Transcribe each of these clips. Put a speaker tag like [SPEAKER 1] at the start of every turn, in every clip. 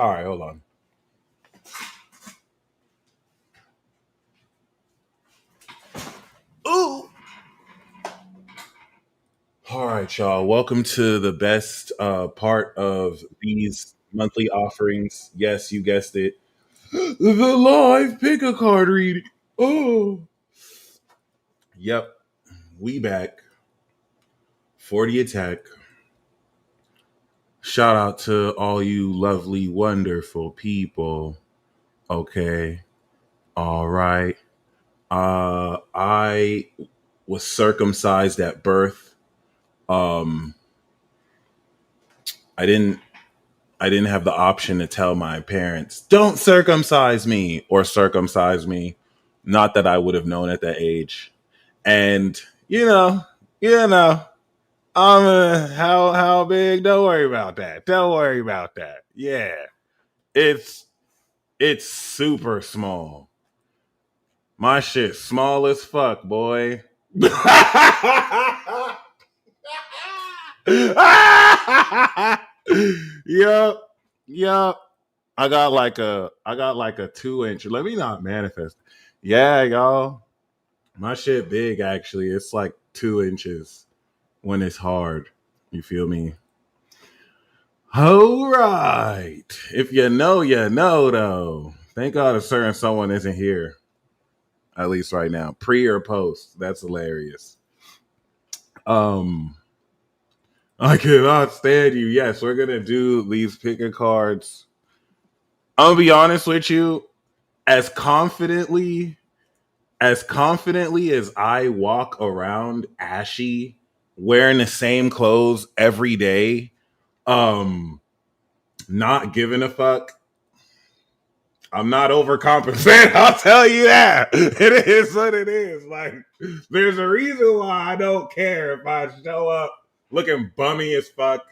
[SPEAKER 1] All right, hold on. Ooh. All right, y'all. Welcome to the best part of these monthly offerings. Yes, you guessed it. The live pick a card reading. Oh. Yep. We back. 40 attack. Shout out to all you lovely, wonderful people. Okay. All right. I was circumcised at birth. Um I didn't I didn't have the option to tell my parents, don't circumcise me or circumcise me. Not that I would have known at that age. And, you know, how big? Don't worry about that. Don't worry about that. Yeah. It's it's super small. My shit small as fuck, boy. Yup. Yup. I got like a 2 inch. Let me not manifest. Yeah, y'all. My shit big actually. It's like 2 inches when it's hard. You feel me? All right. If you know, you know though. Thank God a certain someone isn't here. At least right now. Pre or post. That's hilarious. Um I cannot stand you. Yes, we're gonna do these picker cards. I'm gonna be honest with you. As confidently as I walk around ashy, wearing the same clothes every day, um, not giving a fuck. I'm not overcompensating. I'll tell you that. It is what it is. Like, there's a reason why I don't care if I show up looking bummy as fuck.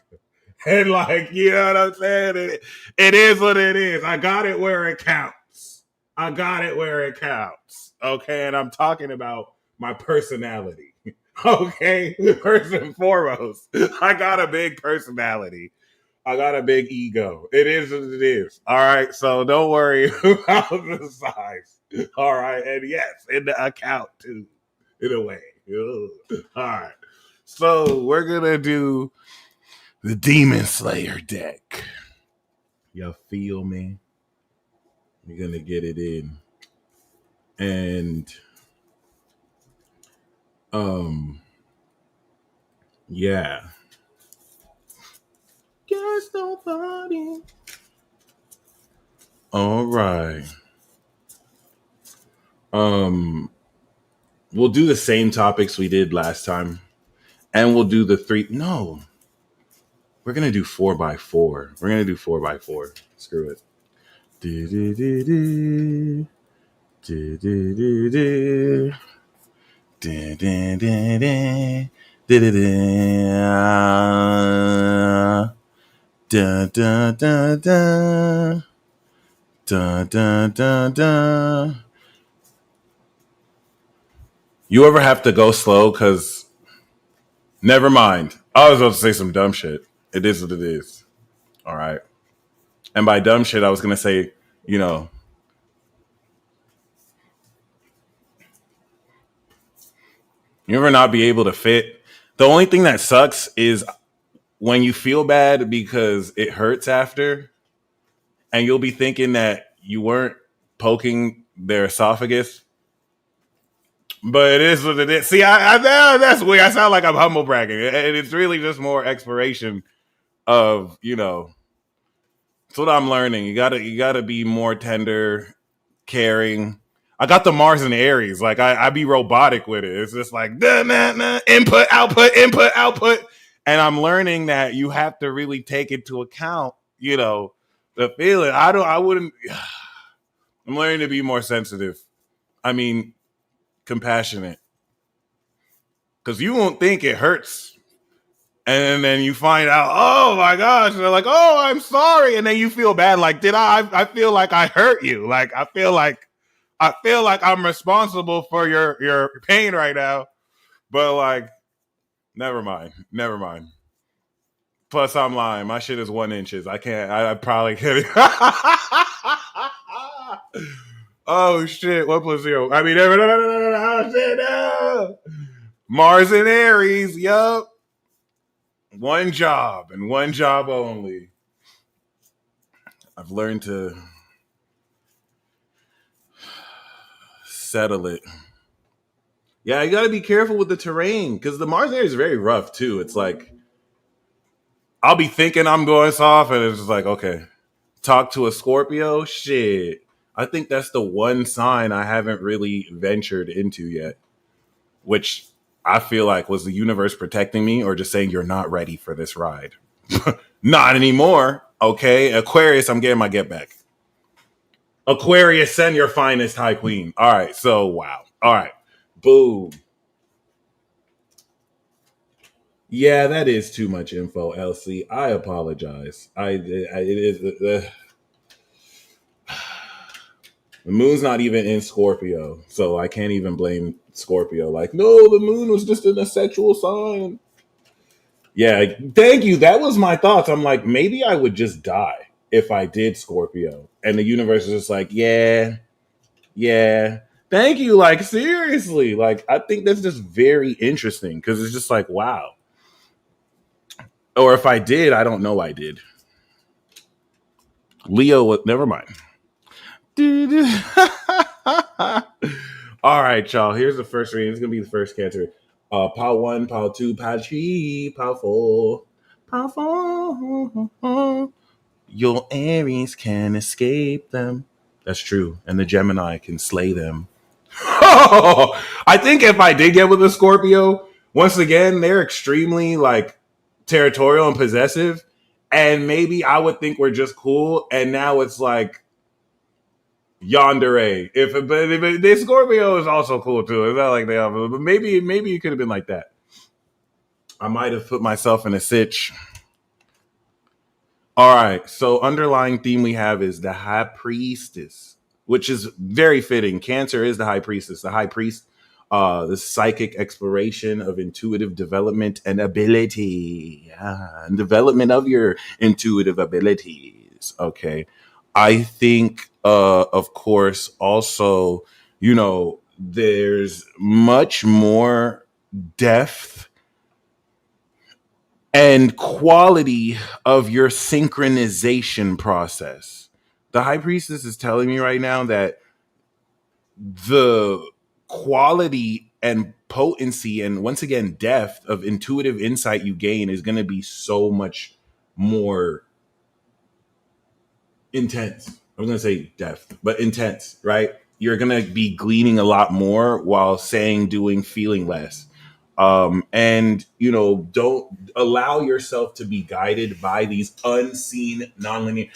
[SPEAKER 1] And like, you know what I'm saying? It is what it is. I got it where it counts. I got it where it counts. Okay. And I'm talking about my personality. Okay. First and foremost, I got a big personality. I got a big ego. It is what it is. All right. So don't worry about the size. All right. And yes, in the account too, in a way. Ugh. All right. So we're going to do the Demon Slayer deck. You feel me? You're going to get it in. And, yeah. Guess nobody. All right. We'll do the same topics we did last time. And we'll do the three. No. We're going to do 4x4. We're going to do 4x4. Screw it. Do-do-do-do. Do-do-do-do. Do-do-do-do. Da da da da da da da da. You ever have to go slow? Cause never mind. I was about to say some dumb shit. It is what it is. All right. And by dumb shit, I was gonna say, you know, you ever not be able to fit. The only thing that sucks is when you feel bad because it hurts after, and you'll be thinking that you weren't poking their esophagus. But it is what it is. See, that's weird. I sound like I'm humble bragging, and it's really just more exploration of, it's what I'm learning. You gotta be more tender, caring. I got the Mars and Aries. Like I be robotic with it. It's just like nah, nah, nah, input, output. And I'm learning that you have to really take into account, the feeling. I wouldn't. I'm learning to be more sensitive. I mean, compassionate. Because you won't think it hurts. And then you find out, oh my gosh, they're like, oh, I'm sorry. And then you feel bad. Like, I feel like I hurt you. Like, I feel like I'm responsible for your pain right now. But like, never mind. Plus, I'm lying. My shit is 1 inches. I can't. I probably can't. Oh shit! 1 plus 0. I mean, no, no, no, no, no, no, oh, shit, no. Mars and Aries. Yup. One job and one job only. I've learned to settle it. Yeah, you got to be careful with the terrain because the Mars and Aries is very rough too. It's like I'll be thinking I'm going soft, and it's just like, okay, talk to a Scorpio. Shit, I think that's the one sign I haven't really ventured into yet, which I feel like was the universe protecting me or just saying you're not ready for this ride. Not anymore. Okay, Aquarius, I'm getting my get back. Aquarius, send your finest, High Queen. All right, so wow. All right, boom. Yeah, that is too much info, Elsie. I apologize. It is the moon's not even in Scorpio, so I can't even blame Scorpio. Like, no, the moon was just in a sexual sign. Yeah, thank you. That was my thoughts. I'm like, maybe I would just die if I did Scorpio, and the universe is just like, yeah, yeah. Thank you. Like, seriously, like I think that's just very interesting because it's just like, wow. Or if I did, I don't know. I did. Leo, never mind. All right, y'all. Here's the first reading. It's gonna be the first cancer. Pile 1, pile 2, pile 3, pile 4, pile 4. Your Aries can escape them. That's true, and the Gemini can slay them. I think if I did get with a Scorpio, once again, they're extremely like territorial and possessive, and maybe I would think we're just cool, and now it's like yandere. If the Scorpio is also cool too. It's not like they are, but maybe it could have been like that. I might have put myself in a sitch. All right. So underlying theme we have is the High Priestess, which is very fitting. Cancer is the High Priestess. The High Priest, the psychic exploration of intuitive development and ability, and development of your intuitive abilities. Okay. I think, of course, also, there's much more depth and quality of your synchronization process. The High Priestess is telling me right now that the quality and potency and once again depth of intuitive insight you gain is going to be so much more intense. I was going to say depth, but intense, right? You're going to be gleaning a lot more while saying, doing, feeling less. And don't allow yourself to be guided by these unseen nonlinear.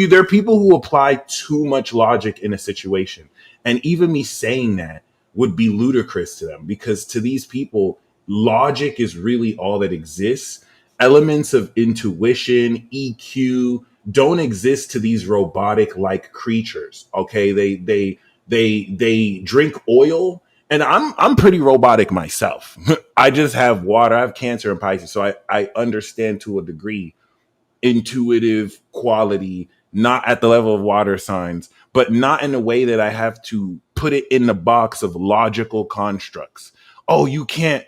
[SPEAKER 1] There are people who apply too much logic in a situation, and even me saying that would be ludicrous to them because to these people, logic is really all that exists. Elements of intuition, EQ, don't exist to these robotic like creatures. Okay, they drink oil, and I'm pretty robotic myself. I just have water. I have Cancer and Pisces, so I understand to a degree intuitive quality, not at the level of water signs, but not in a way that I have to put it in the box of logical constructs. Oh, you can't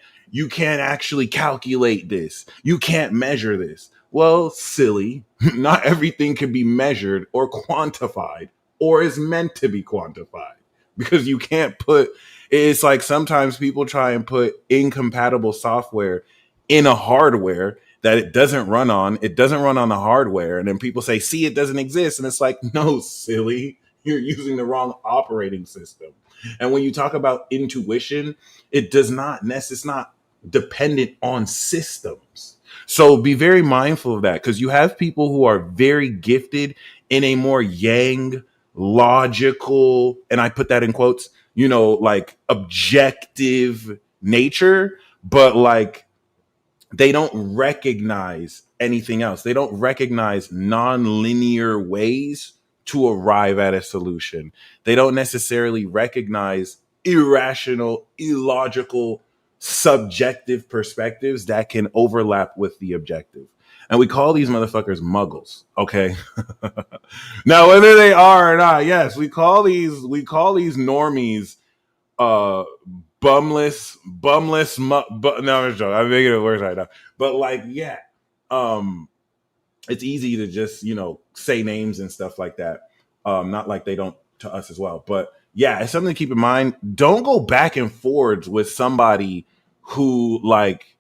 [SPEAKER 1] actually calculate this. You can't measure this. Well, silly. Not everything can be measured or quantified or is meant to be quantified because you can't put it's like sometimes people try and put incompatible software in a hardware that it doesn't run on. It doesn't run on the hardware. And then people say, see, it doesn't exist. And it's like, no, silly. You're using the wrong operating system. And when you talk about intuition, it's not dependent on systems. So be very mindful of that because you have people who are very gifted in a more yang, logical, and I put that in quotes, like objective nature, but like they don't recognize anything else. They don't recognize non-linear ways to arrive at a solution. They don't necessarily recognize irrational, illogical, subjective perspectives that can overlap with the objective. And we call these motherfuckers muggles. Okay. Now, whether they are or not, yes, we call these normies uh no, I'm joking. I'm making it worse right now. But like, yeah, um it's easy to just, say names and stuff like that. Not like they don't to us as well. But yeah, it's something to keep in mind. Don't go back and forwards with somebody who like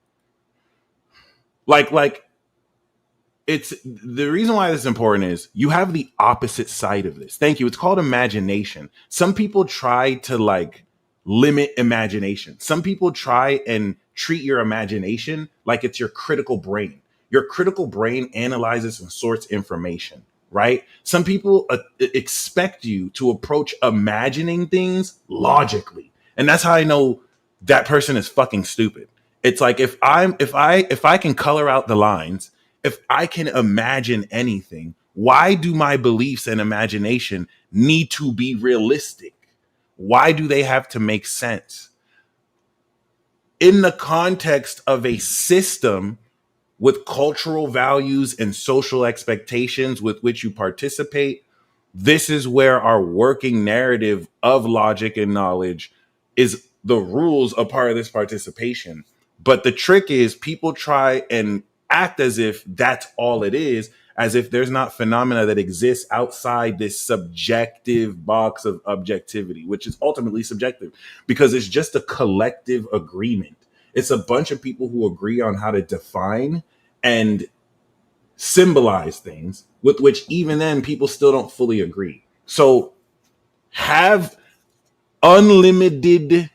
[SPEAKER 1] it's the reason why this is important is you have the opposite side of this. Thank you. It's called imagination. Some people try to limit imagination. Some people try and treat your imagination like it's your critical brain. Your critical brain analyzes and sorts information, right? Some people expect you to approach imagining things logically. And that's how I know that person is fucking stupid. It's like if I can color out the lines, if I can imagine anything, why do my beliefs and imagination need to be realistic? Why do they have to make sense? In the context of a system with cultural values and social expectations with which you participate, this is where our working narrative of logic and knowledge is the rules a part of this participation. But the trick is people try and act as if that's all it is, as if there's not phenomena that exists outside this subjective box of objectivity, which is ultimately subjective because it's just a collective agreement. It's a bunch of people who agree on how to define and symbolize things with which even then people still don't fully agree. So have unlimited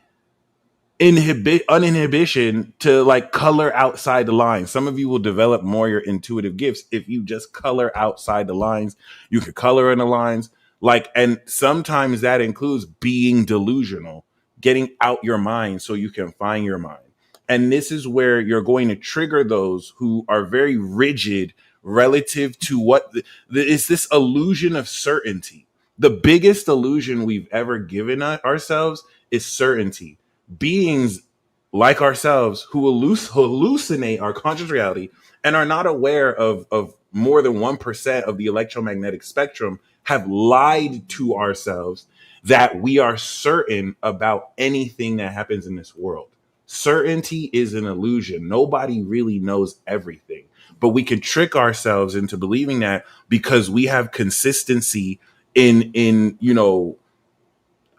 [SPEAKER 1] uninhibition to color outside the lines. Some of you will develop more your intuitive gifts if you just color outside the lines. You can color in the lines, and sometimes that includes being delusional, getting out your mind so you can find your mind. And this is where you're going to trigger those who are very rigid relative to what is this illusion of certainty. The biggest illusion we've ever given ourselves is certainty. Beings like ourselves who hallucinate our conscious reality and are not aware of more than 1% of the electromagnetic spectrum have lied to ourselves that we are certain about anything that happens in this world. Certainty is an illusion. Nobody really knows everything, but we can trick ourselves into believing that because we have consistency in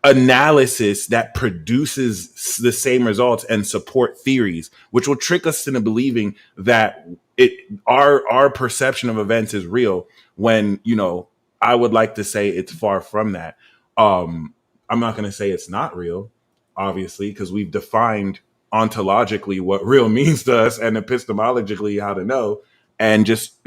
[SPEAKER 1] analysis that produces the same results and support theories, which will trick us into believing that our perception of events is real when I would like to say it's far from that. I'm not going to say it's not real, obviously, because we've defined ontologically what real means to us and epistemologically how to know, and just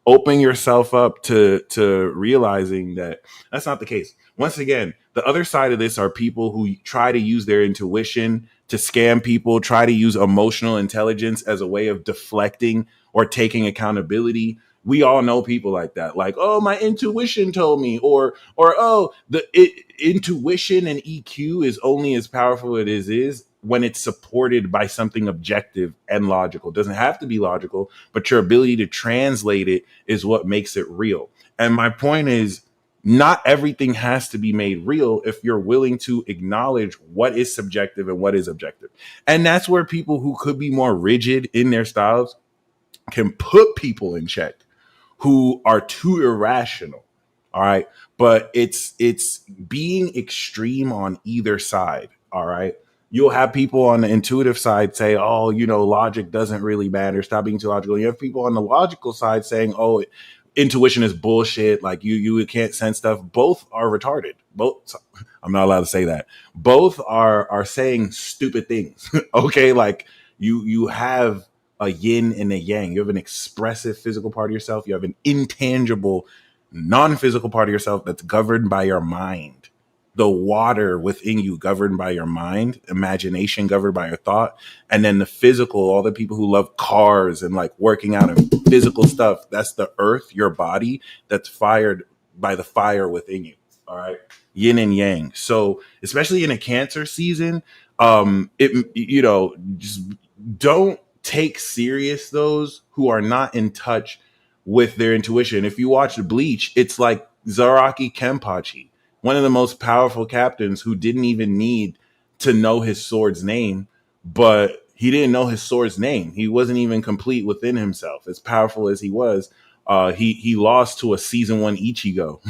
[SPEAKER 1] open yourself up to realizing that that's not the case. Once again, the other side of this are people who try to use their intuition to scam people, try to use emotional intelligence as a way of deflecting or taking accountability. We all know people like that. Like, oh, my intuition told me, or oh, intuition and EQ is only as powerful as it is when it's supported by something objective and logical. It doesn't have to be logical, but your ability to translate it is what makes it real. And my point is, not everything has to be made real if you're willing to acknowledge what is subjective and what is objective. And that's where people who could be more rigid in their styles can put people in check who are too irrational. All right. But it's being extreme on either side. All right. You'll have people on the intuitive side say, oh, logic doesn't really matter. Stop being too logical. You have people on the logical side saying, oh, intuition is bullshit. Like you can't sense stuff. Both are retarded. Both. I'm not allowed to say that. Both are saying stupid things. Okay. Like you have a yin and a yang. You have an expressive physical part of yourself. You have an intangible, non-physical part of yourself that's governed by your mind. The water within you governed by your mind, imagination governed by your thought, and then the physical, all the people who love cars and working out and physical stuff, that's the earth, your body, that's fired by the fire within you. All right. Yin and yang. So especially in a Cancer season, just don't take serious those who are not in touch with their intuition. If you watch Bleach, it's like Zaraki Kenpachi, one of the most powerful captains who didn't even need to know his sword's name, but he didn't know his sword's name. He wasn't even complete within himself. As powerful as he was, he lost to a season one Ichigo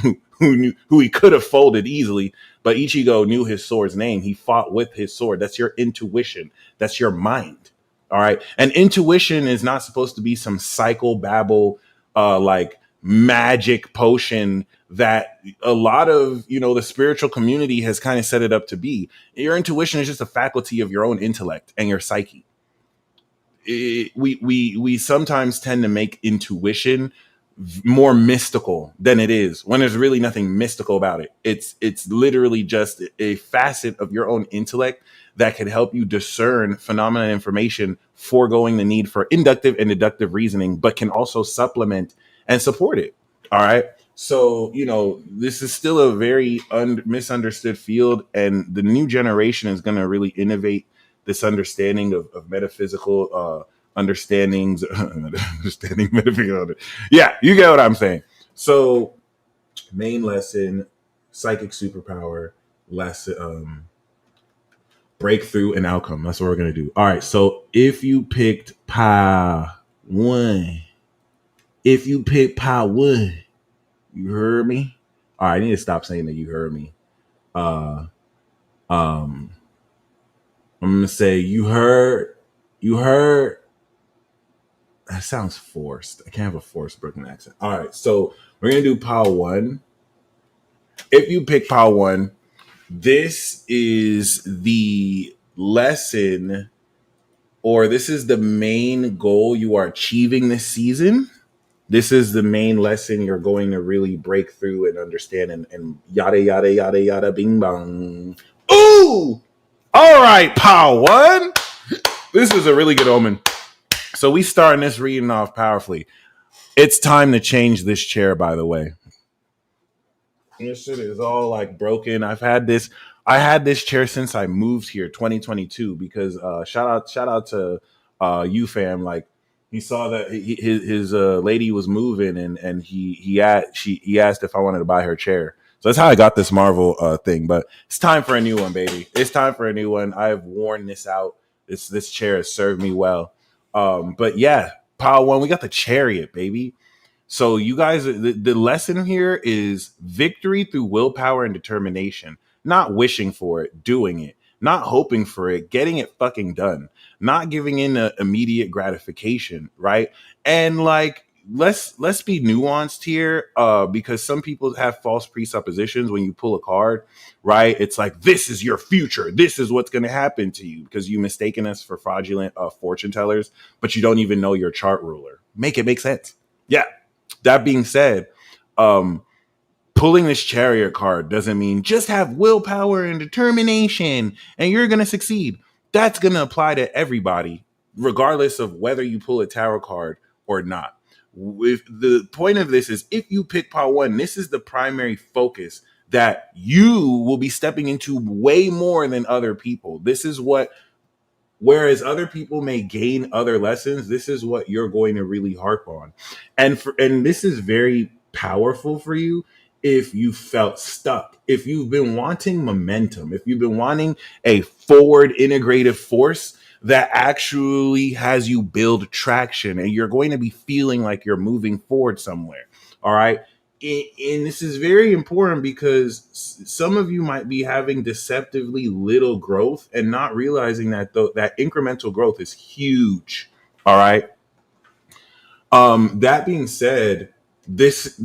[SPEAKER 1] who he could have folded easily, but Ichigo knew his sword's name. He fought with his sword. That's your intuition. That's your mind. All right. And intuition is not supposed to be some psychobabble, like magic potion that a lot of, the spiritual community has kind of set it up to be. Your intuition is just a faculty of your own intellect and your psyche. We sometimes tend to make intuition more mystical than it is, when there's really nothing mystical about it. It's literally just a facet of your own intellect that can help you discern phenomena and information, foregoing the need for inductive and deductive reasoning, but can also supplement and support it. All right. So, this is still a very misunderstood field, and the new generation is going to really innovate this understanding of metaphysical understandings, understanding metaphysical. Yeah, you get what I'm saying. So, main lesson, psychic superpower, lesson, breakthrough and outcome. That's what we're gonna do. All right. So if you picked pie one, you heard me. All right, I need to stop saying that you heard me. I'm gonna say you heard. That sounds forced. I can't have a forced Brooklyn accent. All right, so we're gonna do pile one. If you pick pile one, this is the lesson, or this is the main goal you are achieving this season. This is the main lesson you're going to really break through and understand, and yada, yada, yada, yada, bing, bong. Ooh! All right, pile one. This is a really good omen. So we starting this reading off powerfully. It's time to change this chair, by the way. This shit is all like broken. I had this chair since I moved here 2022, because shout out to you fam. Like, he saw that his lady was moving, and he asked if I wanted to buy her chair. So that's how I got this Marvel thing. But it's time for a new one, baby. It's time for a new one. I've worn this out. This chair has served me well. But yeah, pile one, we got the chariot, baby. So you guys, the lesson here is victory through willpower and determination. Not wishing for it, doing it. Not hoping for it, getting it fucking done. Not giving in a immediate gratification, right? And like, let's be nuanced here, because some people have false presuppositions when you pull a card, right? It's like, this is your future. This is what's going to happen to you, because you mistaken us for fraudulent fortune tellers, but you don't even know your chart ruler. Make it make sense. Yeah. That being said, pulling this chariot card doesn't mean just have willpower and determination and you're going to succeed. That's going to apply to everybody, regardless of whether you pull a tarot card or not. With the point of this is, if you pick pile one, this is the primary focus that you will be stepping into way more than other people. This is what, whereas other people may gain other lessons, this is what you're going to really harp on. And this is very powerful for you if you felt stuck, if you've been wanting momentum, if you've been wanting a forward integrative force that actually has you build traction, and you're going to be feeling like you're moving forward somewhere. All right. And this is very important, because some of you might be having deceptively little growth and not realizing that that incremental growth is huge. All right. That being said, this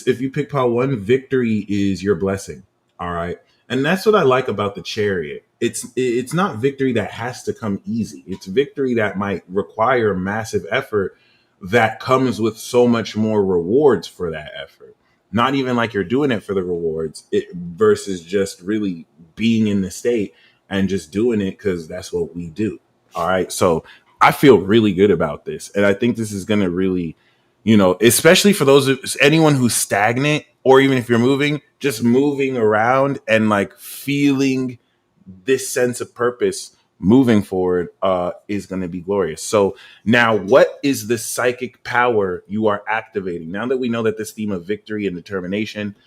[SPEAKER 1] if you pick pile one, victory is your blessing. All right. And that's what I like about the chariot. It's not victory that has to come easy. It's victory that might require massive effort, that comes with so much more rewards for that effort. Not even like you're doing it for the rewards, versus just really being in the state and just doing it because that's what we do. All right. So I feel really good about this. And I think this is going to really, especially for anyone who's stagnant, or even if you're moving, just moving around and like feeling this sense of purpose moving forward is going to be glorious. So now, what is the psychic power you are activating? Now that we know that this theme of victory and determination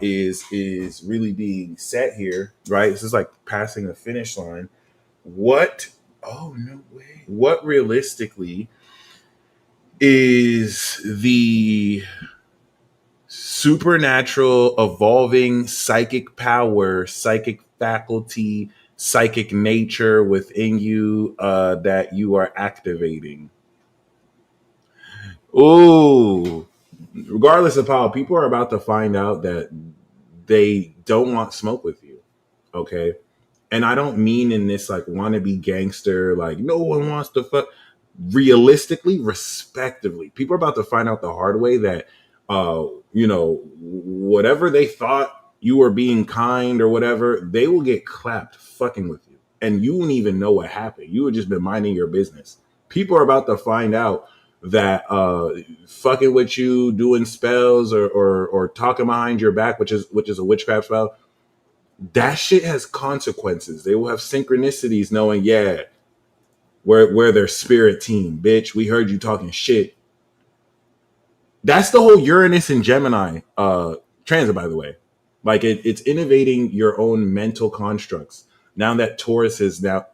[SPEAKER 1] is really being set here, right? This is like passing a finish line. What? Oh no way! What realistically is the supernatural, evolving psychic power, psychic faculty, psychic nature within you that you are activating? Oh, regardless of how people are about to find out that they don't want smoke with you. Okay. And I don't mean in this like wannabe gangster, like no one wants to fuck. Realistically, respectively, people are about to find out the hard way that, whatever they thought you were being kind or whatever, they will get clapped fucking with you. And you won't even know what happened. You would just been minding your business. People are about to find out that fucking with you, doing spells or talking behind your back, which is a witchcraft spell, that shit has consequences. They will have synchronicities knowing, yeah, we're their spirit team, bitch. We heard you talking shit. That's the whole Uranus and Gemini transit, by the way. Like it's innovating your own mental constructs. Now that Taurus is now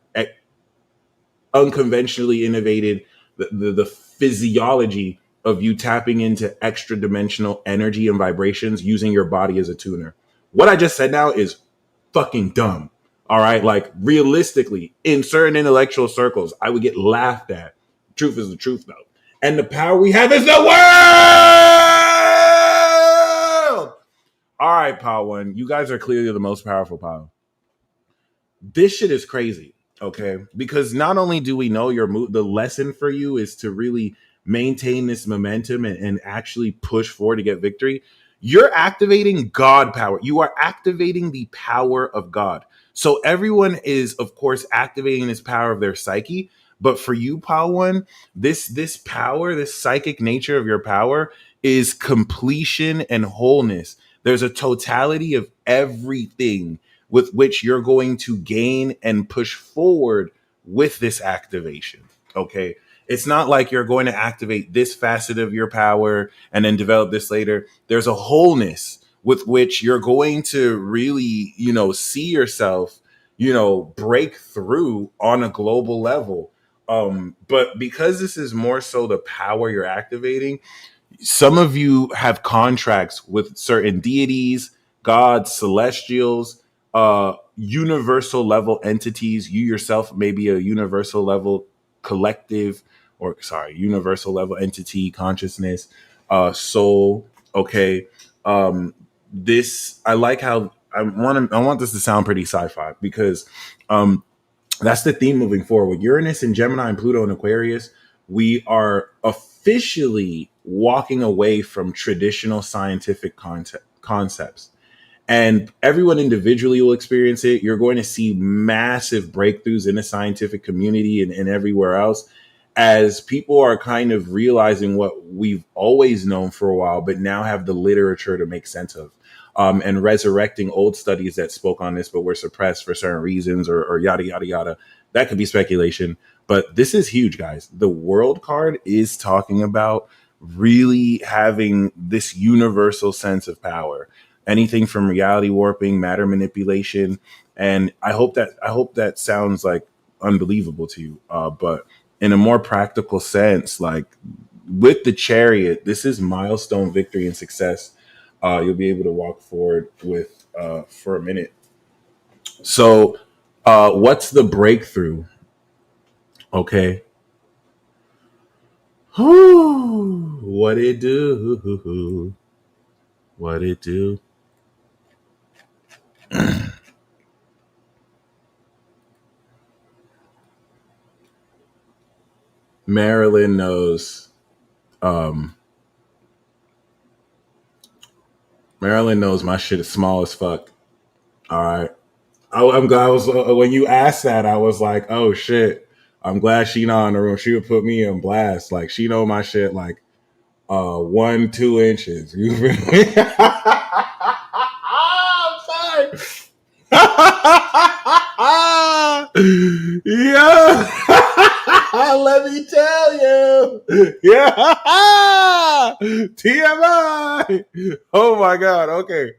[SPEAKER 1] unconventionally innovated the physiology of you tapping into extra dimensional energy and vibrations using your body as a tuner. What I just said now is fucking dumb. All right. Like realistically, in certain intellectual circles, I would get laughed at. Truth is the truth, though. And the power we have is the world. All right, Power One. You guys are clearly the most powerful power. This shit is crazy. Okay. Because not only do we know the lesson for you is to really maintain this momentum and actually push forward to get victory. You're activating God power. You are activating the power of God. So everyone is, of course, activating this power of their psyche. But for you, Power One, this power, this psychic nature of your power is completion and wholeness. There's a totality of everything with which you're going to gain and push forward with this activation. Okay. It's not like you're going to activate this facet of your power and then develop this later. There's a wholeness with which you're going to really, see yourself, break through on a global level. But because this is more so the power you're activating, some of you have contracts with certain deities, gods, celestials, universal level entities. You yourself may be a universal level collective, universal level entity, consciousness, soul. Okay. This I like how I want this to sound pretty sci-fi because that's the theme moving forward. With Uranus and Gemini and Pluto and Aquarius, we are officially walking away from traditional scientific concepts. And everyone individually will experience it. You're going to see massive breakthroughs in the scientific community and everywhere else as people are kind of realizing what we've always known for a while, but now have the literature to make sense of. And resurrecting old studies that spoke on this, but were suppressed for certain reasons or yada, yada, yada. That could be speculation. But this is huge, guys. The world card is talking about really having this universal sense of power. Anything from reality warping, matter manipulation. And I hope that sounds like unbelievable to you. But in a more practical sense, like with the Chariot, this is milestone victory and success. You'll be able to walk forward with for a minute. So, what's the breakthrough? Okay. What it do? What it do? Marilyn knows. Um, Marilyn knows my shit is small as fuck. All right. I'm glad. I was when you asked that, I was like, oh shit. I'm glad she not in the room. She would put me in blast. Like she know my shit like 1-2 inches. You feel me? I'm sorry. Yeah. Let me tell you. Yeah. TMI. Oh my God. Okay.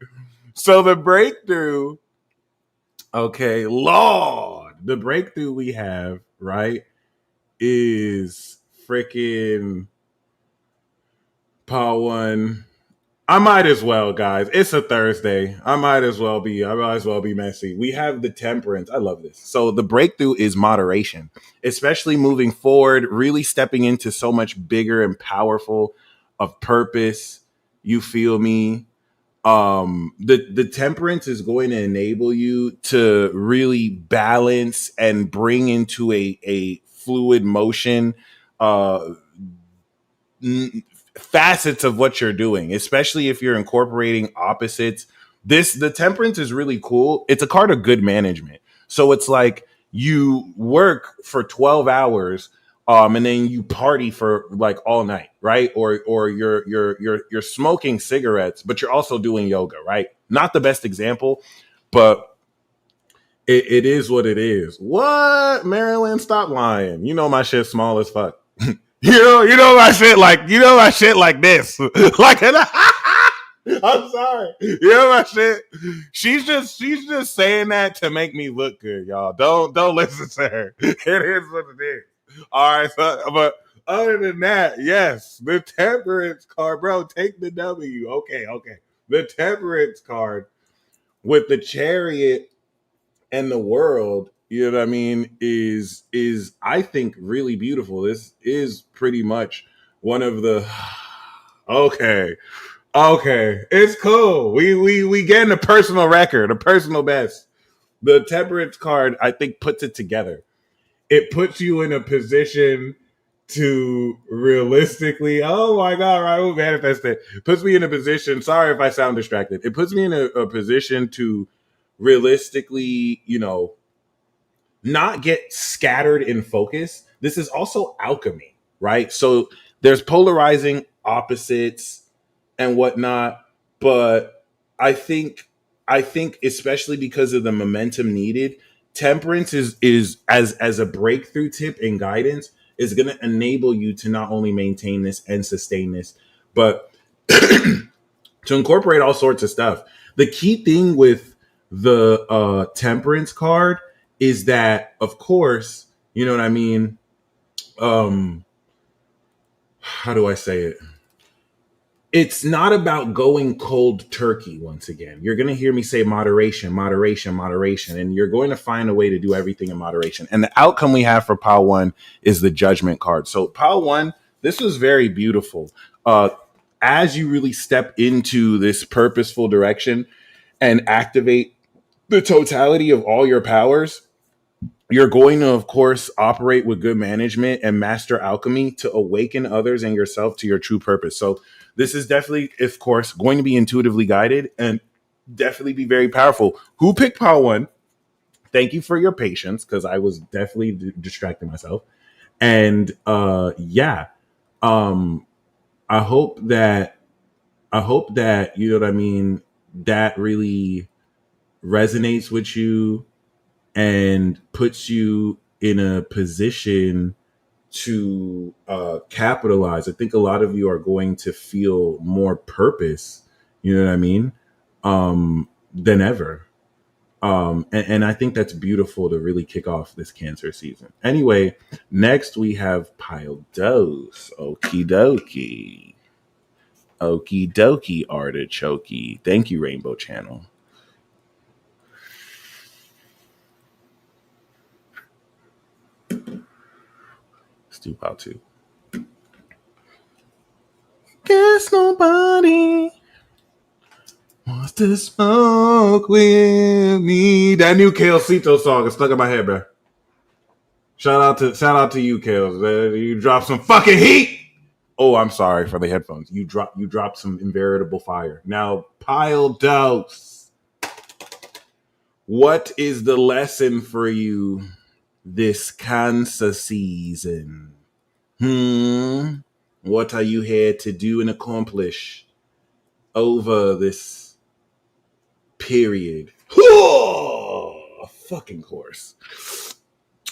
[SPEAKER 1] So the breakthrough, okay, Lord, the breakthrough we have, right, is freaking Paul One. I might as well, guys. It's a Thursday. I might as well be messy. We have the temperance. I love this. So the breakthrough is moderation, especially moving forward, really stepping into so much bigger and powerful of purpose. You feel me? The temperance is going to enable you to really balance and bring into a fluid motion uh facets of what you're doing, especially if you're incorporating opposites. The temperance is really cool. It's a card of good management. So it's like you work for 12 hours and then you party for like all night, right? Or you're smoking cigarettes, but you're also doing yoga, right? Not the best example, but it is what it is. What? Marilyn, stop lying. You know my shit's small as fuck. You know my shit like this. Like I'm sorry. You know my shit. She's just saying that to make me look good, y'all. Don't listen to her. It is what it is. All right, so, but other than that, yes, the temperance card, bro. Take the W. Okay. The temperance card with the chariot and the world, you know what I mean, is I think really beautiful. This is pretty much one of the okay. Okay. It's cool. We getting a personal record, a personal best. The temperance card, I think, puts it together. It puts you in a position to realistically, oh my God, right? We'll manifest it. Puts me in a position, sorry if I sound distracted. It puts me in a position to realistically, not get scattered in focus. This is also alchemy, right? So there's polarizing opposites and whatnot, but I think I think especially because of the momentum needed, temperance is as a breakthrough tip and guidance is going to enable you to not only maintain this and sustain this, but to incorporate all sorts of stuff. The key thing with the temperance card is that, of course, you know what I mean. How do I say it? It's not about going cold turkey. Once again, you're going to hear me say moderation, moderation, moderation, and you're going to find a way to do everything in moderation. And the outcome we have for Pile One is the Judgment card. So Pile One, this was very beautiful. As you really step into this purposeful direction and activate the totality of all your powers, you're going to, of course, operate with good management and master alchemy to awaken others and yourself to your true purpose. So this is definitely, of course, going to be intuitively guided and definitely be very powerful. Who picked Power One? Thank you for your patience, because I was definitely distracting myself. And yeah, um, I hope that you know what I mean, that really resonates with you and puts you in a position to capitalize. I think a lot of you are going to feel more purpose, you know what I mean, than ever. And I think that's beautiful to really kick off this Cancer season. Anyway, next we have Pile Dose. Okie dokie. Okie dokie artichoke. Thank you, Rainbow Channel. Let's do Pile 2. Guess nobody wants to smoke with me. That new Calcito song is stuck in my head, bro. Shout out to you, Kales. You dropped some fucking heat. Oh, I'm sorry for the headphones. You dropped some inveritable fire. Now, Pile Dose. What is the lesson for you this Cancer season? What are you here to do and accomplish over this period? fucking course.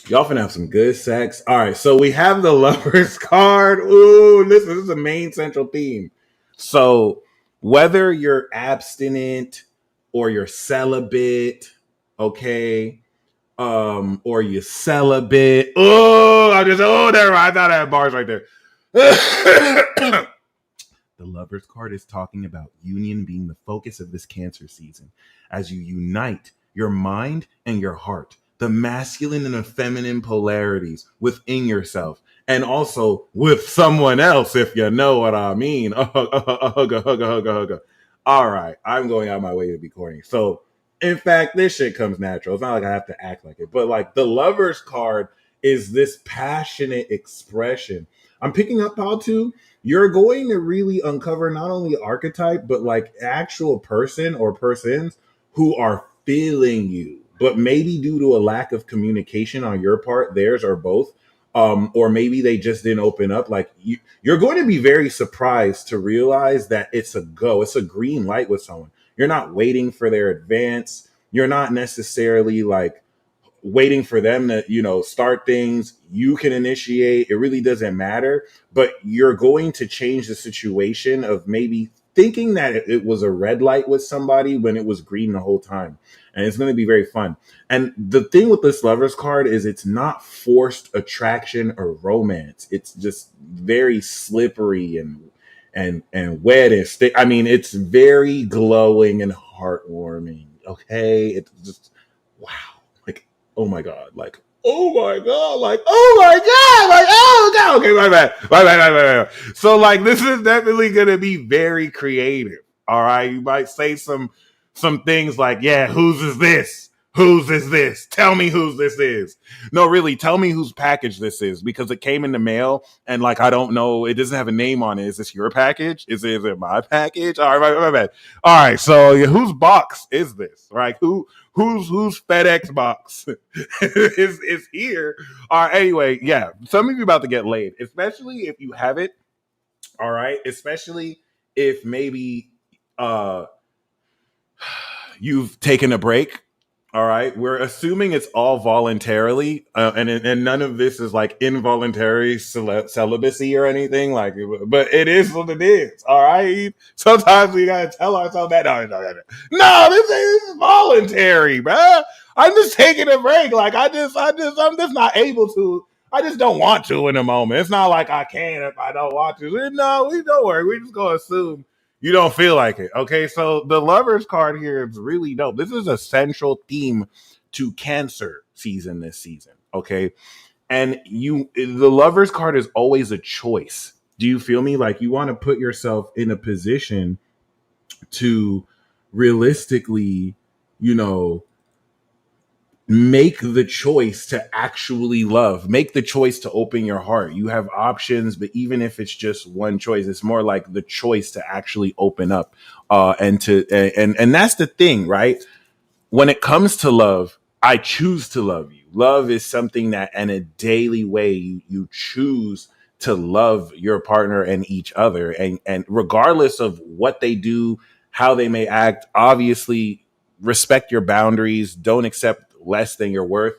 [SPEAKER 1] Y'all finna have some good sex. All right, so we have the lovers card. Ooh, this is the main central theme. So whether you're abstinent or you're celibate, okay, or you celibate. Oh, never mind. I thought I had bars right there. The Lover's card is talking about union being the focus of this Cancer season as you unite your mind and your heart, the masculine and the feminine polarities within yourself, and also with someone else, if you know what I mean. Hugga. All right, I'm going out of my way to be corny. So, in fact, this shit comes natural. It's not like I have to act like it, but like the Lover's card is this passionate expression. I'm picking up how to you're going to really uncover not only archetype, but like actual person or persons who are feeling you, but maybe due to a lack of communication on your part, theirs or both, or maybe they just didn't open up. Like you're going to be very surprised to realize that it's a green light with someone. You're not waiting for their advance. You're not necessarily like waiting for them to, start things. You can initiate. It really doesn't matter. But you're going to change the situation of maybe thinking that it was a red light with somebody when it was green the whole time. And it's going to be very fun. And the thing with this Lover's card is it's not forced attraction or romance. It's just very slippery and wet and stick. I mean, it's very glowing and heartwarming. Okay. It's just wow. Like, oh my God. Like, oh my God. Like, oh my God. Like, oh God. Okay, my bad. My bad. So like this is definitely gonna be very creative. All right. You might say some things like, yeah, whose is this? Whose is this? Tell me whose this is. No, really, tell me whose package this is because it came in the mail and like I don't know, it doesn't have a name on it. Is this your package? Is it my package? All right, my bad. All right, so yeah, whose box is this? Right? Whose FedEx box is here? All right, anyway, yeah, some of you about to get laid, especially if you have it. All right, especially if maybe you've taken a break. All right, we're assuming it's all voluntarily, and none of this is like involuntary celibacy or anything. Like, but it is what it is. All right. Sometimes we gotta tell ourselves that no, this is voluntary, bro. I'm just taking a break. Like, I'm just not able to. I just don't want to in the moment. It's not like I can if I don't want to. No, we don't worry. We're just gonna assume you don't feel like it. Okay, so the Lover's card here is really dope. This is a central theme to Cancer season this season. Okay, and the Lover's card is always a choice. Do you feel me? Like you want to put yourself in a position to realistically, you know, make the choice to actually love, make the choice to open your heart. You have options, but even if it's just one choice, it's more like the choice to actually open up. And that's the thing, right? When it comes to love, I choose to love you. Love is something that in a daily way you choose to love your partner and each other. And regardless of what they do, how they may act, obviously respect your boundaries, don't accept less than your worth.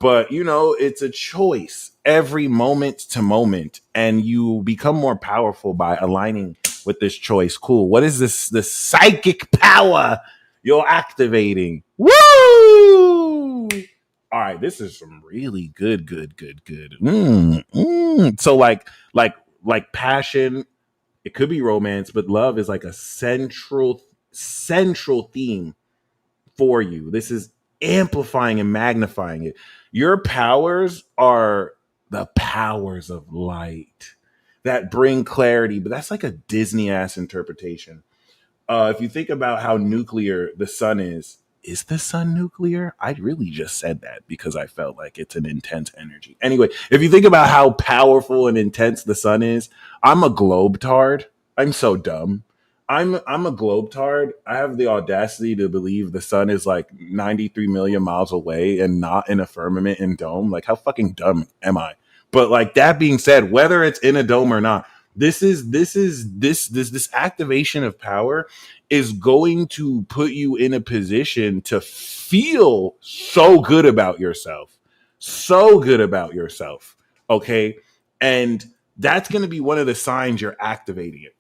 [SPEAKER 1] But it's a choice every moment to moment, and you become more powerful by aligning with this choice. Cool. What is this psychic power you're activating? Woo! All right, this is some really good. So like passion, it could be romance, but love is like a central theme for you. This is amplifying and magnifying it. Your powers are the powers of light that bring clarity, but that's like a Disney ass interpretation. If you think about how nuclear the sun is the sun nuclear? I really just said that because I felt like it's an intense energy. Anyway, if you think about how powerful and intense the sun is, I'm a globetard. I'm so dumb. I'm a globetard. I have the audacity to believe the sun is like 93 million miles away and not in a firmament and dome. Like, how fucking dumb am I? But like that being said, whether it's in a dome or not, This activation of power is going to put you in a position to feel so good about yourself. So good about yourself. Okay. And that's going to be one of the signs you're activating it.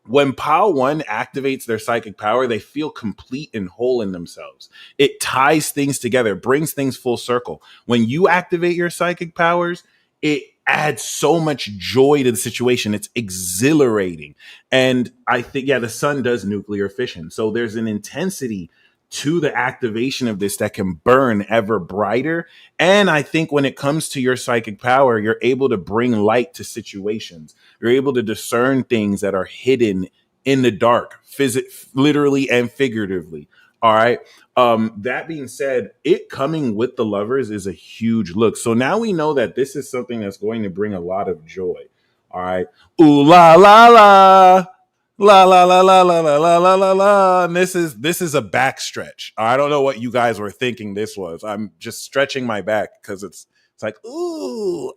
[SPEAKER 1] When Pile 1 activates their psychic power, they feel complete and whole in themselves. It ties things together, brings things full circle. When you activate your psychic powers, it adds so much joy to the situation. It's exhilarating. And I think, yeah, the sun does nuclear fission. So there's an intensity to the activation of this that can burn ever brighter. And I think when it comes to your psychic power, you're able to bring light to situations. You're able to discern things that are hidden in the dark, literally and figuratively. All right. That being said, it coming with the lovers is a huge look. So now we know that this is something that's going to bring a lot of joy. All right. Ooh la la la. La la la la la la la la la la. And this is a back stretch. I don't know what you guys were thinking this was. I'm just stretching my back because it's like, ooh,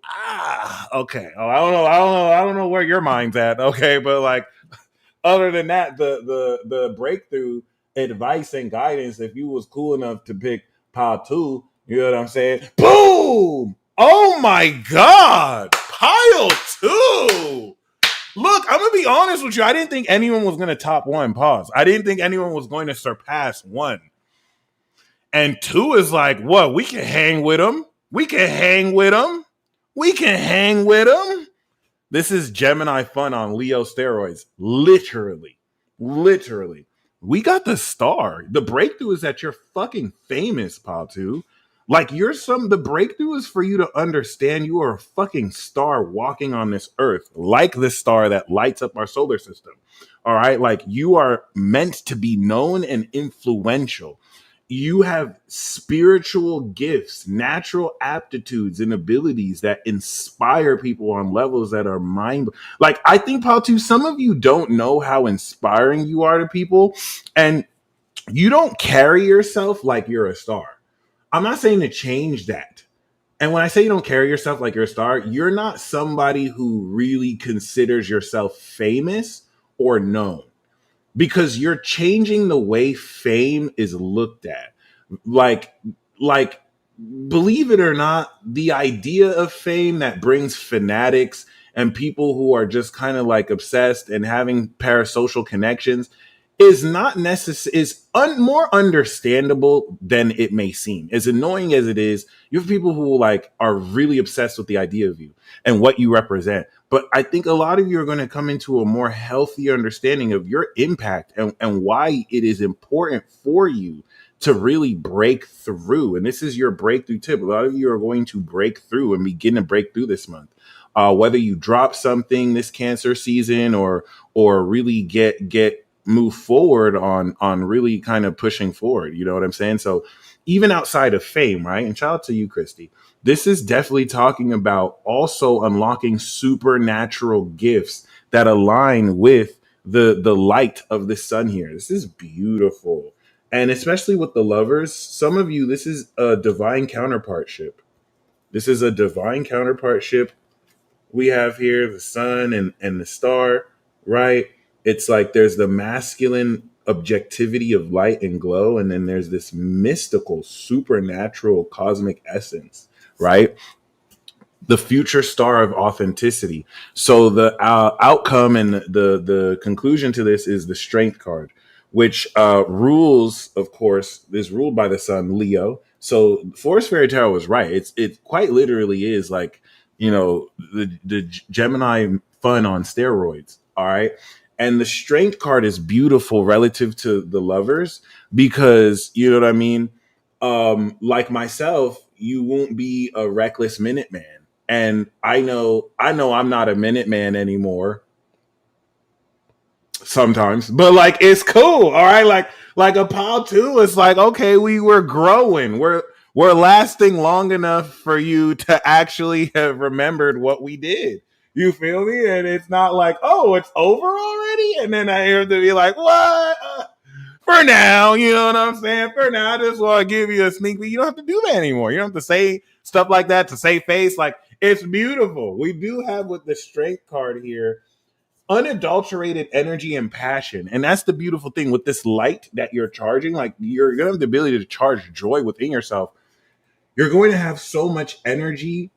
[SPEAKER 1] okay. Oh, I don't know where your mind's at. Okay, but like, other than that, the breakthrough advice and guidance, if you was cool enough to pick pile 2, you know what I'm saying? Boom! Oh my God, pile 2. Look, I'm gonna be honest with you. I didn't think anyone was gonna top 1. Pause. I didn't think anyone was going to surpass 1. And 2 is like, what? We can hang with them. We can hang with them. We can hang with them. This is Gemini fun on Leo steroids. Literally. Literally. We got the star. The breakthrough is that you're fucking famous, Patu. Like the breakthrough is for you to understand you are a fucking star walking on this earth, like the star that lights up our solar system. All right. Like you are meant to be known and influential. You have spiritual gifts, natural aptitudes, and abilities that inspire people on levels that are like I think, Paul, too, some of you don't know how inspiring you are to people, and you don't carry yourself like you're a star. I'm not saying to change that. And when I say you don't carry yourself like you're a star, you're not somebody who really considers yourself famous or known, because you're changing the way fame is looked at. Like, like, believe it or not, the idea of fame that brings fanatics and people who are just kind of like obsessed and having parasocial connections is not necessary, more understandable than it may seem. As annoying as it is, you have people who like are really obsessed with the idea of you and what you represent. But I think a lot of you are going to come into a more healthy understanding of your impact and why it is important for you to really break through. And this is your breakthrough tip. A lot of you are going to break through and begin to break through this month. Whether you drop something this Cancer season or really get move forward on really kind of pushing forward. You know what I'm saying? So even outside of fame, right? And shout out to you, Christy. This is definitely talking about also unlocking supernatural gifts that align with the light of the sun here. This is beautiful. And especially with the lovers, some of you, this is a divine counterpartship. This is a divine counterpartship. We have here the sun and the star, right? It's like there's the masculine objectivity of light and glow, and then there's this mystical, supernatural, cosmic essence, right? The future star of authenticity. So the outcome and the conclusion to this is the strength card, which rules, of course, is ruled by the sun, Leo. So Forest Fairy Tarot was right. It quite literally is like, the Gemini fun on steroids. All right. And the strength card is beautiful relative to the lovers because, you know what I mean? Like myself, you won't be a reckless Minuteman. And I know I'm not a Minuteman anymore sometimes, but like it's cool. All right. Like a pile 2, it's like, okay, we were growing. We're lasting long enough for you to actually have remembered what we did. You feel me? And it's not like, oh, it's over already. And then I have to be like, what? For now, you know what I'm saying? For now, I just want to give you a sneak peek. You don't have to do that anymore. You don't have to say stuff like that to save face. Like, it's beautiful. We do have with the strength card here. unadulterated energy and passion. And that's the beautiful thing with this light that you're charging. Like, you're going to have the ability to charge joy within yourself. You're going to have so much energy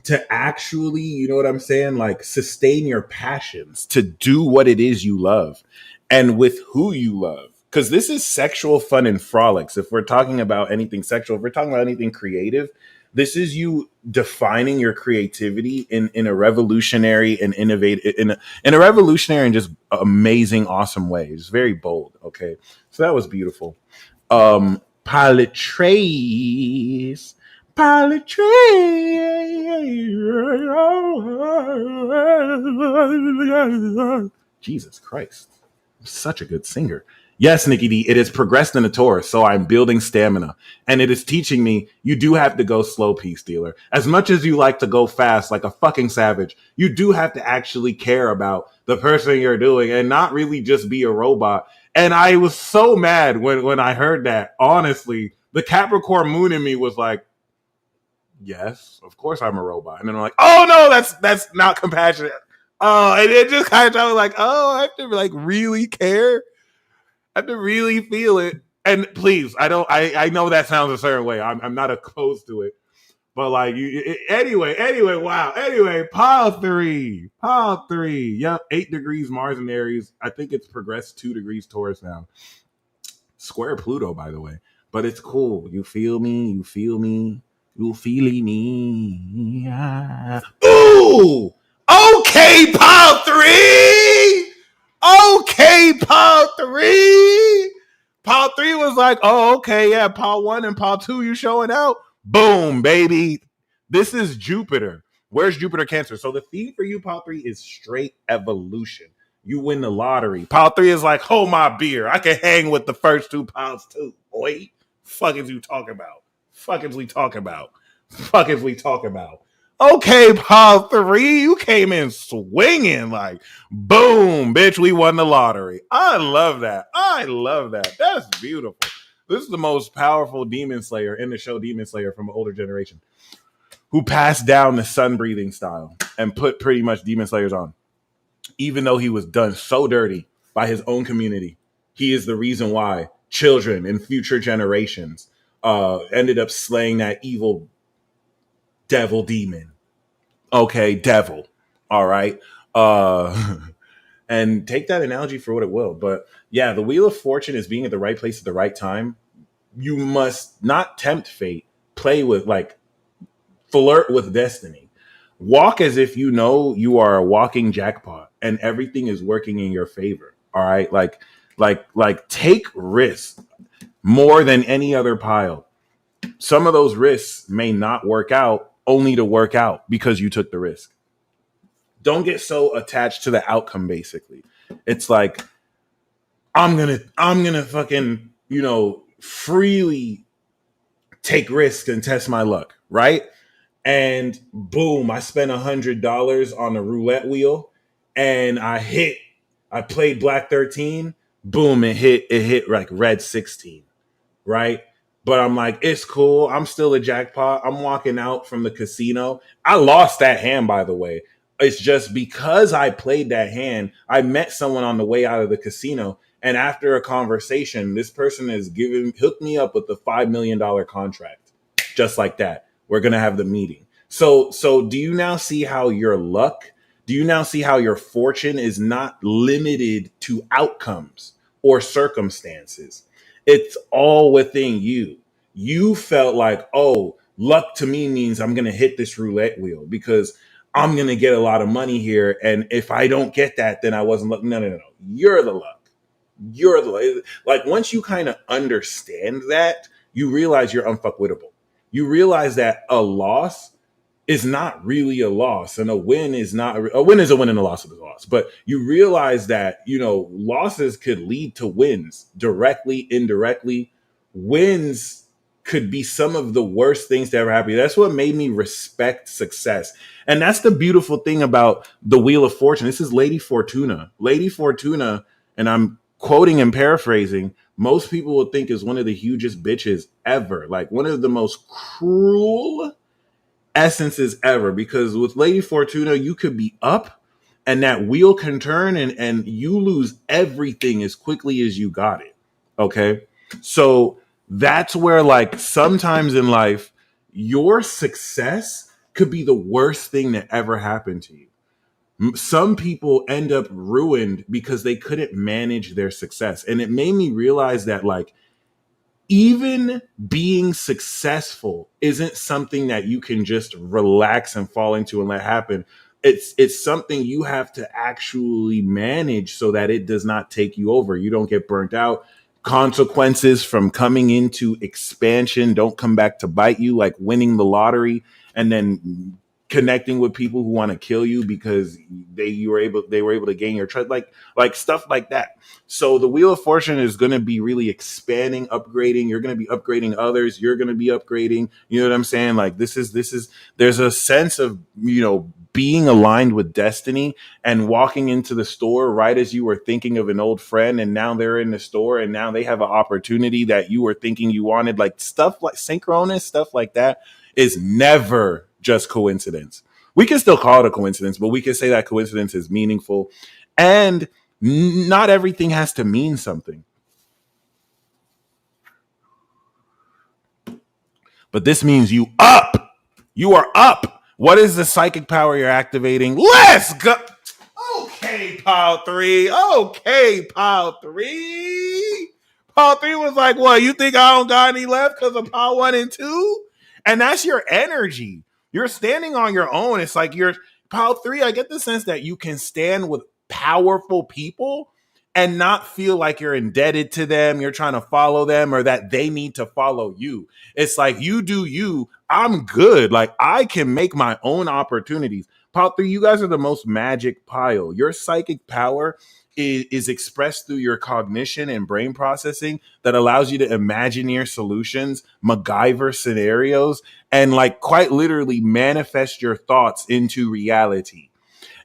[SPEAKER 1] to actually, you know what I'm saying? Like, sustain your passions, to do what it is you love and with who you love. Because this is sexual fun and frolics. If we're talking about anything sexual, if we're talking about anything creative, this is you defining your creativity in a revolutionary and innovative, in a revolutionary and just amazing, awesome way. It's very bold. Okay. So that was beautiful. Pilot Trace. Pilot Trace. Jesus Christ. I'm such a good singer. Yes, Nikki D, it has progressed in the tour, so I'm building stamina. And it is teaching me you do have to go slow, Peace Dealer. As much as you like to go fast like a fucking savage, you do have to actually care about the person you're doing and not really just be a robot. And I was so mad when I heard that. Honestly, the Capricorn moon in me was like, yes, of course I'm a robot. And then I'm like, oh no, that's not compassionate. Oh, and it just kind of like, oh, I have to like really care. I have to really feel it. And please, I know that sounds a certain way. I'm not opposed to it. But like anyway, wow. Anyway, pile three. Yep, 8 degrees Mars and Aries. I think it's progressed 2 degrees Taurus now. Square Pluto, by the way. But it's cool. You feel me? You feeling me? Ooh! Okay, pile 3! Okay, Paul 3. Paul 3 was like, oh, okay, yeah, Paul 1 and Paul 2, you showing out? Boom, baby. This is Jupiter. Where's Jupiter Cancer? So the theme for you, Paul 3, is straight evolution. You win the lottery. Paul 3 is like, hold my beer. I can hang with the first 2 Pauls too. Boy, fuck is you talking about? Fuck is we talking about? Fuck is we talking about? Okay, Paul 3, you came in swinging like, boom, bitch, we won the lottery. I love that. That's beautiful. This is the most powerful demon slayer in the show Demon Slayer from an older generation who passed down the sun breathing style and put pretty much demon slayers on. Even though he was done so dirty by his own community, he is the reason why children and future generations ended up slaying that evil devil demon. Okay, devil. All right. And take that analogy for what it will. But yeah, the Wheel of Fortune is being at the right place at the right time. You must not tempt fate. Play with, like, flirt with destiny. Walk as if you know you are a walking jackpot and everything is working in your favor. All right. Like take risks more than any other pile. Some of those risks may not work out, only to work out because you took the risk. Don't get so attached to the outcome, basically. It's like, I'm gonna fucking, freely take risks and test my luck, right? And boom, I spent $100 on a roulette wheel and I played Black 13, boom, it hit like red 16, right? But I'm like, it's cool. I'm still a jackpot. I'm walking out from the casino. I lost that hand, by the way. It's just because I played that hand, I met someone on the way out of the casino. And after a conversation, this person has hooked me up with the $5 million contract. Just like that. We're going to have the meeting. So do you now see how your luck, do you now see how your fortune is not limited to outcomes or circumstances? It's all within you. You felt like, oh, luck to me means I'm going to hit this roulette wheel because I'm going to get a lot of money here. And if I don't get that, then I wasn't lucky. No. You're the luck. You're the luck. Like, once you kind of understand that, you realize you're unfuckwittable. You realize that a loss is not really a loss, and a win is not a win is a win and a loss is a loss. But you realize that, losses could lead to wins directly, indirectly. Wins could be some of the worst things to ever happen. That's what made me respect success. And that's the beautiful thing about the Wheel of Fortune. This is Lady Fortuna. Lady Fortuna, and I'm quoting and paraphrasing, most people would think is one of the hugest bitches ever. Like, one of the most cruel essences ever, because with Lady Fortuna, you could be up and that wheel can turn, and you lose everything as quickly as you got it. Okay. So that's where, like, sometimes in life, your success could be the worst thing that ever happened to you. Some people end up ruined because they couldn't manage their success. And it made me realize that, like, even being successful isn't something that you can just relax and fall into and let happen. It's something you have to actually manage so that it does not take you over. You don't get burnt out. Consequences from coming into expansion don't come back to bite you, like winning the lottery and then connecting with people who want to kill you because they were able to gain your trust, like stuff like that. So the wheel of fortune is going to be really expanding, upgrading. You're going to be upgrading others. You're going to be upgrading. You know what I'm saying? Like this is there's a sense of, being aligned with destiny and walking into the store right as you were thinking of an old friend, and now they're in the store and now they have an opportunity that you were thinking you wanted. Like stuff like synchronous stuff like that is never just coincidence. We can still call it a coincidence, but we can say that coincidence is meaningful, and not everything has to mean something. But this means you up. You are up. What is the psychic power you're activating? Let's go. Okay, pile three. Okay, pile three. Pile three was like, what? You think I don't got any left because of pile one and two? And that's your energy. You're standing on your own. It's like you're pile three. I get the sense that you can stand with powerful people and not feel like you're indebted to them, you're trying to follow them, or that they need to follow you. It's like you do you. I'm good. Like I can make my own opportunities. Pile three, you guys are the most magic pile. Your psychic power is expressed through your cognition and brain processing that allows you to imagine your solutions, MacGyver scenarios, and like quite literally manifest your thoughts into reality.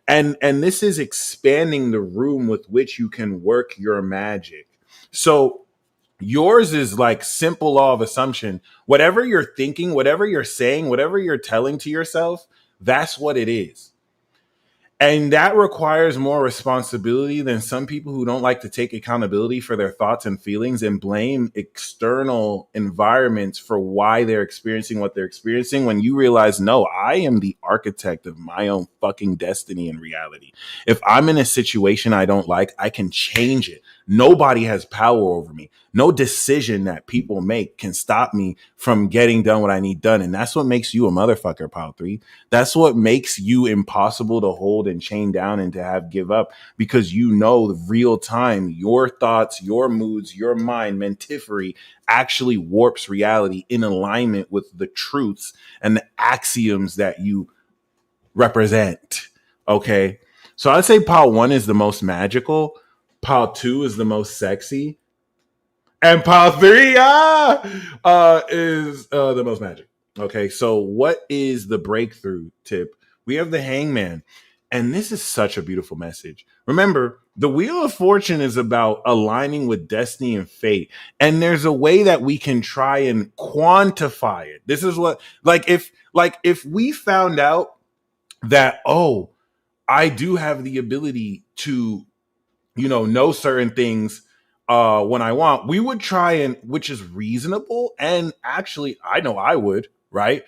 [SPEAKER 1] And this is expanding the room with which you can work your magic. So yours is like simple law of assumption. Whatever you're thinking, whatever you're saying, whatever you're telling to yourself, that's what it is. And that requires more responsibility than some people who don't like to take accountability for their thoughts and feelings and blame external environments for why they're experiencing what they're experiencing. When you realize, no, I am the architect of my own fucking destiny and reality. If I'm in a situation I don't like, I can change it. Nobody has power over me. No decision that people make can stop me from getting done what I need done. And that's what makes you a motherfucker, pile three. That's what makes you impossible to hold and chain down and to have give up, because you know the real time, your thoughts, your moods, your mind, mentifery actually warps reality in alignment with the truths and the axioms that you represent. Okay. So I'd say pile one is the most magical. Pile two is the most sexy. And pile three is the most magic. Okay, so what is the breakthrough tip? We have the hangman. And this is such a beautiful message. Remember, the Wheel of Fortune is about aligning with destiny and fate. And there's a way that we can try and quantify it. This is what, if we found out that, oh, I do have the ability to, know certain things when I want, we would try and, which is reasonable. And actually, I know I would, right?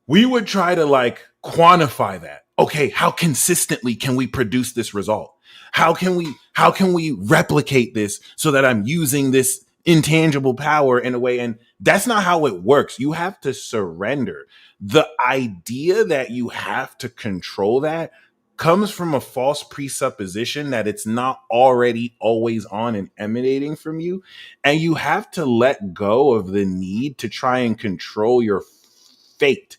[SPEAKER 1] We would try to like quantify that. Okay, how consistently can we produce this result? How can we replicate this so that I'm using this intangible power in a way? And that's not how it works. You have to surrender. The idea that you have to control that comes from a false presupposition that it's not already always on and emanating from you. And you have to let go of the need to try and control your fate,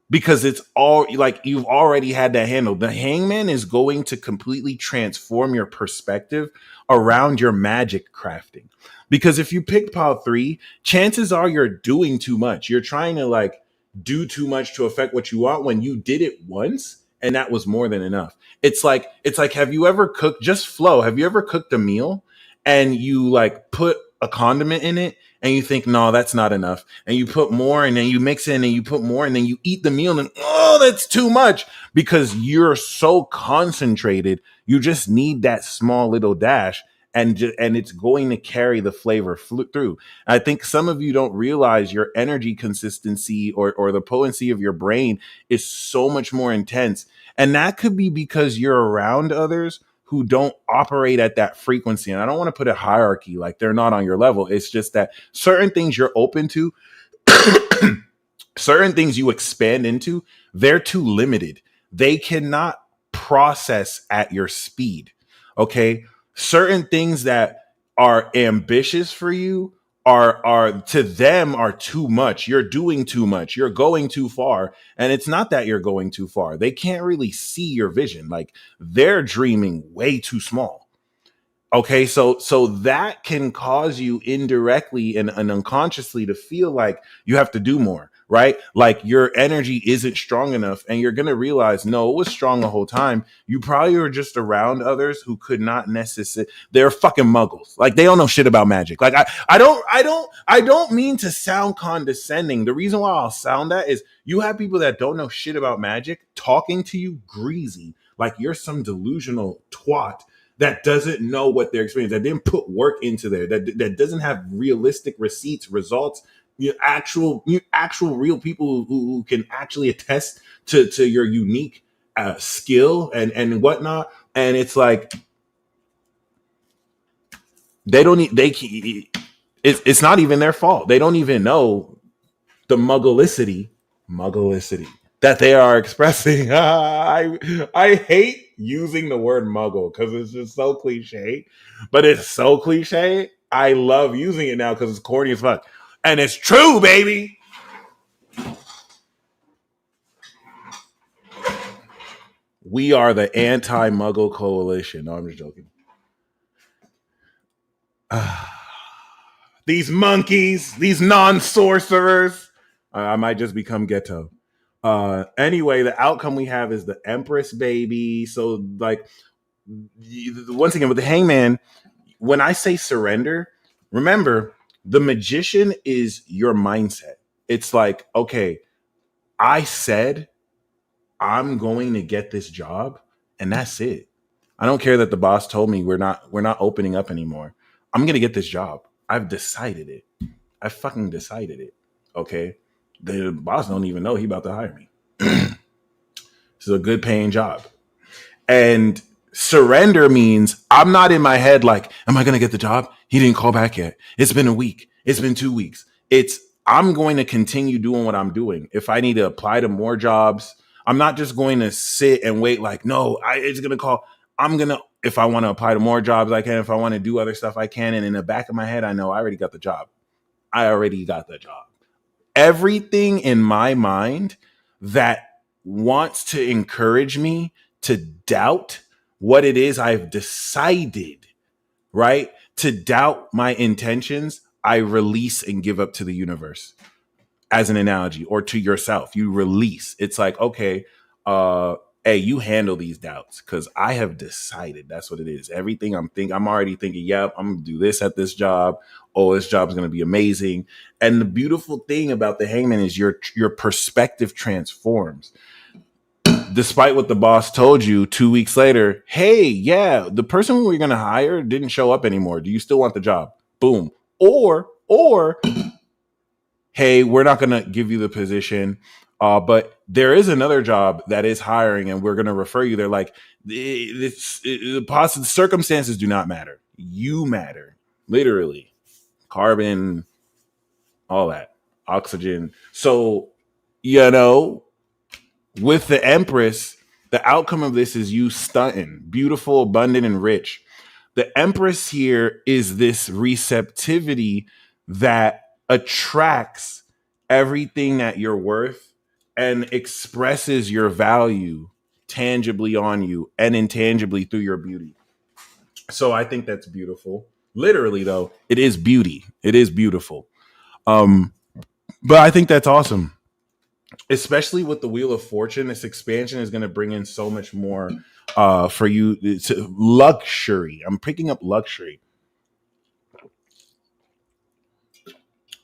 [SPEAKER 1] because it's all like you've already had that handled. The hangman is going to completely transform your perspective around your magic crafting. Because if you pick pile three, chances are you're doing too much. You're trying to like do too much to affect what you want when you did it once and that was more than enough. It's like have you ever cooked, just flow, have you ever cooked a meal and you like put a condiment in it and you think, no, that's not enough. And you put more, and then you mix in and you put more, and then you eat the meal and, oh, that's too much, because you're so concentrated. You just need that small little dash, and it's going to carry the flavor through. I think some of you don't realize your energy consistency or the potency of your brain is so much more intense. And that could be because you're around others who don't operate at that frequency. And I don't want to put a hierarchy, like they're not on your level. It's just that certain things you're open to, certain things you expand into, they're too limited. They cannot process at your speed. Okay. Certain things that are ambitious for you are to them are too much. You're doing too much. You're going too far. And it's not that you're going too far. They can't really see your vision. Like, they're dreaming way too small. Okay, so that can cause you indirectly and unconsciously to feel like you have to do more, right? Like your energy isn't strong enough, and you're gonna realize, no, it was strong the whole time. You probably were just around others who could not necessarily. They're fucking muggles. Like, they don't know shit about magic. Like, I don't mean to sound condescending. The reason why I'll sound that is you have people that don't know shit about magic talking to you greasy, like you're some delusional twat that doesn't know what they're experiencing, that didn't put work into there, that doesn't have realistic receipts, results, actual real people who can actually attest to your unique skill and whatnot. And it's like, they don't need, it's not even their fault. They don't even know the mugglicity that they are expressing. I hate using the word muggle because it's just so cliche, but it's so cliche. I love using it now because it's corny as fuck. And it's true, baby. We are the anti-muggle coalition. No, I'm just joking. These monkeys, these non-sorcerers. I might just become ghetto. Anyway, the outcome we have is the Empress baby. So, like, once again with the Hangman, when I say surrender, remember, the magician is your mindset. It's like, okay, I said I'm going to get this job, and that's it. I don't care that the boss told me we're not opening up anymore. I'm gonna get this job. I've decided it. I fucking decided it. Okay. The boss don't even know he about to hire me. This is a good paying job. And surrender means I'm not in my head like, am I going to get the job? He didn't call back yet. It's been a week. It's been 2 weeks. I'm going to continue doing what I'm doing. If I need to apply to more jobs, I'm not just going to sit and wait like, no, it's going to call. I'm going to, if I want to apply to more jobs, I can. If I want to do other stuff, I can. And in the back of my head, I know I already got the job. Everything in my mind that wants to encourage me to doubt what it is I've decided, right? To doubt my intentions, I release and give up to the universe as an analogy, or to yourself. You release. It's like, okay, hey, you handle these doubts because I have decided that's what it is. Everything I'm already thinking, yep, I'm going to do this at this job. Oh, this job is going to be amazing. And the beautiful thing about the Hangman is your perspective transforms. Despite what the boss told you 2 weeks later, hey, yeah, the person we were going to hire didn't show up anymore. Do you still want the job? Boom. Or, hey, we're not going to give you the position, but there is another job that is hiring, and we're going to refer you. They're like, the circumstances do not matter. You matter. Literally. Carbon, all that. Oxygen. So, with the Empress, the outcome of this is you stunting, beautiful, abundant, and rich. The Empress here is this receptivity that attracts everything that you're worth and expresses your value tangibly on you and intangibly through your beauty. So I think that's beautiful. Literally, though, it is beauty. It is beautiful. But I think that's awesome. Especially with the Wheel of Fortune, this expansion is going to bring in so much more for you to luxury. I'm picking up luxury.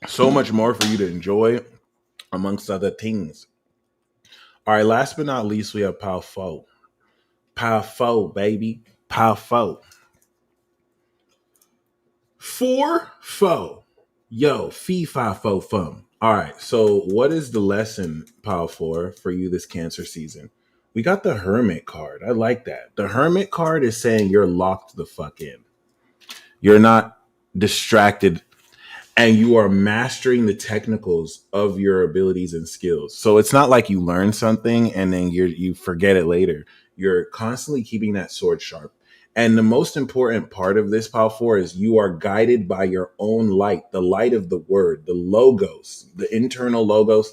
[SPEAKER 1] So much more for you to enjoy, amongst other things. All right, last but not least, we have Pile 4. Pile 4, baby. Pile 4. 4-4. Yo, fee fi fo fum. All right. So, what is the lesson, Pile 4, for you this Cancer season? We got the Hermit card. I like that. The Hermit card is saying you're locked the fuck in. You're not distracted, and you are mastering the technicals of your abilities and skills. So it's not like you learn something and then you forget it later. You're constantly keeping that sword sharp. And the most important part of this, Pal 4, is you are guided by your own light, the light of the word, the logos, the internal logos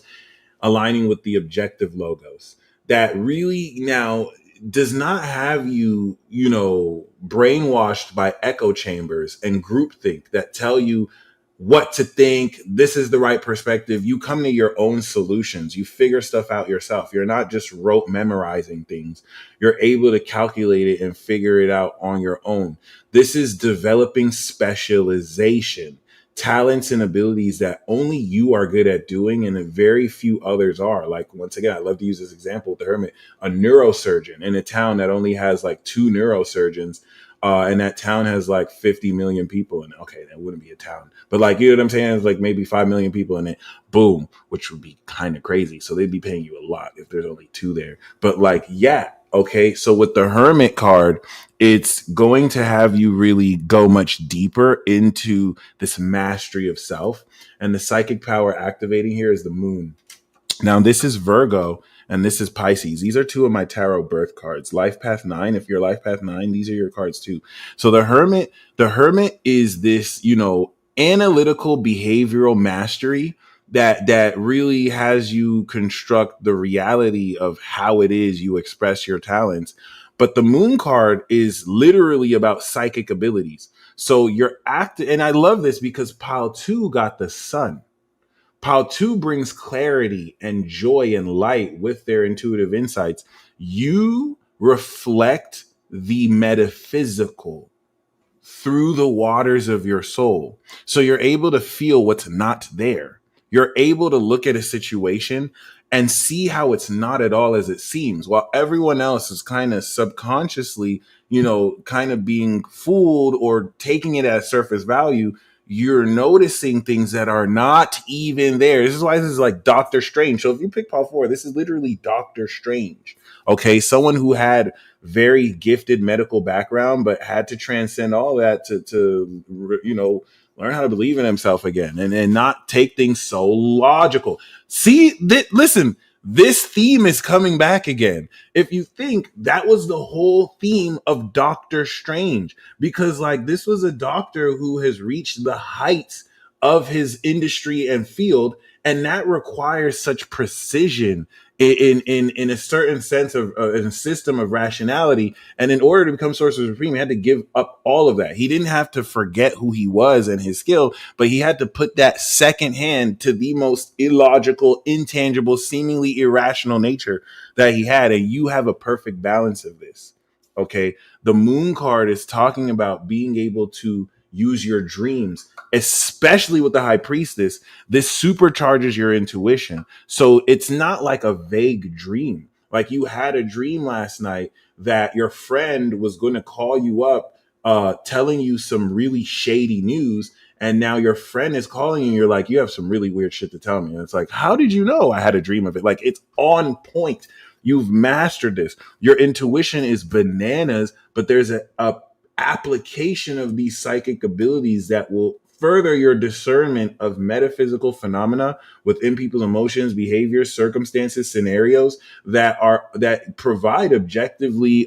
[SPEAKER 1] aligning with the objective logos that really now does not have you, brainwashed by echo chambers and groupthink that tell you what to think. This is the right perspective. You come to your own solutions. You figure stuff out yourself. You're not just rote memorizing things. You're able to calculate it and figure it out on your own. This is developing specialization, talents and abilities that only you are good at doing and very few others are. Like, once again, I love to use this example with the Hermit, a neurosurgeon in a town that only has like 2 neurosurgeons. And that town has like 50 million people in it. Okay, that wouldn't be a town, but like, you know what I'm saying? It's like maybe 5 million people in it. Boom, which would be kind of crazy. So they'd be paying you a lot if there's only 2 there. But like, yeah, okay. So with the Hermit card, it's going to have you really go much deeper into this mastery of self. And the psychic power activating here is the moon. Now, this is Virgo and this is Pisces. These are 2 of my tarot birth cards. Life Path 9. If you're Life Path 9, these are your cards too. So the Hermit is this, analytical behavioral mastery that really has you construct the reality of how it is you express your talents. But the Moon card is literally about psychic abilities. So you're active, and I love this because Pile 2 got the Sun. Pile 2 brings clarity and joy and light with their intuitive insights. You reflect the metaphysical through the waters of your soul. So you're able to feel what's not there. You're able to look at a situation and see how it's not at all as it seems, while everyone else is kind of subconsciously, kind of being fooled or taking it at surface value. You're noticing things that are not even there. This is why this is like Doctor Strange. So if you pick Paul 4, this is literally Doctor Strange. Okay, someone who had very gifted medical background, but had to transcend all that to learn how to believe in himself again and not take things so logical. See, listen, this theme is coming back again. If you think that was the whole theme of Doctor Strange, because like this was a doctor who has reached the heights of his industry and field, and that requires such precision in a certain sense of in a system of rationality. And in order to become Sorcerer Supreme, he had to give up all of that. He didn't have to forget who he was and his skill, but he had to put that second hand to the most illogical, intangible, seemingly irrational nature that he had. And you have a perfect balance of this. Okay. The Moon card is talking about being able to use your dreams, especially with the High Priestess. This supercharges your intuition. So it's not like a vague dream. Like you had a dream last night that your friend was going to call you up, telling you some really shady news. And now your friend is calling you and you're like, you have some really weird shit to tell me. And it's like, how did you know I had a dream of it? Like, it's on point. You've mastered this. Your intuition is bananas, but there's a application of these psychic abilities that will further your discernment of metaphysical phenomena within people's emotions, behaviors, circumstances, scenarios that provide objectively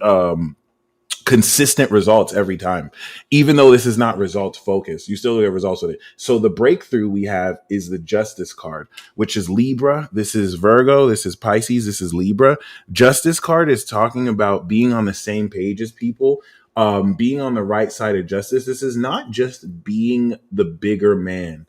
[SPEAKER 1] consistent results every time. Even though this is not results focused, you still get results with it. So the breakthrough we have is the Justice card, which is Libra. This is Virgo. This is Pisces. This is Libra. Justice card is talking about being on the same page as people, being on the right side of justice. This is not just being the bigger man.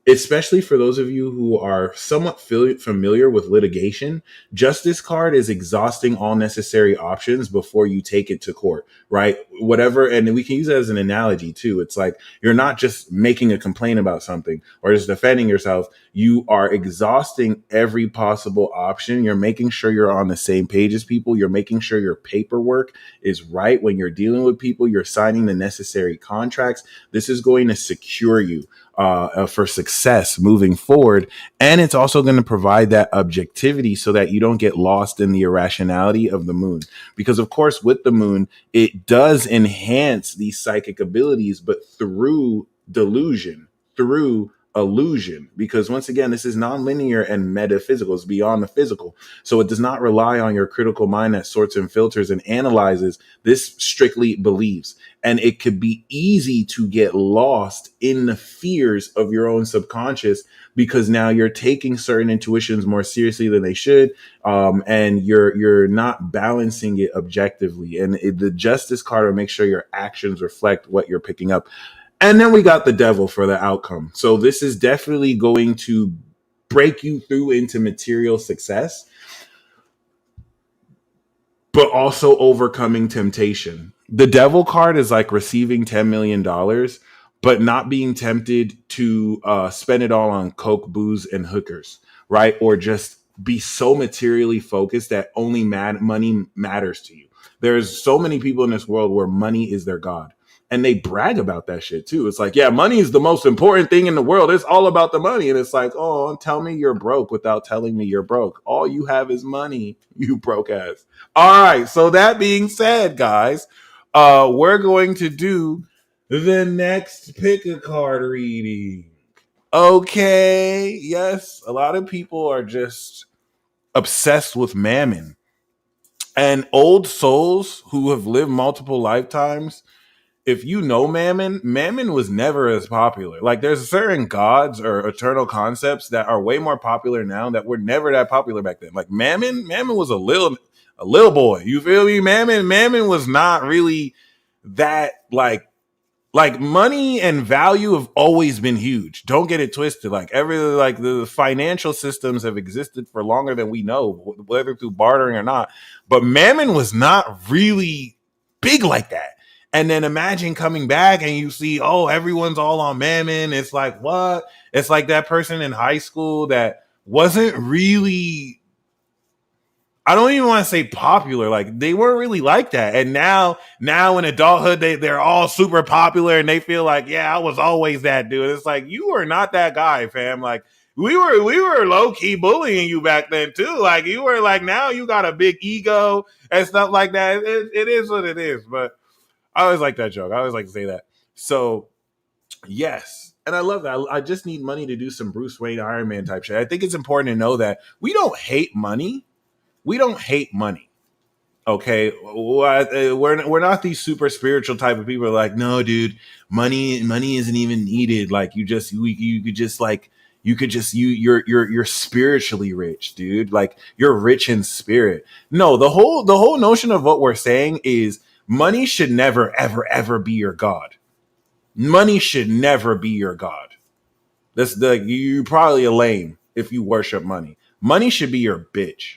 [SPEAKER 1] especially for those of you who are somewhat familiar with litigation, justice card is exhausting all necessary options before you take it to court, right? Whatever. And we can use it as an analogy too. It's like you're not just making a complaint about something or just defending yourself. You are exhausting every possible option. You're making sure you're on the same page as people. You're making sure your paperwork is right when you're dealing with people. You're signing the necessary contracts. This is going to secure you for success moving forward. And it's also going to provide that objectivity so that you don't get lost in the irrationality of the moon. Because, of course, with the moon, it does enhance these psychic abilities, but through delusion, through illusion, because once again, this is nonlinear and metaphysical. It's beyond the physical. So it does not rely on your critical mind that sorts and filters and analyzes. This strictly believes. And it could be easy to get lost in the fears of your own subconscious because now you're taking certain intuitions more seriously than they should. And you're not balancing it objectively. And the justice card will make sure your actions reflect what you're picking up. And then we got the devil for the outcome. So this is definitely going to break you through into material success, but also overcoming temptation. The devil card is like receiving $10 million, but not being tempted to spend it all on coke, booze, and hookers, right? Or just be so materially focused that only money matters to you. There's so many people in this world where money is their god. And they brag about that shit too. It's like, yeah, money is the most important thing in the world. It's all about the money. And it's like, oh, tell me you're broke without telling me you're broke. All you have is money, you broke ass. All right. So that being said, guys, we're going to do the next pick a card reading. Okay. Yes. A lot of people are just obsessed with mammon. And old souls who have lived multiple lifetimes, if you know Mammon was never as popular. Like there's certain gods or eternal concepts that are way more popular now that were never that popular back then. Like Mammon was a little boy. You feel me? Mammon was not really that like money and value have always been huge. Don't get it twisted. Like the financial systems have existed for longer than we know, whether through bartering or not. But Mammon was not really big like that. And then imagine coming back and you see, oh, everyone's all on Mammon. It's like, what? It's like that person in high school that wasn't really, I don't even want to say popular. Like they weren't really like that. And now in adulthood, they're all super popular and they feel like, yeah, I was always that dude. It's like, you were not that guy, fam. Like we were low key bullying you back then too. Like you were like, now you got a big ego and stuff like that. It is what it is. But I always like that joke. I always like to say that. So yes. And I love that. I just need money to do some Bruce Wayne Iron Man type shit. I think it's important to know that we don't hate money. We don't hate money. Okay, we're not these super spiritual type of people. Like, no, dude, money isn't even needed. Like, you're spiritually rich, dude. Like, you're rich in spirit. No, the whole notion of what we're saying is money should never ever be your god. Money should never be your god. You're probably a lame if you worship money. Money should be your bitch.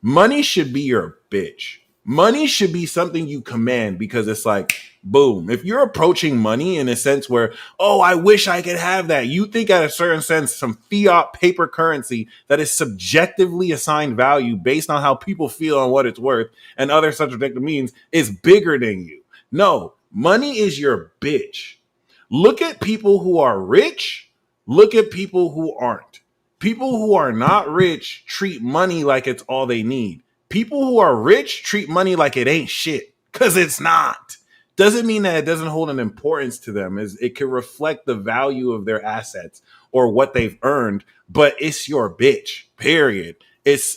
[SPEAKER 1] Money should be your bitch. Money should be something you command because it's like, boom. If you're approaching money in a sense where, oh, I wish I could have that. You think at a certain sense, some fiat paper currency that is subjectively assigned value based on how people feel and what it's worth and other such ridiculous means is bigger than you. No, money is your bitch. Look at people who are rich. Look at people who aren't. People who are not rich treat money like it's all they need. People who are rich treat money like it ain't shit, because it's not. Doesn't mean that it doesn't hold an importance to them. It can reflect the value of their assets or what they've earned, but it's your bitch, period. It's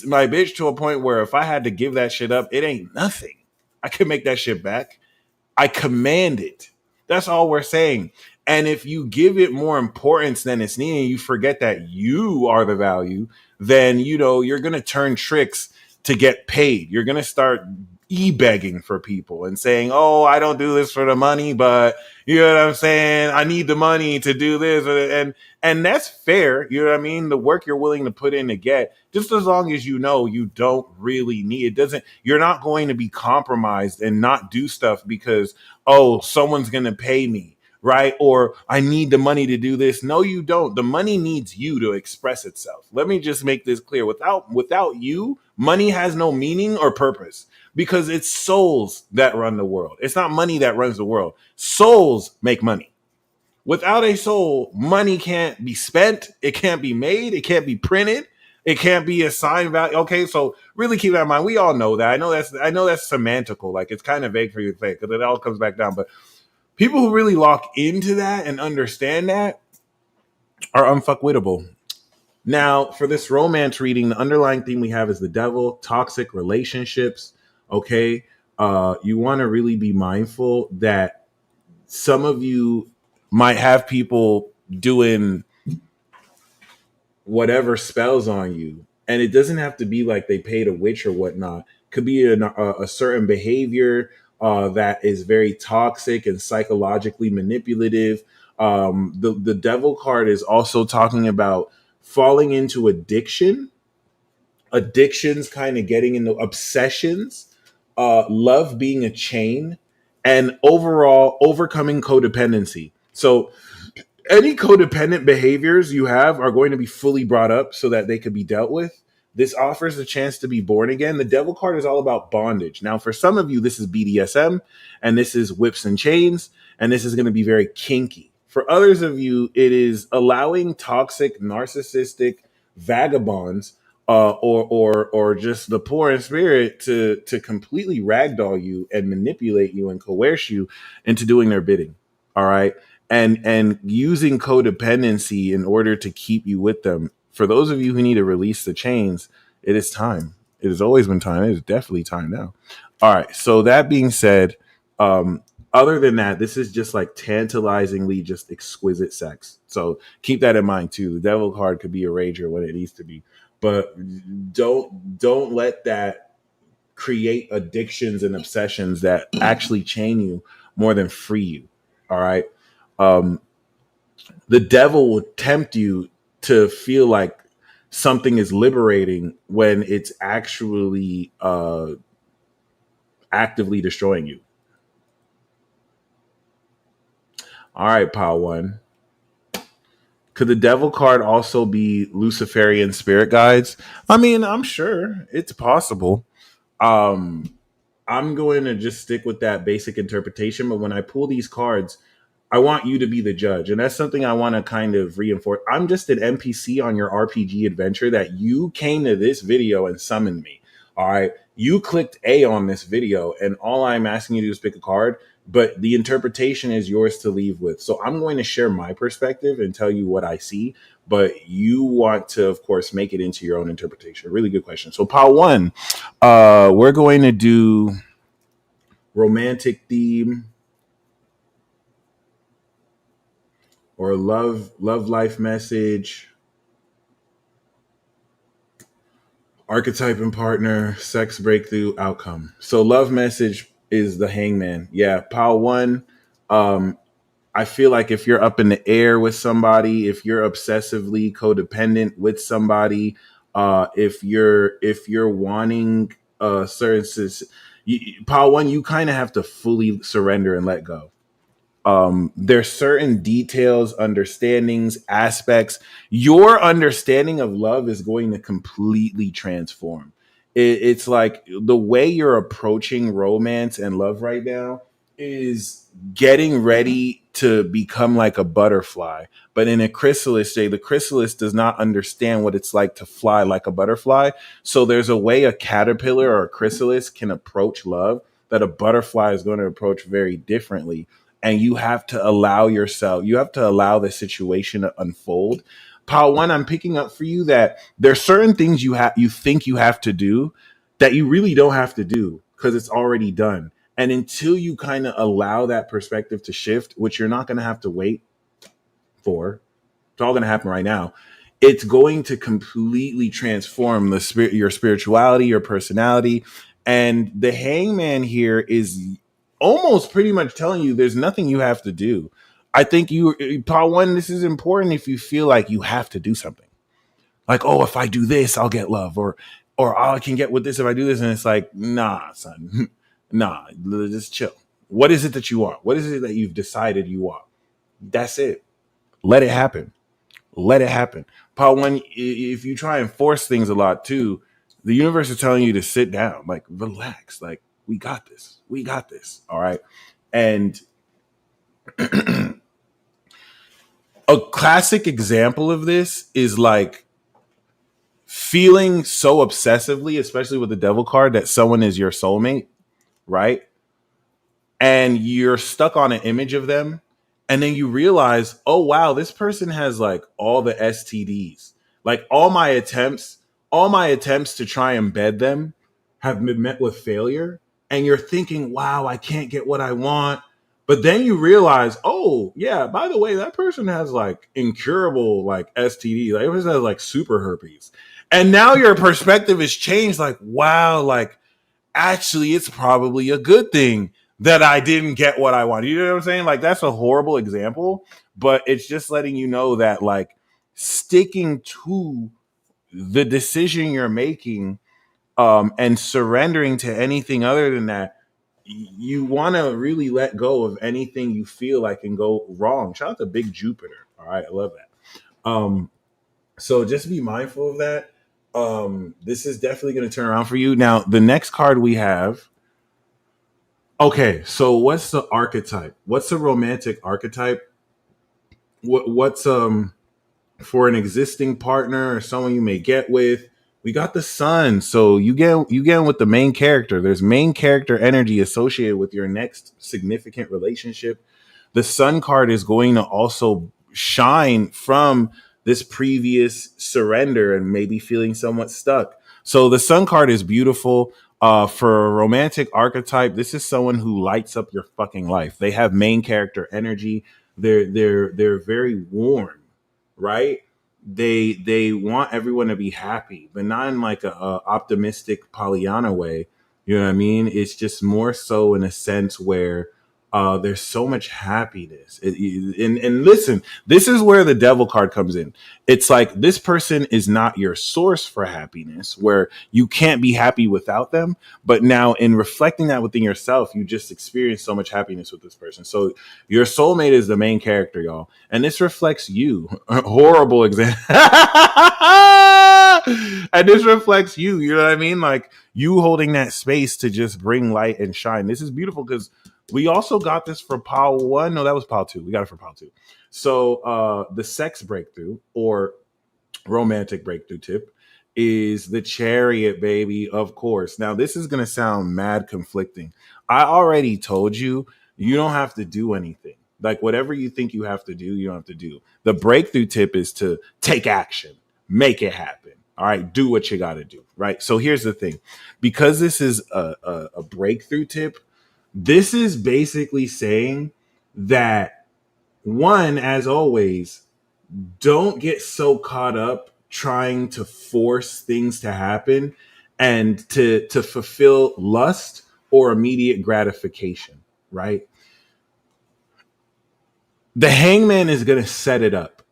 [SPEAKER 1] my bitch to a point where if I had to give that shit up, it ain't nothing. I can make that shit back. I command it. That's all we're saying. And if you give it more importance than it's needed, you forget that you are the value, then, you're going to turn tricks to get paid. You're going to start e-begging for people and saying, "Oh, I don't do this for the money, but you know what I'm saying? I need the money to do this." And that's fair, you know what I mean? The work you're willing to put in to get, just as long as you know you don't really need it, doesn't you're not going to be compromised and not do stuff because, oh, someone's going to pay me, right? Or I need the money to do this. No, you don't. The money needs you to express itself. Let me just make this clear. Without you, money has no meaning or purpose because it's souls that run the world. It's not money that runs the world. Souls make money. Without a soul, money can't be spent, it can't be made, it can't be printed, it can't be assigned value. Okay, so really keep that in mind. We all know that. I know that's semantical. Like it's kind of vague for you to think because it all comes back down. But people who really lock into that and understand that are unfuckwittable. Now, for this romance reading, the underlying theme we have is the devil, toxic relationships. Okay. You want to really be mindful that some of you might have people doing whatever spells on you. And it doesn't have to be like they paid a witch or whatnot. It could be a certain behavior that is very toxic and psychologically manipulative. The devil card is also talking about falling into addictions kind of getting into obsessions, love being a chain, and overall overcoming codependency. So any codependent behaviors you have are going to be fully brought up so that they could be dealt with. This offers a chance to be born again. The devil card is all about bondage. Now, for some of you, this is BDSM and this is whips and chains, and this is going to be very kinky. For others of you, it is allowing toxic, narcissistic vagabonds or just the poor in spirit to completely ragdoll you and manipulate you and coerce you into doing their bidding. All right, and using codependency in order to keep you with them. For those of you who need to release the chains, it is time. It has always been time. It is definitely time now. All right. So that being said, um, other than that, this is just like tantalizingly just exquisite sex. So keep that in mind too. The devil card could be a rager when it needs to be, but don't let that create addictions and obsessions that actually chain you more than free you. All right. Um, the devil will tempt you to feel like something is liberating when it's actually actively destroying you. All right, Power One. Could the devil card also be Luciferian spirit guides? I mean, I'm sure it's possible. Um, I'm going to just stick with that basic interpretation. But when I pull these cards, I want you to be the judge. And that's something I want to kind of reinforce. I'm just an NPC on your RPG adventure that you came to this video and summoned me. All right. You clicked A on this video, and all I'm asking you to do is pick a card, but the interpretation is yours to leave with. So I'm going to share my perspective and tell you what I see, but you want to, of course, make it into your own interpretation. Really good question. So, Pal One, we're going to do romantic theme or love life message, archetype and partner, sex breakthrough, outcome. So love message is the hangman. Yeah, pile one. Um, I feel like if you're up in the air with somebody, if you're obsessively codependent with somebody, if you're wanting pile one, you kind of have to fully surrender and let go. There's certain details, understandings, aspects. Your understanding of love is going to completely transform. It's like the way you're approaching romance and love right now is getting ready to become like a butterfly. But in a chrysalis state, the chrysalis does not understand what it's like to fly like a butterfly. So there's a way a caterpillar or a chrysalis can approach love that a butterfly is going to approach very differently, and you have to allow the situation to unfold. Paul, one, I'm picking up for you that there's certain things you think you have to do that you really don't have to do because it's already done. And until you kind of allow that perspective to shift, which you're not going to have to wait for, it's all going to happen right now. It's going to completely transform your spirituality, your personality, And the hangman here is almost pretty much telling you there's nothing you have to do. I think part one, this is important if you feel like you have to do something. Like, oh, if I do this, I'll get love, or I can get with this if I do this. And it's like, nah, son, nah, just chill. What is it that you want? What is it that you've decided you want? That's it. Let it happen. Let it happen. Part one, if you try and force things a lot too, the universe is telling you to sit down, like relax, like we got this. We got this. All right. And a classic example of this is like feeling so obsessively, especially with the devil card, that someone is your soulmate, right? And you're stuck on an image of them, and then you realize, oh wow, this person has like all the STDs. Like all my attempts to try and bed them have been met with failure. And you're thinking, wow, I can't get what I want. But then you realize, oh yeah, by the way, that person has like incurable like STD. Like, that person has like super herpes. And now your perspective is changed. Like, wow, like actually it's probably a good thing that I didn't get what I wanted. You know what I'm saying? Like, that's a horrible example, but it's just letting you know that like sticking to the decision you're making, and surrendering to anything other than that, you want to really let go of anything you feel like can go wrong. Shout out to Big Jupiter. All right. I love that. So just be mindful of that. This is definitely going to turn around for you. Now, the next card we have. Okay, so what's the archetype? What's the romantic archetype? What's for an existing partner or someone you may get with? We got the sun. So you get with the main character. There's main character energy associated with your next significant relationship. The sun card is going to also shine from this previous surrender and maybe feeling somewhat stuck. So the sun card is beautiful. For a romantic archetype, this is someone who lights up your fucking life. They have main character energy. They're very warm, right? They want everyone to be happy, but not in like a optimistic Pollyanna way. You know what I mean? It's just more so in a sense where there's so much happiness. And listen, this is where the devil card comes in. It's like this person is not your source for happiness, where you can't be happy without them. But now in reflecting that within yourself, you just experience so much happiness with this person. So your soulmate is the main character, y'all. And this reflects you. Horrible example. And this reflects you. You know what I mean? Like you holding that space to just bring light and shine. This is beautiful because we also got this for pile 1. No, that was pile 2. We got it for pile 2. So the sex breakthrough or romantic breakthrough tip is the chariot, baby. Of course. Now, this is going to sound mad conflicting. I already told you, you don't have to do anything. Like whatever you think you have to do, you don't have to do. The breakthrough tip is to take action, make it happen. All right, do what you got to do. Right. So here's the thing, because this is a breakthrough tip. This is basically saying that, one, as always, don't get so caught up trying to force things to happen and to fulfill lust or immediate gratification, right? The hangman is going to set it up.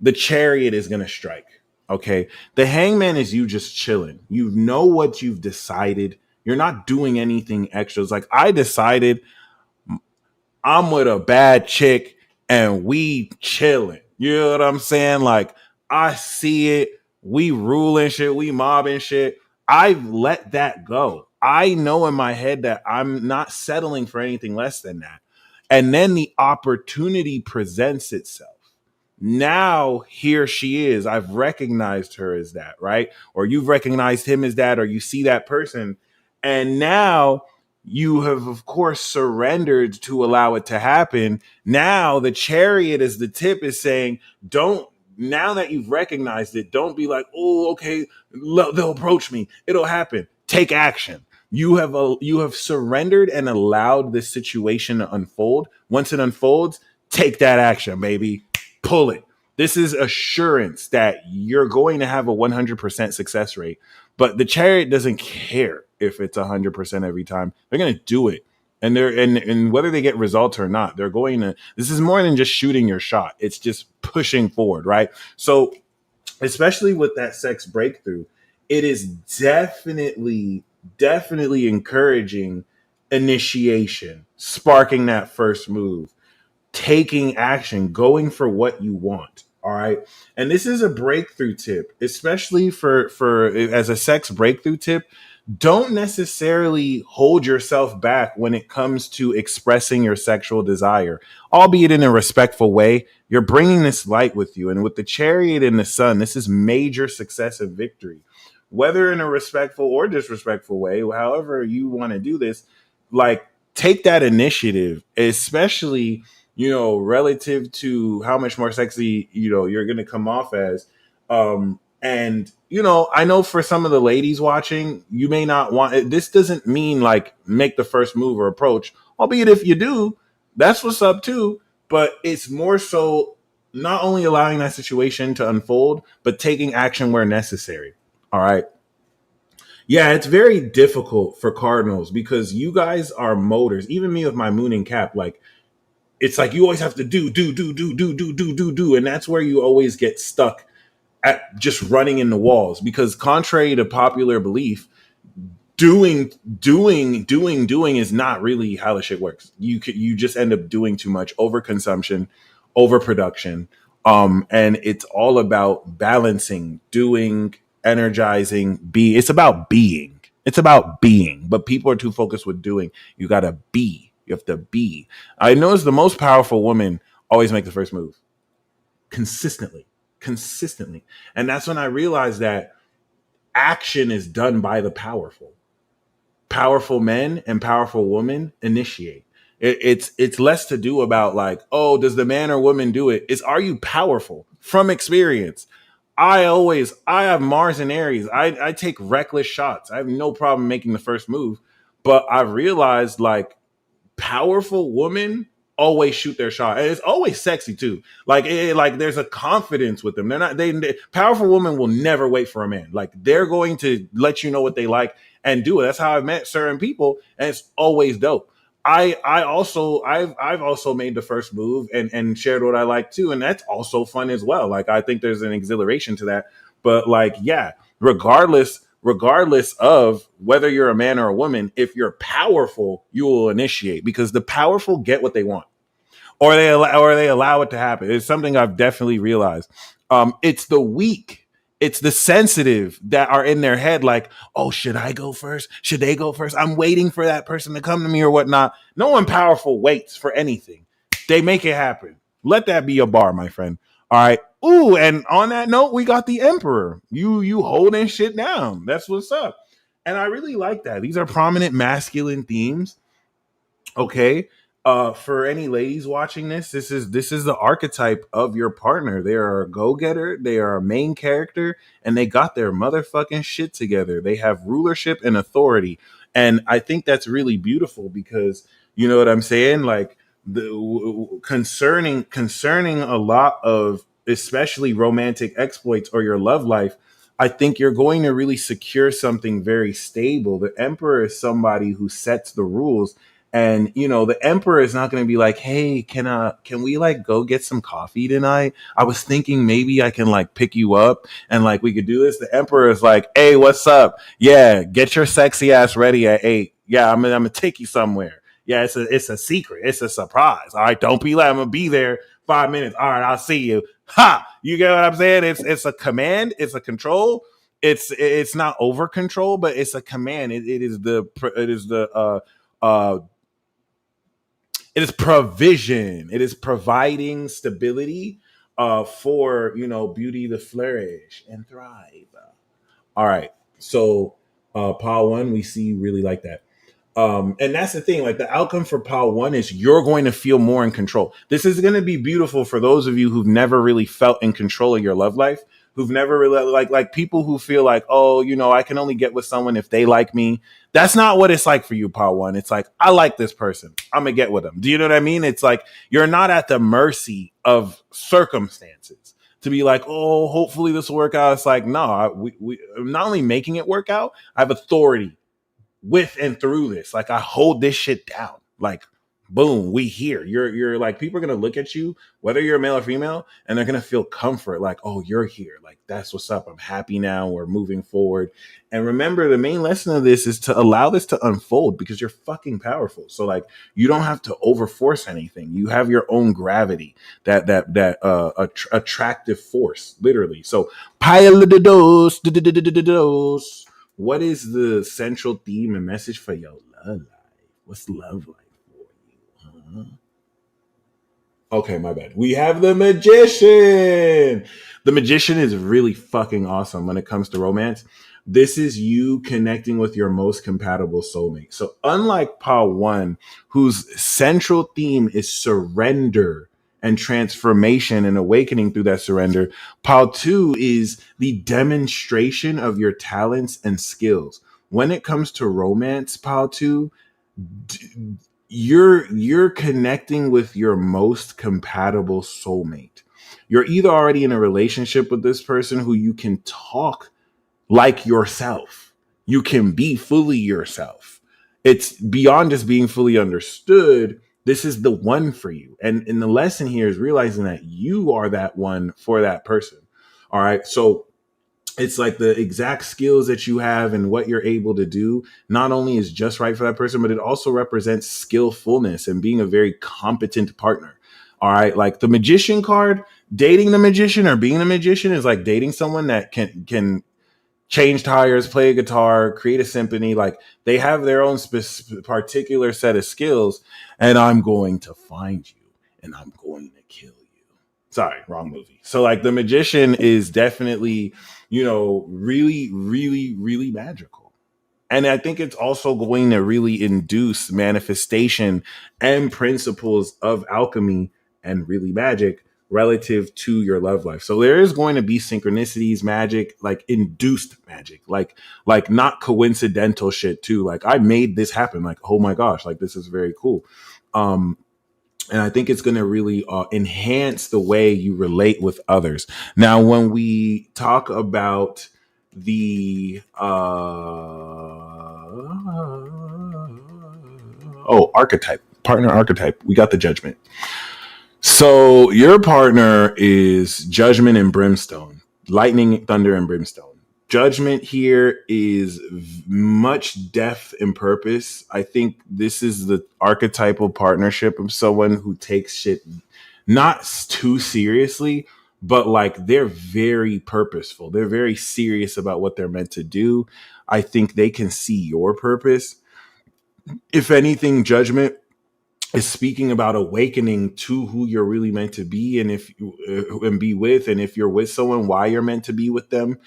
[SPEAKER 1] The chariot is going to strike. Okay. The hangman is you just chilling. You know what you've decided. You're not doing anything extra. It's like, I decided I'm with a bad chick and we chilling. You know what I'm saying? Like, I see it. We ruling shit. We mobbing shit. I've let that go. I know in my head that I'm not settling for anything less than that. And then the opportunity presents itself. Now here she is. I've recognized her as that, right? Or you've recognized him as that, or you see that person. And now you have, of course, surrendered to allow it to happen. Now the chariot is the tip is saying, don't, now that you've recognized it, don't be like, oh, okay, they'll approach me. It'll happen. Take action. You have surrendered and allowed this situation to unfold. Once it unfolds, take that action, baby. Pull it. This is assurance that you're going to have a 100% success rate. But the chariot doesn't care. if it's 100% every time. They're going to do it. And whether they get results or not, they're going to, this is more than just shooting your shot. It's just pushing forward, right? So especially with that sex breakthrough, it is definitely encouraging initiation, sparking that first move, taking action, going for what you want. All right. And this is a breakthrough tip, especially for as a sex breakthrough tip. Don't necessarily hold yourself back when it comes to expressing your sexual desire, albeit in a respectful way. You're bringing this light with you. And with the chariot and the sun, this is major success and victory. Whether in a respectful or disrespectful way, however you want to do this, like take that initiative, especially, relative to how much more sexy, you're going to come off as. And, I know for some of the ladies watching, you may not want this doesn't mean like make the first move or approach, albeit if you do, that's what's up too. But it's more so not only allowing that situation to unfold, but taking action where necessary. All right. Yeah, it's very difficult for Cardinals because you guys are motors. Even me with my moon and cap, like it's like you always have to do, and that's where you always get stuck at just running in the walls. Because contrary to popular belief, doing is not really how the shit works. You just end up doing too much, overconsumption, overproduction, and it's all about balancing, doing, energizing, be. It's about being. It's about being, but people are too focused with doing. You gotta be. You have to be. I notice the most powerful women always make the first move consistently, and that's when I realized that action is done by the powerful. Powerful men and powerful women initiate. It's less to do about like, oh, does the man or woman do it? It's, are you powerful? From experience, I have Mars and Aries. I take reckless shots. I have no problem making the first move, but I've realized like powerful women always shoot their shot, and it's always sexy too. Like there's a confidence with them. Powerful women will never wait for a man. Like they're going to let you know what they like and do it. That's how I've met certain people, and it's always dope. I've also made the first move and shared what I like too, and that's also fun as well. Like I think there's an exhilaration to that. But like, yeah, regardless of whether you're a man or a woman, if you're powerful, you will initiate, because the powerful get what they want, or they allow it to happen. It's something I've definitely realized. It's the weak, it's the sensitive that are in their head like, oh, should I go first? Should they go first? I'm waiting for that person to come to me or whatnot. No one powerful waits for anything. They make it happen. Let that be a bar, my friend. All right. Ooh, and on that note, we got the Emperor. You holding shit down. That's what's up. And I really like that. These are prominent masculine themes. Okay. For any ladies watching this, this is the archetype of your partner. They are a go-getter, they are a main character, and they got their motherfucking shit together. They have rulership and authority. And I think that's really beautiful because you know what I'm saying? Like concerning a lot of especially romantic exploits or your love life, I think you're going to really secure something very stable. The Emperor is somebody who sets the rules, and the Emperor is not going to be like, hey, can we like go get some coffee tonight? I was thinking maybe I can like pick you up and like we could do this. The Emperor is like, hey, what's up? Yeah, get your sexy ass ready at 8. Yeah, I'm gonna take you somewhere. Yeah, it's a secret. It's a surprise. All right, don't be like, I'm gonna be there 5 minutes. All right, I'll see you. Ha! You get what I'm saying? It's a command. It's a control. It's not over control, but it's a command. Uh it is provision. It is providing stability for beauty to flourish and thrive. All right. So Pile One, we see you really like that. And that's the thing, like the outcome for Pile One is you're going to feel more in control. This is going to be beautiful for those of you who've never really felt in control of your love life, who've never really like people who feel like, oh, I can only get with someone if they like me. That's not what it's like for you, Pile One. It's like, I like this person, I'm gonna get with them. Do you know what I mean? It's like you're not at the mercy of circumstances to be like, oh, hopefully this will work out. It's like, no, we I'm not only making it work out, I have authority with and through this. Like I hold this shit down. Like boom, we here. You're like people are gonna look at you, whether you're a male or female, and they're gonna feel comfort. Like, oh, you're here. Like that's what's up. I'm happy now. We're moving forward. And remember, the main lesson of this is to allow this to unfold because you're fucking powerful. So like, you don't have to overforce anything. You have your own gravity, that attractive force, literally. So pile of the dose. What is the central theme and message for your love life? What's love like for you? Huh? Okay, my bad. We have the magician. The magician is really fucking awesome when it comes to romance. This is you connecting with your most compatible soulmate. So, unlike Paw 1, whose central theme is surrender and transformation and awakening through that surrender, Paw 2 is the demonstration of your talents and skills. When it comes to romance, Paw 2, you're connecting with your most compatible soulmate. You're either already in a relationship with this person who you can talk like yourself. You can be fully yourself. It's beyond just being fully understood. This is the one for you. And the lesson here is realizing that you are that one for that person. All right. So it's like the exact skills that you have and what you're able to do not only is just right for that person, but it also represents skillfulness and being a very competent partner. All right. Like the magician card, dating the magician or being the magician is like dating someone that can change tires, play a guitar, create a symphony. Like they have their own particular set of skills, and I'm going to find you and I'm going to kill you. Sorry, wrong movie. So like the magician is definitely, really, really, really magical. And I think it's also going to really induce manifestation and principles of alchemy and really magic relative to your love life. So there is going to be synchronicities, magic, like induced magic, like not coincidental shit too. Like I made this happen. Like, oh my gosh, like this is very cool. And I think it's going to really enhance the way you relate with others. Now, when we talk about the archetype, partner archetype, we got the judgment. So your partner is judgment and brimstone, lightning, thunder, and brimstone. Judgment here is much depth and purpose. I think this is the archetypal partnership of someone who takes shit not too seriously, but like they're very purposeful. They're very serious about what they're meant to do. I think they can see your purpose. If anything, judgment is speaking about awakening to who you're really meant to be, and if and be with, and if you're with someone, why you're meant to be with them.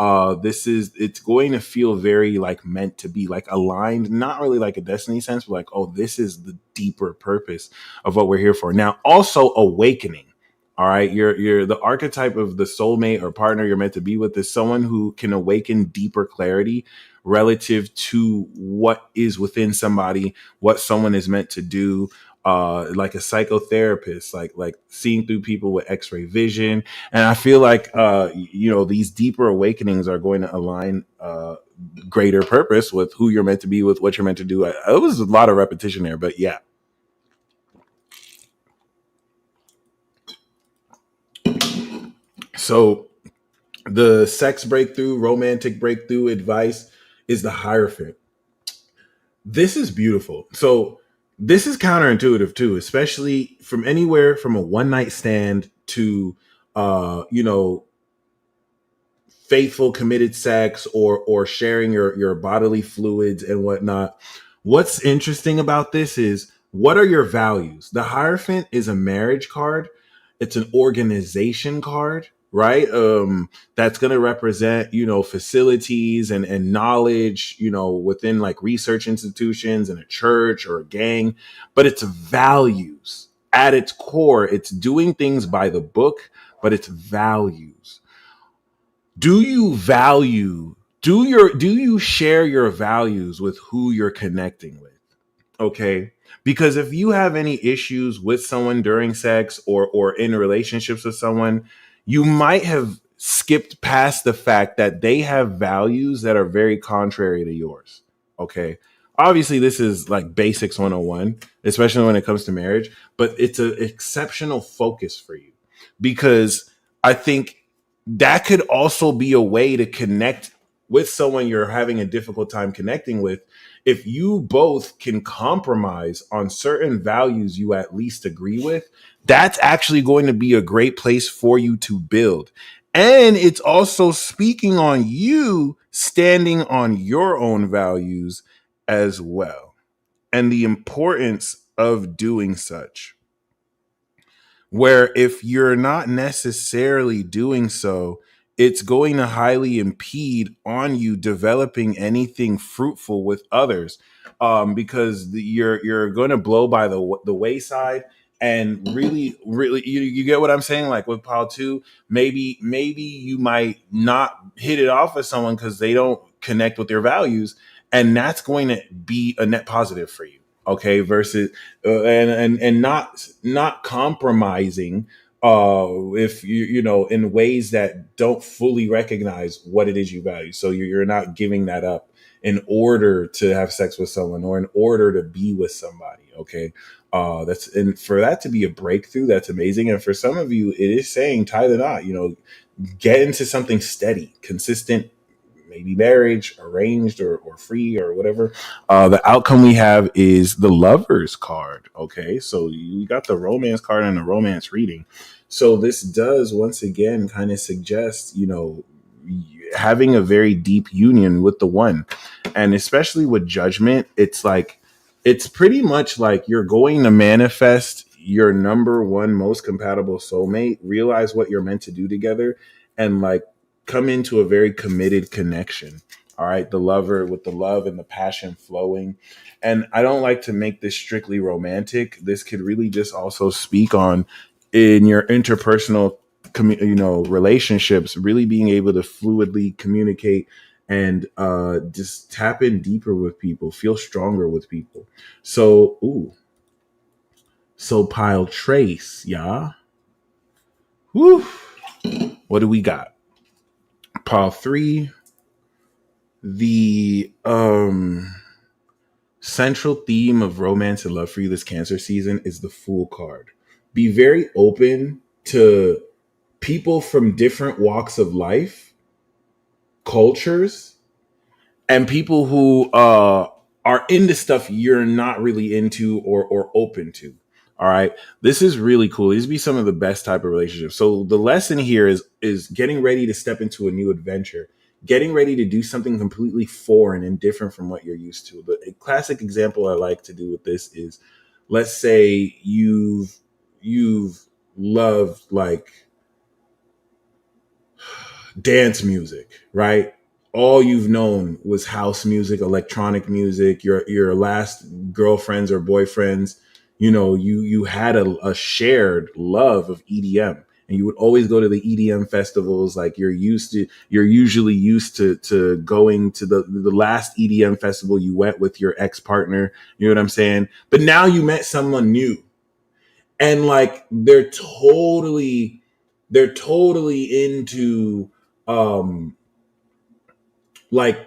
[SPEAKER 1] It's going to feel very like meant to be, like aligned, not really like a destiny sense, but like, oh, this is the deeper purpose of what we're here for. Now, also awakening. All right, you're the archetype of the soulmate or partner you're meant to be with is someone who can awaken deeper clarity relative to what is within somebody, what someone is meant to do. Like a psychotherapist, like seeing through people with X-ray vision, and I feel like these deeper awakenings are going to align greater purpose with who you're meant to be, with what you're meant to do. It was a lot of repetition there, but yeah. So the sex breakthrough, romantic breakthrough advice is the Hierophant. This is beautiful. So this is counterintuitive too, especially from anywhere from a one night stand to, faithful, committed sex or sharing your bodily fluids and whatnot. What's interesting about this is what are your values? The Hierophant is a marriage card. It's an organization card, right? That's going to represent, facilities and knowledge, within like research institutions and a church or a gang, but it's values at its core. It's doing things by the book, but it's values. Do you value, do you share your values with who you're connecting with? Okay. Because if you have any issues with someone during sex or in relationships with someone, you might have skipped past the fact that they have values that are very contrary to yours. Okay. obviously this is like basics 101, especially when it comes to marriage, but it's an exceptional focus for you because I think that could also be a way to connect with someone you're having a difficult time connecting with. If you both can compromise on certain values you at least agree with, that's actually going to be a great place for you to build. And it's also speaking on you standing on your own values as well, and the importance of doing such. Where if you're not necessarily doing so, it's going to highly impede on you developing anything fruitful with others, because you're going to blow by the wayside. And really, you get what I'm saying. Like with Paul too, maybe you might not hit it off with someone because they don't connect with your values, and that's going to be a net positive for you. Okay, versus and not compromising if you know, in ways that don't fully recognize what it is you value. So you're not giving that up in order to have sex with someone or in order to be with somebody. Okay, that's, and for that to be a breakthrough, that's amazing. And for some of you, it is saying tie the knot. You know, get into something steady, consistent, maybe marriage, arranged or free or whatever. The outcome we have is the Lovers card. Okay, so you got the romance card and the romance reading. So this does once again kind of suggest, you know, having a very deep union with the one. And especially with Judgment, it's like, it's pretty much like you're going to manifest your number one most compatible soulmate, realize what you're meant to do together, and like come into a very committed connection. All right. The Lover with the love and the passion flowing. And I don't like to make this strictly romantic. This could really just also speak on in your interpersonal, you know, relationships, really being able to fluidly communicate and just tap in deeper with people, feel stronger with people. So, so pile trace, yeah. Woo. What do we got? Pile 3, the central theme of romance and love for you this Cancer season is the Fool card. Be very open to people from different walks of life, cultures, and people who are into stuff you're not really into or open to. All right, this is really cool. These be some of the best type of relationships. So the lesson here is getting ready to step into a new adventure, getting ready to do something completely foreign and different from what you're used to. A classic example I like to do with this is, let's say you've loved like dance music, right? All you've known was house music, electronic music. Your last girlfriends or boyfriends, you know, you had a shared love of EDM, and you would always go to the EDM festivals. Like you're usually used to going to the last EDM festival you went with your ex partner. You know what I'm saying? But now you met someone new, and like they're totally into um like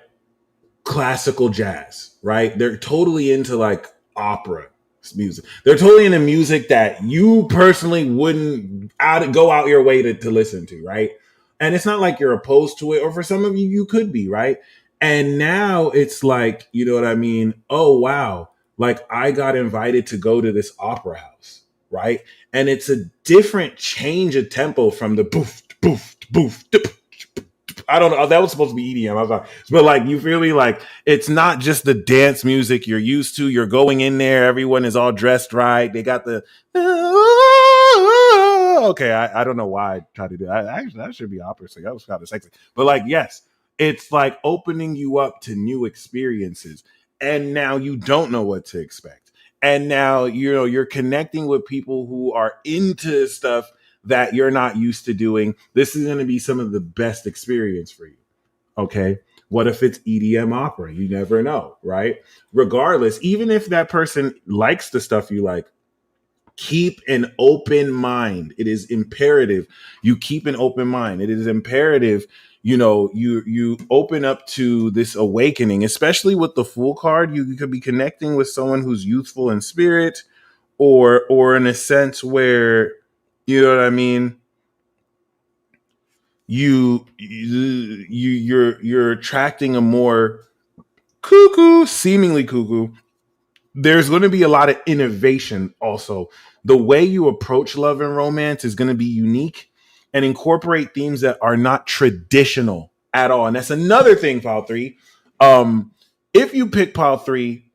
[SPEAKER 1] classical jazz, right? They're totally into like opera music. They're totally into music that you personally wouldn't go out your way to listen to, right? And it's not like you're opposed to it, or for some of you, you could be, right? And now it's like, you know what I mean? Oh, wow. Like I got invited to go to this opera house, right? And it's a different change of tempo from the boof, boof, boof, I don't know. That was supposed to be EDM. I was like, but like, you feel me? Like, it's not just the dance music you're used to. You're going in there. Everyone is all dressed right. They got the, okay. I don't know why I tried to do that. Actually, that should be opera sing. That was kind of sexy. But like, yes, it's like opening you up to new experiences. And now you don't know what to expect. And now, you know, you're connecting with people who are into stuff that you're not used to doing. This is going to be some of the best experience for you. Okay. What if it's EDM opera? You never know, right? Regardless, even if that person likes the stuff you like, keep an open mind. It is imperative you keep an open mind. It is imperative you open up to this awakening, especially with the Fool card. You could be connecting with someone who's youthful in spirit, or in a sense where, you know what I mean, you're attracting a more seemingly cuckoo. There's going to be a lot of innovation also. The way you approach love and romance is going to be unique and incorporate themes that are not traditional at all. And that's another thing, pile three. If you pick pile three,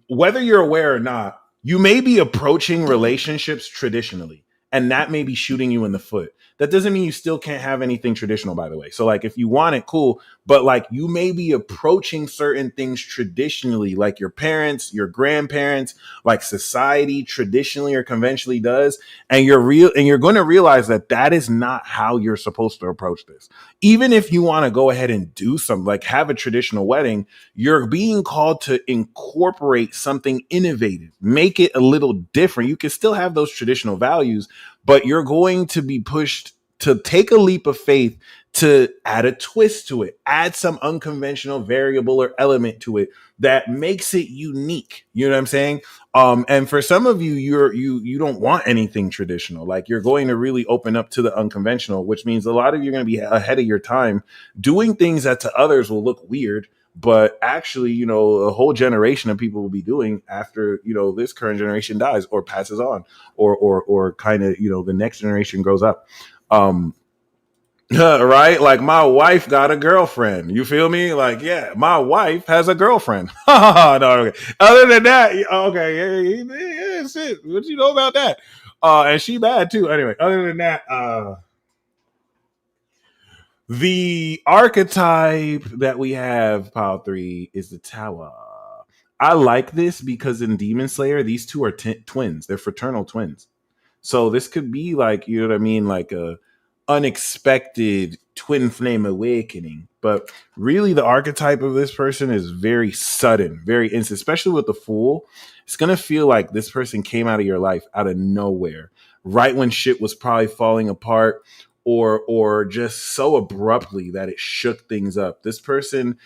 [SPEAKER 1] whether you're aware or not, you may be approaching relationships traditionally, and that may be shooting you in the foot. That doesn't mean you still can't have anything traditional, by the way. So, like, if you want it, cool, but like, you may be approaching certain things traditionally, like your parents, your grandparents, like society traditionally or conventionally does, and you're going to realize that that is not how you're supposed to approach this. Even if you want to go ahead and do something like have a traditional wedding, you're being called to incorporate something innovative, make it a little different. You can still have those traditional values, but you're going to be pushed to take a leap of faith, to add a twist to it, add some unconventional variable or element to it that makes it unique. You know what I'm saying? And for some of you, you don't want anything traditional. Like, you're going to really open up to the unconventional, which means a lot of you are going to be ahead of your time, doing things that to others will look weird, but actually, a whole generation of people will be doing after, this current generation dies or passes on, or kind of, the next generation grows up. Um, right? Like, my wife got a girlfriend. You feel me? Like, yeah, my wife has a girlfriend. No, okay. Other than that, okay, yeah, shit. What you know about that? And she bad too. Anyway, other than that, the archetype that we have, pile three, is the tower. I like this because in Demon Slayer, these two are twins. They're fraternal twins. So this could be like, you know what I mean, like a unexpected twin flame awakening. But really, the archetype of this person is very sudden, very instant, especially with the Fool. It's going to feel like this person came out of your life out of nowhere, right when shit was probably falling apart, or just so abruptly that it shook things up. This person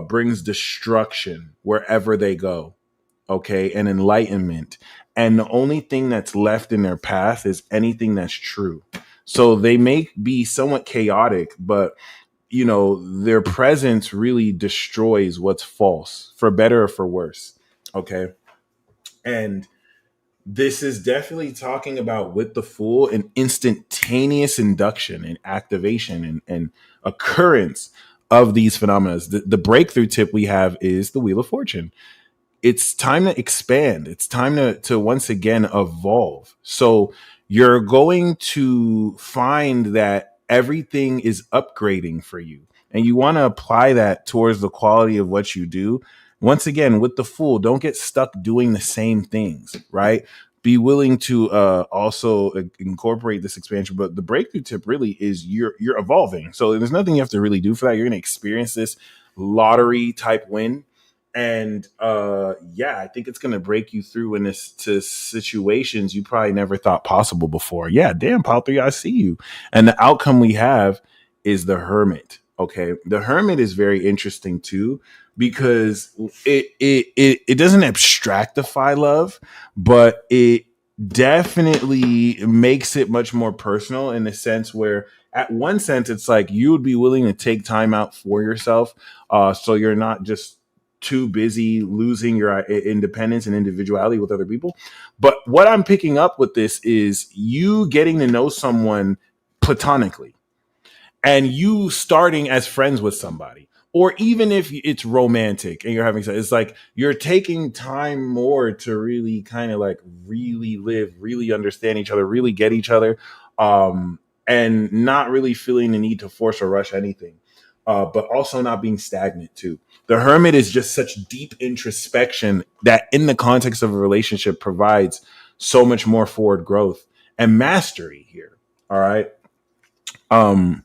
[SPEAKER 1] brings destruction wherever they go, okay, and enlightenment. And the only thing that's left in their path is anything that's true. So they may be somewhat chaotic, but their presence really destroys what's false, for better or for worse. Okay. And this is definitely talking about, with the Fool, an instantaneous induction and activation and occurrence of these phenomena. The breakthrough tip we have is the Wheel of Fortune. It's time to expand. It's time to once again evolve. So you're going to find that everything is upgrading for you, and you want to apply that towards the quality of what you do. Once again, with the Fool, don't get stuck doing the same things, right? Be willing to also incorporate this expansion. But the breakthrough tip really is you're evolving. So there's nothing you have to really do for that. You're going to experience this lottery type win, and yeah, I think it's going to break you through in this to situations you probably never thought possible before. Yeah, damn, pile three, I see you. And the outcome we have is the Hermit. Okay, the Hermit is very interesting too, because it doesn't abstractify love, but it definitely makes it much more personal, in the sense where, at one sense, it's like you would be willing to take time out for yourself, so you're not just too busy losing your independence and individuality with other people. But what I'm picking up with this is you getting to know someone platonically, and you starting as friends with somebody, or even if it's romantic and you're having sex, it's like you're taking time more to really kind of like really live, really understand each other, really get each other, and not really feeling the need to force or rush anything, but also not being stagnant too. The Hermit is just such deep introspection that, in the context of a relationship, provides so much more forward growth and mastery here. All right. Um,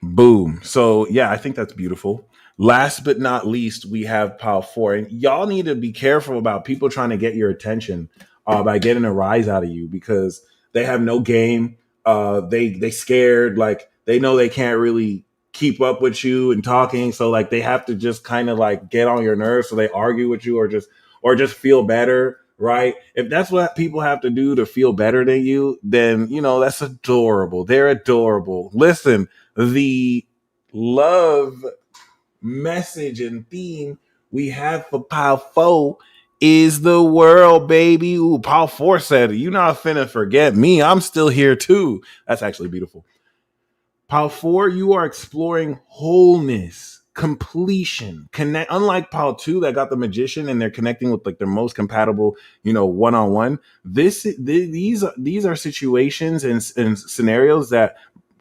[SPEAKER 1] Boom. So yeah, I think that's beautiful. Last but not least, we have pile four, and y'all need to be careful about people trying to get your attention by getting a rise out of you, because they have no game. They scared. Like, they know they can't really keep up with you and talking, so like they have to just kind of like get on your nerves, so they argue with you or just feel better, right? If that's what people have to do to feel better than you, then that's adorable. They're adorable. Listen, the love message and theme we have for Pile 4 is the world, baby. Ooh, Pile 4 said, "You not finna forget me. I'm still here too." That's actually beautiful. Pile 4, you are exploring wholeness, completion, connect. Unlike Pile 2 that got the magician and they're connecting with like their most compatible, one-on-one. These are situations and scenarios that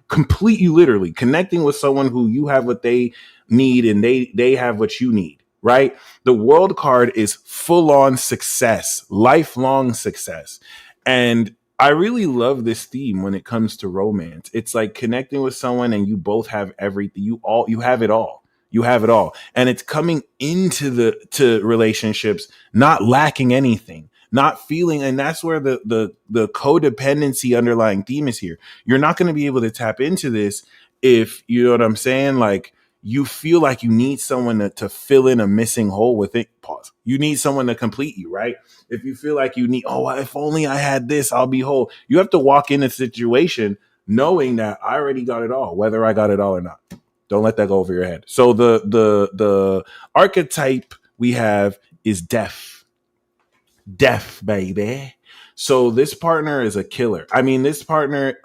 [SPEAKER 1] complete you, literally connecting with someone who you have what they need and they have what you need, right? The world card is full on success, lifelong success. And I really love this theme when it comes to romance. It's like connecting with someone and you both have everything. You have it all. You have it all. And it's coming into to relationships not lacking anything, not feeling, and that's where the codependency underlying theme is here. You're not going to be able to tap into this if you know what I'm saying, like you feel like you need someone to fill in a missing hole with it. Pause. You need someone to complete you, right? If you feel like you need, oh, if only I had this, I'll be whole. You have to walk in a situation knowing that I already got it all, whether I got it all or not. Don't let that go over your head. So the archetype we have is death, baby. So this partner is a killer. I mean, this partner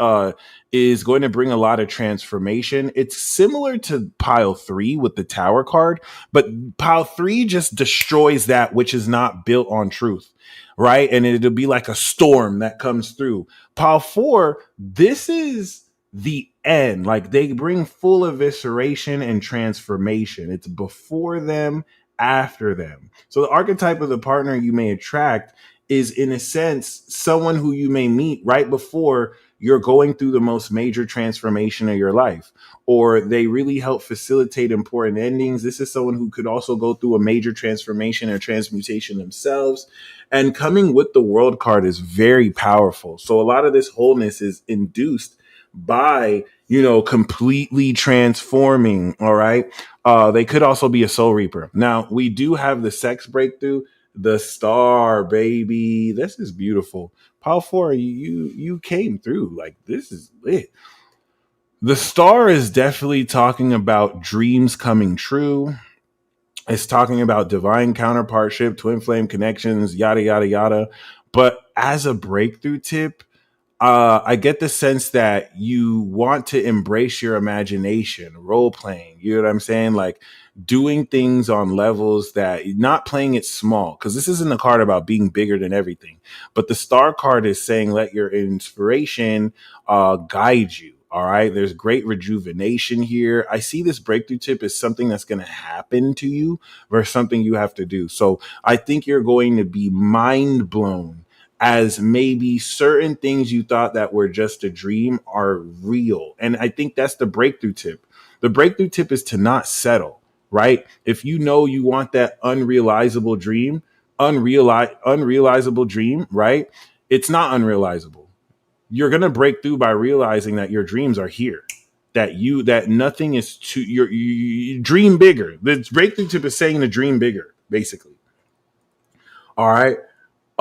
[SPEAKER 1] is going to bring a lot of transformation. It's similar to pile 3 with the tower card, but pile 3 just destroys that which is not built on truth, right? And it'll be like a storm that comes through. Pile 4, this is the end. Like they bring full evisceration and transformation. It's before them, after them. So the archetype of the partner you may attract is, in a sense, someone who you may meet right before you're going through the most major transformation of your life, or they really help facilitate important endings. This is someone who could also go through a major transformation or transmutation themselves. And coming with the world card is very powerful. So a lot of this wholeness is induced by completely transforming. All right. They could also be a soul reaper. Now we do have the sex breakthrough, the star, baby. This is beautiful. Pile 4, you came through. Like this is lit. The star is definitely talking about dreams coming true. It's talking about divine counterpartship, twin flame connections, yada yada yada. But as a breakthrough tip, I get the sense that you want to embrace your imagination, role playing. You know what I'm saying? Like doing things on levels that not playing it small, because this isn't a card about being bigger than everything. But the star card is saying let your inspiration guide you. All right. There's great rejuvenation here. I see this breakthrough tip as something that's going to happen to you versus something you have to do. So I think you're going to be mind blown as maybe certain things you thought that were just a dream are real. And I think that's the breakthrough tip. The breakthrough tip is to not settle, right? If you know you want that unrealizable dream, unrealizable dream, right? It's not unrealizable. You're going to break through by realizing that your dreams are here. That nothing is too, you dream bigger. The breakthrough tip is saying to dream bigger, basically. All right.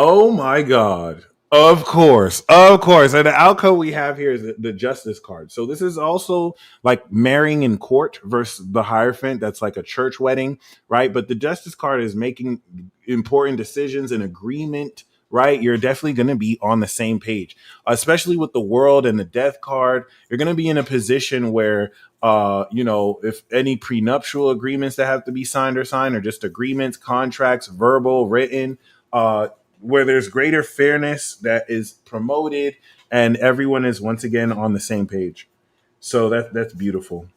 [SPEAKER 1] Oh my God. Of course. Of course. And the outcome we have here is the justice card. So this is also like marrying in court versus the Hierophant. That's like a church wedding, right? But the justice card is making important decisions and agreement, right? You're definitely going to be on the same page, especially with the world and the death card. You're going to be in a position where, if any prenuptial agreements that have to be signed or just agreements, contracts, verbal, written, where there's greater fairness that is promoted and everyone is once again on the same page. So that's beautiful.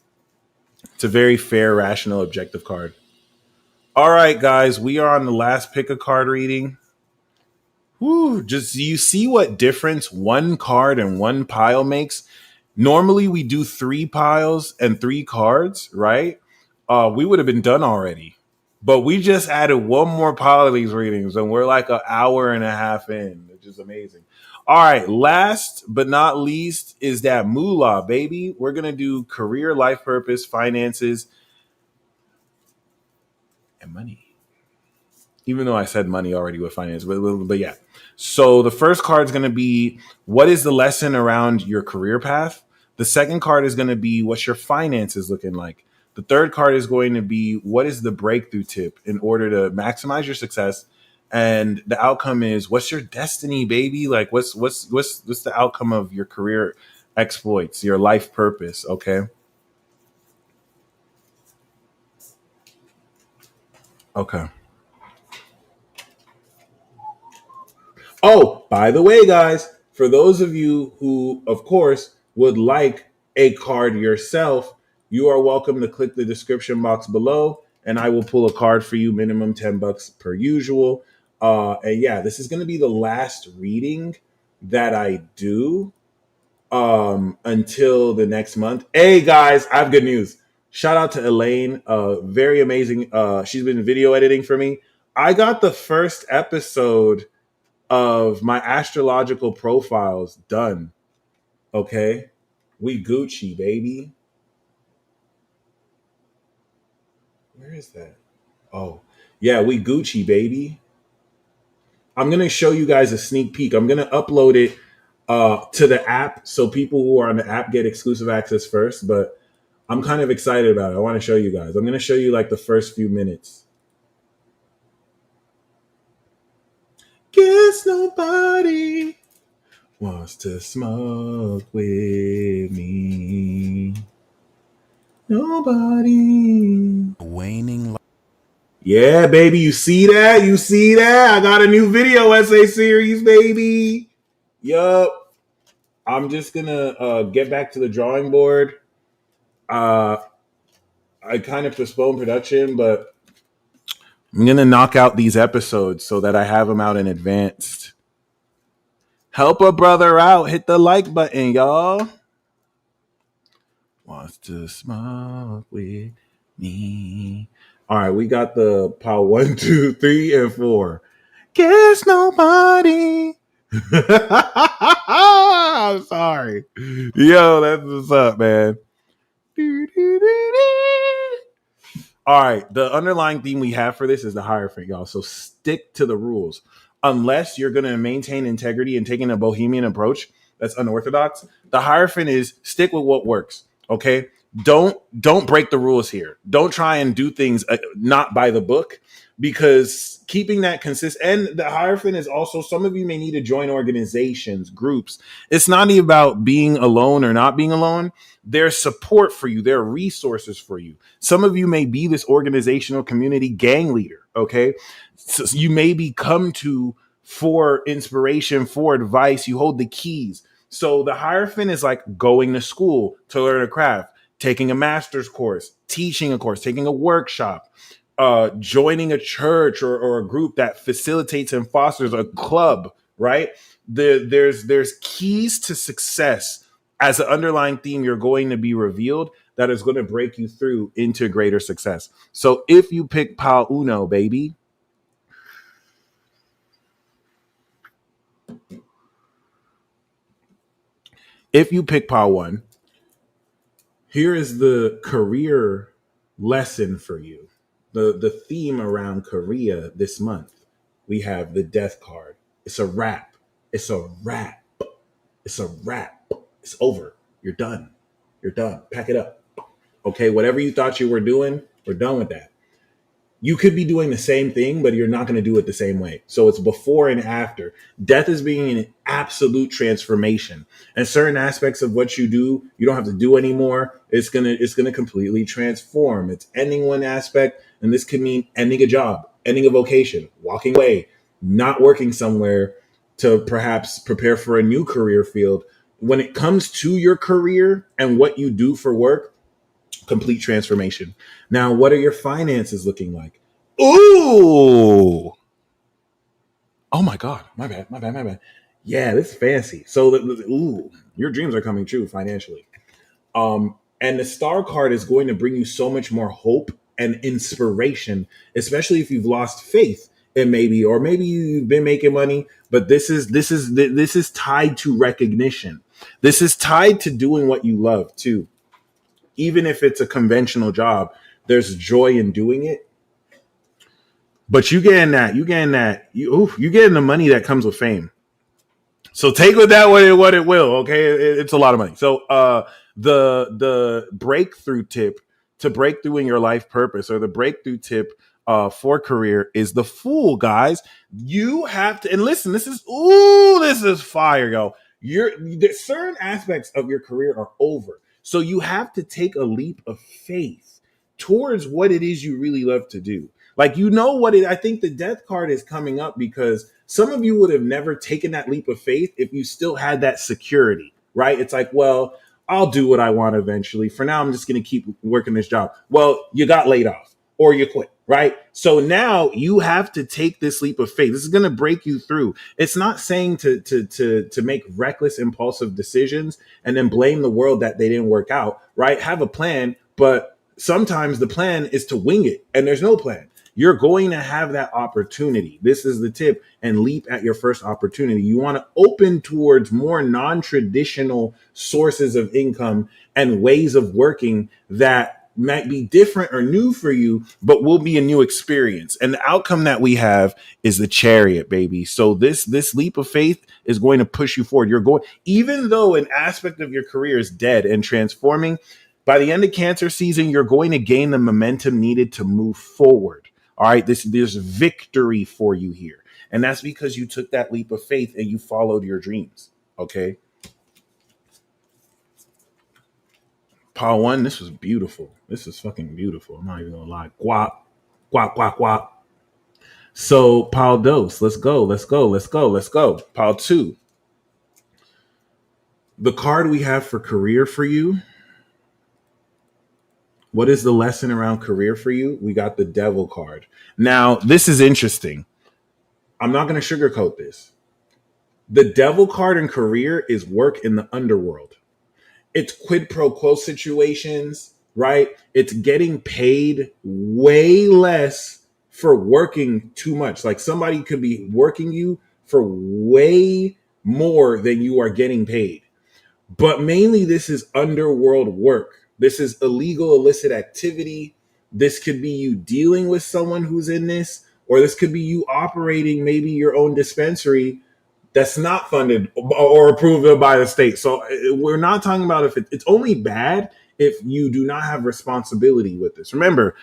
[SPEAKER 1] It's a very fair, rational, objective card. All right, guys, we are on the last pick a card reading. Woo, just you see what difference one card and one pile makes. Normally we do 3 piles and 3 cards, right? We would have been done already. But we just added one more pile of these readings and we're like an hour and a half in, which is amazing. All right, last but not least is that moolah, baby. We're going to do career, life purpose, finances, and money. Even though I said money already with finance, but yeah. So the first card is going to be what is the lesson around your career path? The second card is going to be what's your finances looking like? The third card is going to be what is the breakthrough tip in order to maximize your success? And the outcome is what's your destiny, baby? Like what's the outcome of your career exploits, your life purpose, okay? Okay. Oh, by the way, guys, for those of you who, of course, would like a card yourself, you are welcome to click the description box below and I will pull a card for you, minimum $10 per usual. And yeah, this is going to be the last reading that I do until the next month. Hey, guys, I have good news. Shout out to Elaine. Very amazing. She's been video editing for me. I got the first episode of my astrological profiles done. Okay. We Gucci, baby. Where is that? Oh, yeah, we Gucci, baby. I'm going to show you guys a sneak peek. I'm going to upload it to the app so people who are on the app get exclusive access first. But I'm kind of excited about it. I want to show you guys. I'm going to show you like the first few minutes. Guess nobody wants to smoke with me. Nobody.
[SPEAKER 2] Waning.
[SPEAKER 1] Yeah, baby. You see that? You see that? I got a new video essay series, baby. Yup. I'm just going to get back to the drawing board. I kind of postponed production, but I'm going to knock out these episodes so that I have them out in advance. Help a brother out. Hit the like button, y'all. Wants to smoke with me. All right, we got the power 1, 2, 3, and 4. Guess nobody. I'm sorry. Yo, that's what's up, man. All right, the underlying theme we have for this is the Hierophant, y'all. So stick to the rules. Unless you're going to maintain integrity and taking a bohemian approach that's unorthodox, the Hierophant is stick with what works. Okay, don't break the rules here. Don't try and do things not by the book, because keeping that consistent. And the Hierophant is also, some of you may need to join organizations, groups. It's not even about being alone or not being alone. There's support for you. There are resources for you. Some of you may be this organizational community gang leader. Okay, so you may be come to for inspiration, for advice. You hold the keys. So the Hierophant is like going to school to learn a craft, taking a master's course, teaching a course, taking a workshop, joining a church or a group that facilitates and fosters a club, right? There's keys to success as an underlying theme you're going to be revealed that is going to break you through into greater success. So if you pick Pal Uno, baby, if you pick Pal 1, here is the career lesson for you. The theme around Korea this month. We have the death card. It's a wrap. It's a wrap. It's a wrap. It's over. You're done. You're done. Pack it up. Okay, whatever you thought you were doing, we're done with that. You could be doing the same thing, but you're not going to do it the same way. So it's before and after. Death is being an absolute transformation. And certain aspects of what you do, you don't have to do anymore. It's gonna completely transform. It's ending one aspect, and this could mean ending a job, ending a vocation, walking away, not working somewhere to perhaps prepare for a new career field. When it comes to your career and what you do for work, complete transformation. Now, what are your finances looking like? Ooh. Oh my God. My bad. Yeah, this is fancy. So, ooh, your dreams are coming true financially. And the star card is going to bring you so much more hope and inspiration, especially if you've lost faith It may be, or maybe you've been making money, but this is tied to recognition. This is tied to doing what you love too. Even if it's a conventional job, there's joy in doing it. But you getting the money that comes with fame. So take with that what it will. Okay, it's a lot of money. So the breakthrough tip to break through in your life purpose, or the breakthrough tip for career, is the fool, guys. You have to, and listen. This is fire, yo. Certain aspects of your career are over, so you have to take a leap of faith towards what it is you really love to do. Like, I think the death card is coming up because some of you would have never taken that leap of faith if you still had that security, right? It's like, well, I'll do what I want eventually. For now, I'm just going to keep working this job. Well, you got laid off or you quit, right? So now you have to take this leap of faith. This is going to break you through. It's not saying to make reckless, impulsive decisions and then blame the world that they didn't work out, right? Have a plan, but sometimes the plan is to wing it and there's no plan. You're going to have that opportunity. This is the tip, and leap at your first opportunity. You want to open towards more non-traditional sources of income and ways of working that might be different or new for you, but will be a new experience. And the outcome that we have is the chariot, baby. So this leap of faith is going to push you forward. You're going, even though an aspect of your career is dead and transforming, by the end of Cancer season, you're going to gain the momentum needed to move forward. All right, there's victory for you here. And that's because you took that leap of faith and you followed your dreams. Okay. Pile one, this was beautiful. This is fucking beautiful. I'm not even gonna lie. Guap, guap, guap, guap. So pile dos, let's go. Pile two. The card we have for career for you. What is the lesson around career for you? We got the devil card. Now, this is interesting. I'm not going to sugarcoat this. The devil card in career is work in the underworld. It's quid pro quo situations, right? It's getting paid way less for working too much. Like, somebody could be working you for way more than you are getting paid. But mainly this is underworld work. This is illegal, illicit activity. This could be you dealing with someone who's in this, or this could be you operating maybe your own dispensary that's not funded or approved by the state. So we're not talking about if it's only bad if you do not have responsibility with this. Remember,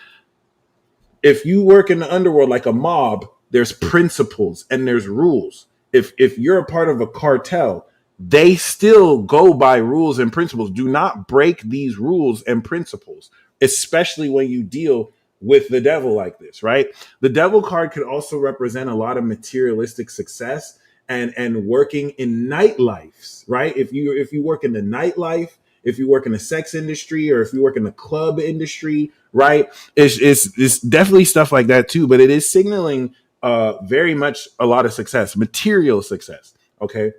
[SPEAKER 1] if you work in the underworld like a mob, there's principles and there's rules. If you're a part of a cartel, they still go by rules and principles. Do not break these rules and principles, especially when you deal with the devil like this, right? The devil card could also represent a lot of materialistic success and working in nightlives, right? If you work in the nightlife, if you work in the sex industry, or if you work in the club industry, right? It's definitely stuff like that too, but it is signaling very much a lot of success, material success. Okay.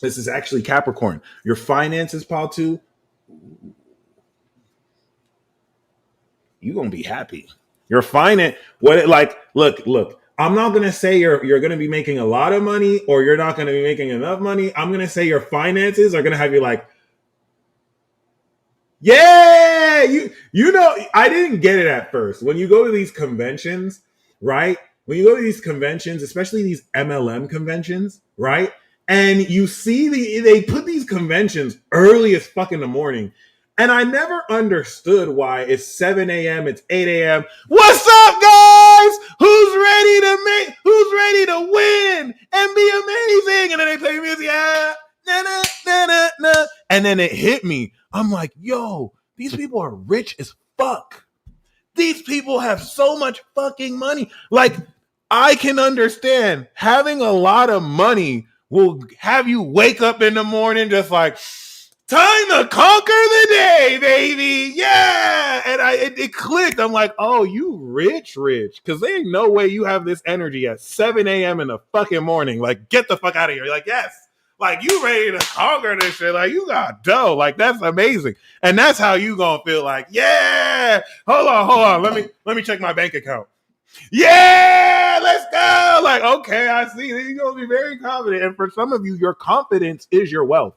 [SPEAKER 1] This is actually Capricorn. Your finances, Paul, too. You're gonna be happy. Your finance, look. I'm not gonna say you're gonna be making a lot of money or you're not gonna be making enough money. I'm gonna say your finances are gonna have you like, yeah, you know, I didn't get it at first. When you go to these conventions, right? When you go to these conventions, especially these MLM conventions, right? And you see they put these conventions early as fuck in the morning. And I never understood why it's 7 a.m., it's 8 a.m. What's up, guys? Who's ready to win and be amazing? And then they play music. Yeah. Na, na, na, na, na. And then it hit me. I'm like, yo, these people are rich as fuck. These people have so much fucking money. Like, I can understand having a lot of money will have you wake up in the morning just like, time to conquer the day, baby. Yeah. And it clicked. I'm like, oh, you rich. Because there ain't no way you have this energy at 7 a.m. in the fucking morning. Like, get the fuck out of here. You're like, yes. Like, you ready to conquer this shit. Like, you got dough. Like, that's amazing. And that's how you gonna feel like, yeah. Hold on. Let me check my bank account. Yeah, let's go. Like, okay, I see. You're going to be very confident. And for some of you, your confidence is your wealth.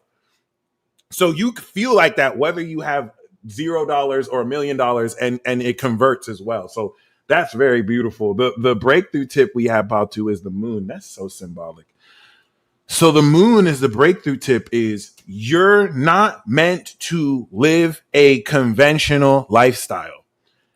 [SPEAKER 1] So you feel like that whether you have $0 or $1,000,000 and it converts as well. So that's very beautiful. The breakthrough tip we have about to is the moon. That's so symbolic. So the moon is the breakthrough tip is you're not meant to live a conventional lifestyle.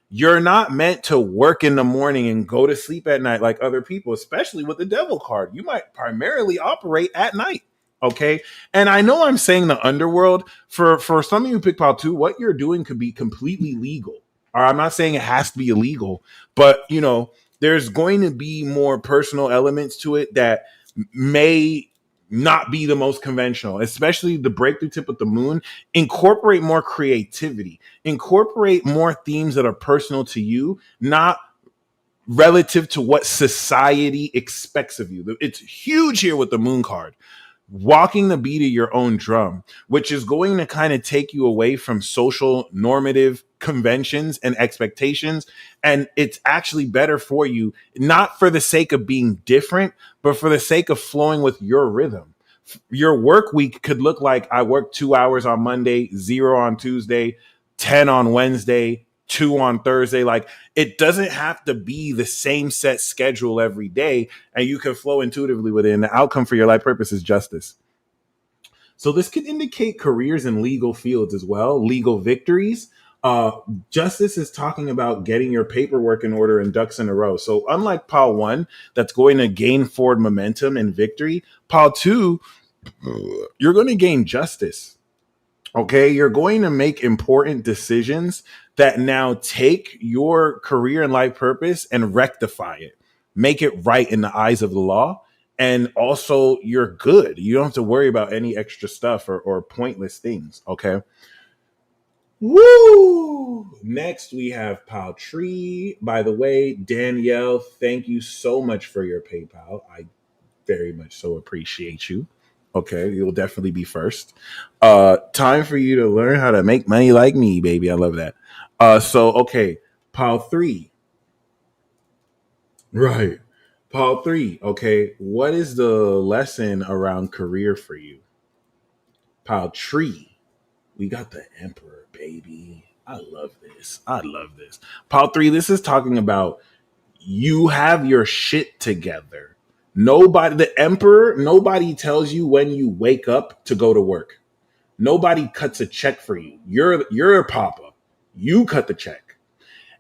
[SPEAKER 1] You're not meant to work in the morning and go to sleep at night like other people, especially with the devil card. You might primarily operate at night. Okay. And I know I'm saying the underworld for some of you pick pile two, what you're doing could be completely legal. Or I'm not saying it has to be illegal, but there's going to be more personal elements to it that may not be the most conventional, especially the breakthrough tip with the moon. Incorporate more creativity, incorporate more themes that are personal to you, not relative to what society expects of you. It's huge here with the moon card. Walking the beat of your own drum, which is going to kind of take you away from social normative conventions and expectations. And it's actually better for you, not for the sake of being different, but for the sake of flowing with your rhythm. Your work week could look like I work 2 hours on Monday, 0 on Tuesday, 10 on Wednesday, 2 on Thursday. Like, it doesn't have to be the same set schedule every day, and you can flow intuitively with it. And the outcome for your life purpose is justice. So this could indicate careers in legal fields as well, legal victories. Justice is talking about getting your paperwork in order and ducks in a row. So unlike pile one, that's going to gain forward momentum and victory, pile two, you're going to gain justice. Okay, you're going to make important decisions that now take your career and life purpose and rectify it, make it right in the eyes of the law. And also, you're good. You don't have to worry about any extra stuff or pointless things. Okay. Woo! Next, we have Pal Tree. By the way, Danielle, thank you so much for your PayPal. I very much so appreciate you. Okay, you'll definitely be first. Time for you to learn how to make money like me, baby. I love that. Okay, pile three. Right. Pile three. Okay, what is the lesson around career for you? Pile tree. We got the emperor, baby. I love this. I love this. Pile three, this is talking about you have your shit together. The emperor, nobody tells you when you wake up to go to work. Nobody cuts a check for you. You're a papa. You cut the check.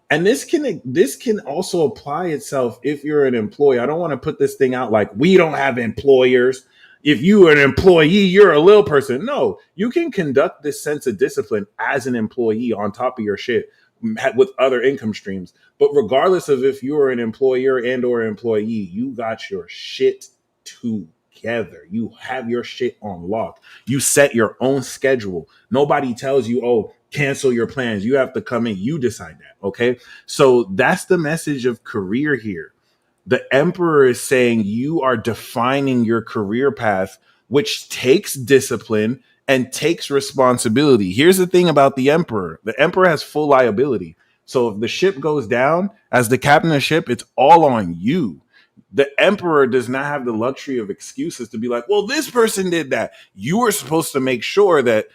[SPEAKER 1] And this can also apply itself if you're an employee. I don't want to put this thing out like we don't have employers. If you are an employee, you're a little person. No, you can conduct this sense of discipline as an employee on top of your shit with other income streams. But regardless of if you're an employer and or employee, you got your shit together. You have your shit on lock. You set your own schedule. Nobody tells you, oh, cancel your plans. You have to come in. You decide that. Okay. So that's the message of career here. The emperor is saying you are defining your career path, which takes discipline and takes responsibility. Here's the thing about the emperor. The emperor has full liability. So if the ship goes down, as the captain of the ship, it's all on you. The emperor does not have the luxury of excuses to be like, well, this person did that. You are supposed to make sure that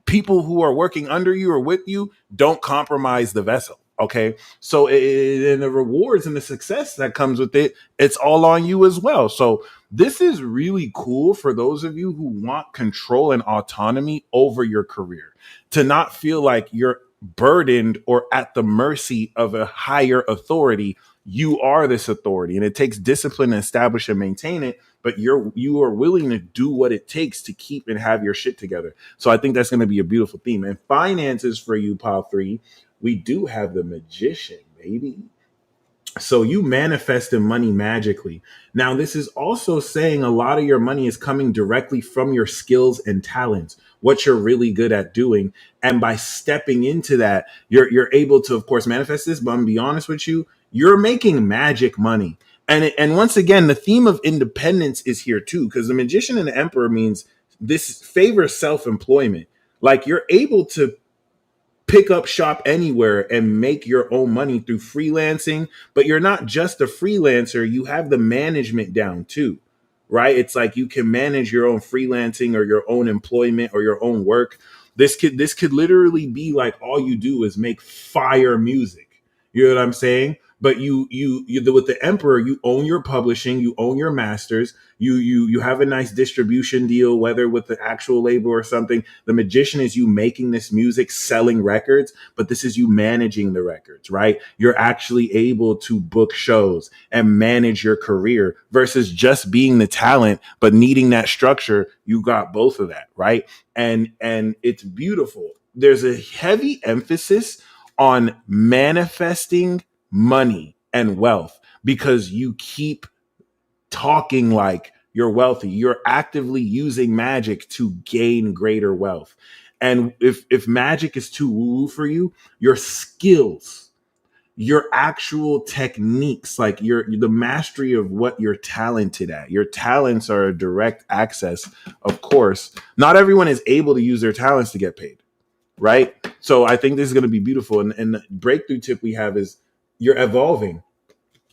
[SPEAKER 1] people who are working under you or with you don't compromise the vessel. Okay. So and the rewards and the success that comes with it, it's all on you as well. So this is really cool for those of you who want control and autonomy over your career, to not feel like you're burdened or at the mercy of a higher authority. You are this authority, and it takes discipline to establish and maintain it, but you are willing to do what it takes to keep and have your shit together. So I think that's going to be a beautiful theme. And finances for you, pile three, we do have the magician, baby. So you manifested money magically. Now, this is also saying a lot of your money is coming directly from your skills and talents, what you're really good at doing. And by stepping into that, you're able to, of course, manifest this. But I'm gonna be honest with you, you're making magic money. And once again, the theme of independence is here too, because the magician and the emperor means this favors self-employment. Like, you're able to pick up shop anywhere and make your own money through freelancing. But you're not just a freelancer, you have the management down too, right? It's like you can manage your own freelancing or your own employment or your own work. This could literally be like all you do is make fire music. You know what I'm saying? But you with the Emperor, you own your publishing, you own your masters, you have a nice distribution deal, whether with the actual label or something. The Magician is you making this music, selling records, but this is you managing the records, right? You're actually able to book shows and manage your career versus just being the talent, but needing that structure. You got both of that, right? And it's beautiful. There's a heavy emphasis on manifesting money and wealth because you keep talking like you're wealthy. You're actively using magic to gain greater wealth. And if magic is too woo for you, your skills, your actual techniques, like the mastery of what you're talented at. Your talents are a direct access, of course. Not everyone is able to use their talents to get paid, right? So I think this is going to be beautiful. And the breakthrough tip we have is you're evolving,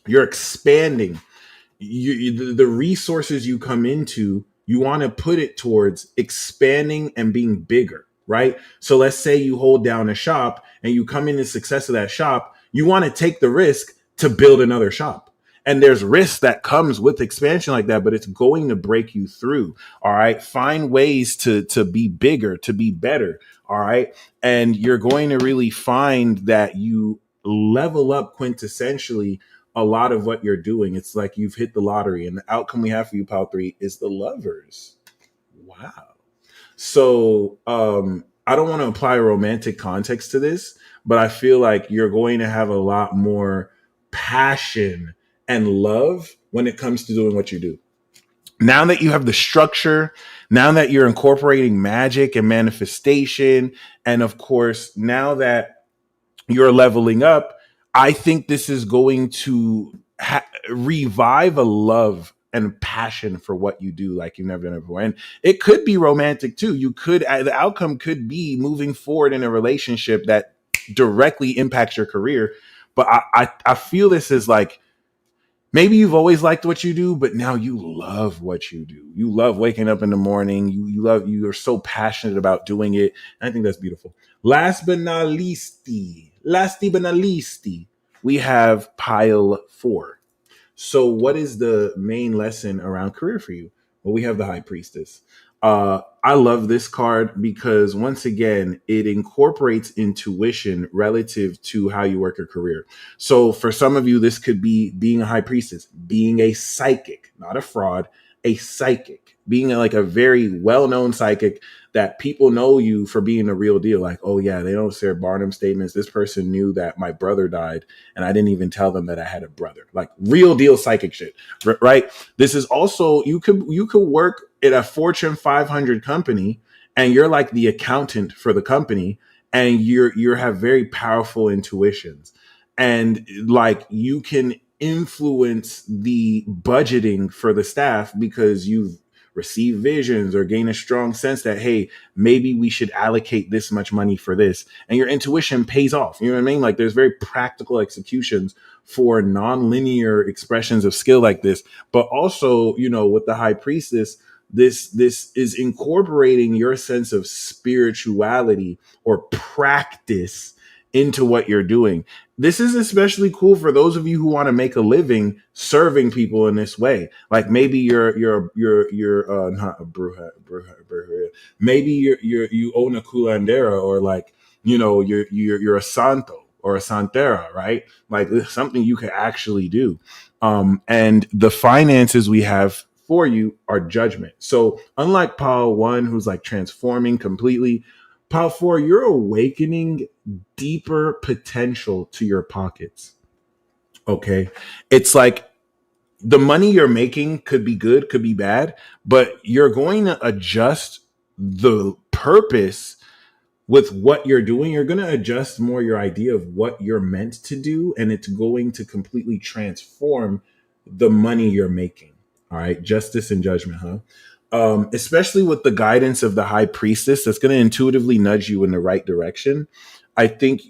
[SPEAKER 1] you're expanding. The resources you come into, you want to put it towards expanding and being bigger, right? So let's say you hold down a shop and you come in the success of that shop, you want to take the risk to build another shop. And there's risk that comes with expansion like that, but it's going to break you through. All right. Find ways to be bigger, to be better. All right. And you're going to really find that you level up quintessentially a lot of what you're doing. It's like you've hit the lottery, and the outcome we have for you, Pal 3, is the Lovers. Wow. So I don't want to apply a romantic context to this, but I feel like you're going to have a lot more passion and love when it comes to doing what you do. Now that you have the structure, now that you're incorporating magic and manifestation, and of course, now that you're leveling up, I think this is going to revive a love and passion for what you do like you've never done it before. And it could be romantic too. You could, the outcome could be moving forward in a relationship that directly impacts your career. But I feel this is like, maybe you've always liked what you do, but now you love what you do. You love waking up in the morning. You are so passionate about doing it. And I think that's beautiful. Last but not leasty, we have pile 4. So what is the main lesson around career for you? Well, we have the High Priestess. I love this card because once again, it incorporates intuition relative to how you work your career. So for some of you, this could be being a high priestess, being a psychic, not a fraud, a psychic, being like a very well-known psychic that people know you for being a real deal. Like, oh yeah, they don't say Barnum statements. This person knew that my brother died and I didn't even tell them that I had a brother. Like real deal psychic shit, right? This is also, you could work at a Fortune 500 company and you're like the accountant for the company and you have very powerful intuitions and like you can influence the budgeting for the staff because you've receive visions or gain a strong sense that, hey, maybe we should allocate this much money for this. And your intuition pays off. You know what I mean? Like there's very practical executions for nonlinear expressions of skill like this. But also, you know, with the High Priestess, this is incorporating your sense of spirituality or practice into what you're doing. This is especially cool for those of you who want to make a living serving people in this way. Like maybe you're not a bruja, maybe you own a culandera, or like, you know, you're a santo or a santera, right? Like this is something you can actually do. And the finances we have for you are Judgment. So unlike Pile 1, who's like transforming completely, Pile 4, you're awakening deeper potential to your pockets. Okay. It's like the money you're making could be good, could be bad, but you're going to adjust the purpose with what you're doing. You're going to adjust more your idea of what you're meant to do, and it's going to completely transform the money you're making. All right. Justice and Judgment, huh? Especially with the guidance of the High Priestess, that's going to intuitively nudge you in the right direction. I think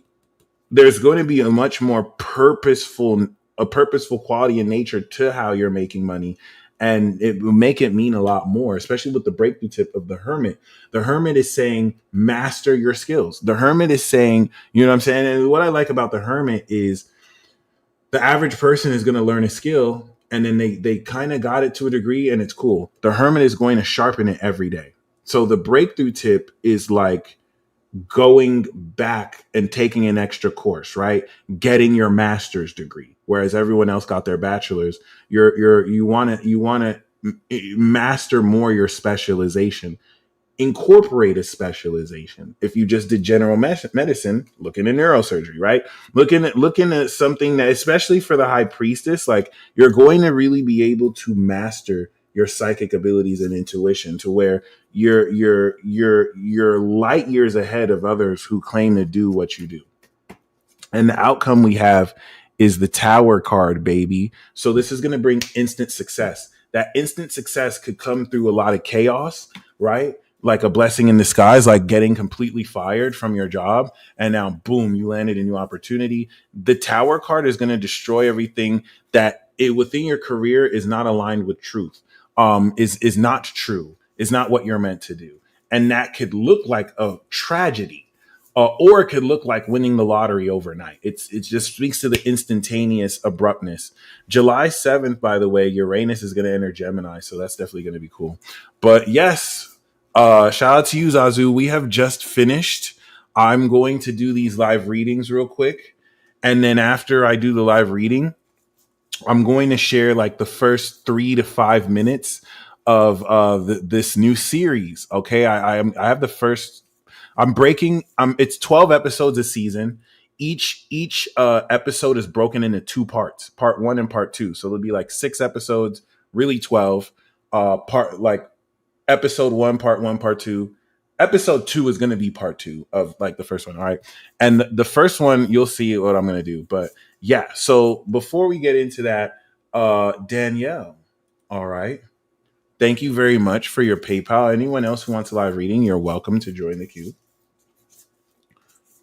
[SPEAKER 1] there's going to be a much more purposeful quality in nature to how you're making money. And it will make it mean a lot more, especially with the breakthrough tip of the hermit. The hermit is saying, master your skills. The hermit is saying, you know what I'm saying? And what I like about the hermit is the average person is going to learn a skill and then they kind of got it to a degree and it's cool. The hermit is going to sharpen it every day. So the breakthrough tip is like going back and taking an extra course, right? Getting your master's degree, whereas everyone else got their bachelor's. You want to master more your specialization. Incorporate a specialization. If you just did general medicine, looking at neurosurgery, right? Looking at something that, especially for the high priestess, like you're going to really be able to master your psychic abilities and intuition to where you're light years ahead of others who claim to do what you do. And the outcome we have is the Tower card, baby. So this is going to bring instant success. That instant success could come through a lot of chaos, right? Like a blessing in disguise, like getting completely fired from your job. And now, boom, you landed a new opportunity. The Tower card is going to destroy everything that within your career is not aligned with truth, is not true, is not what you're meant to do. And that could look like a tragedy, or it could look like winning the lottery overnight. It just speaks to the instantaneous abruptness. July 7th, by the way, Uranus is going to enter Gemini, so that's definitely going to be cool. But yes, shout out to you, Zazu. We have just finished. I'm going to do these live readings real quick, and then after I do the live reading, I'm going to share like the first 3 to 5 minutes of this new series. Okay, I have the first. I'm breaking. It's 12 episodes a season. Each episode is broken into 2 parts, part 1 and part 2. So there'll be like 6 episodes, really 12. Part like episode 1, part 1, part 2. Episode 2 is going to be part 2 of like the first one. All right, and the first one you'll see what I'm going to do. But yeah, so before we get into that, Danielle, all right. Thank you very much for your PayPal. Anyone else who wants a live reading, you're welcome to join the queue.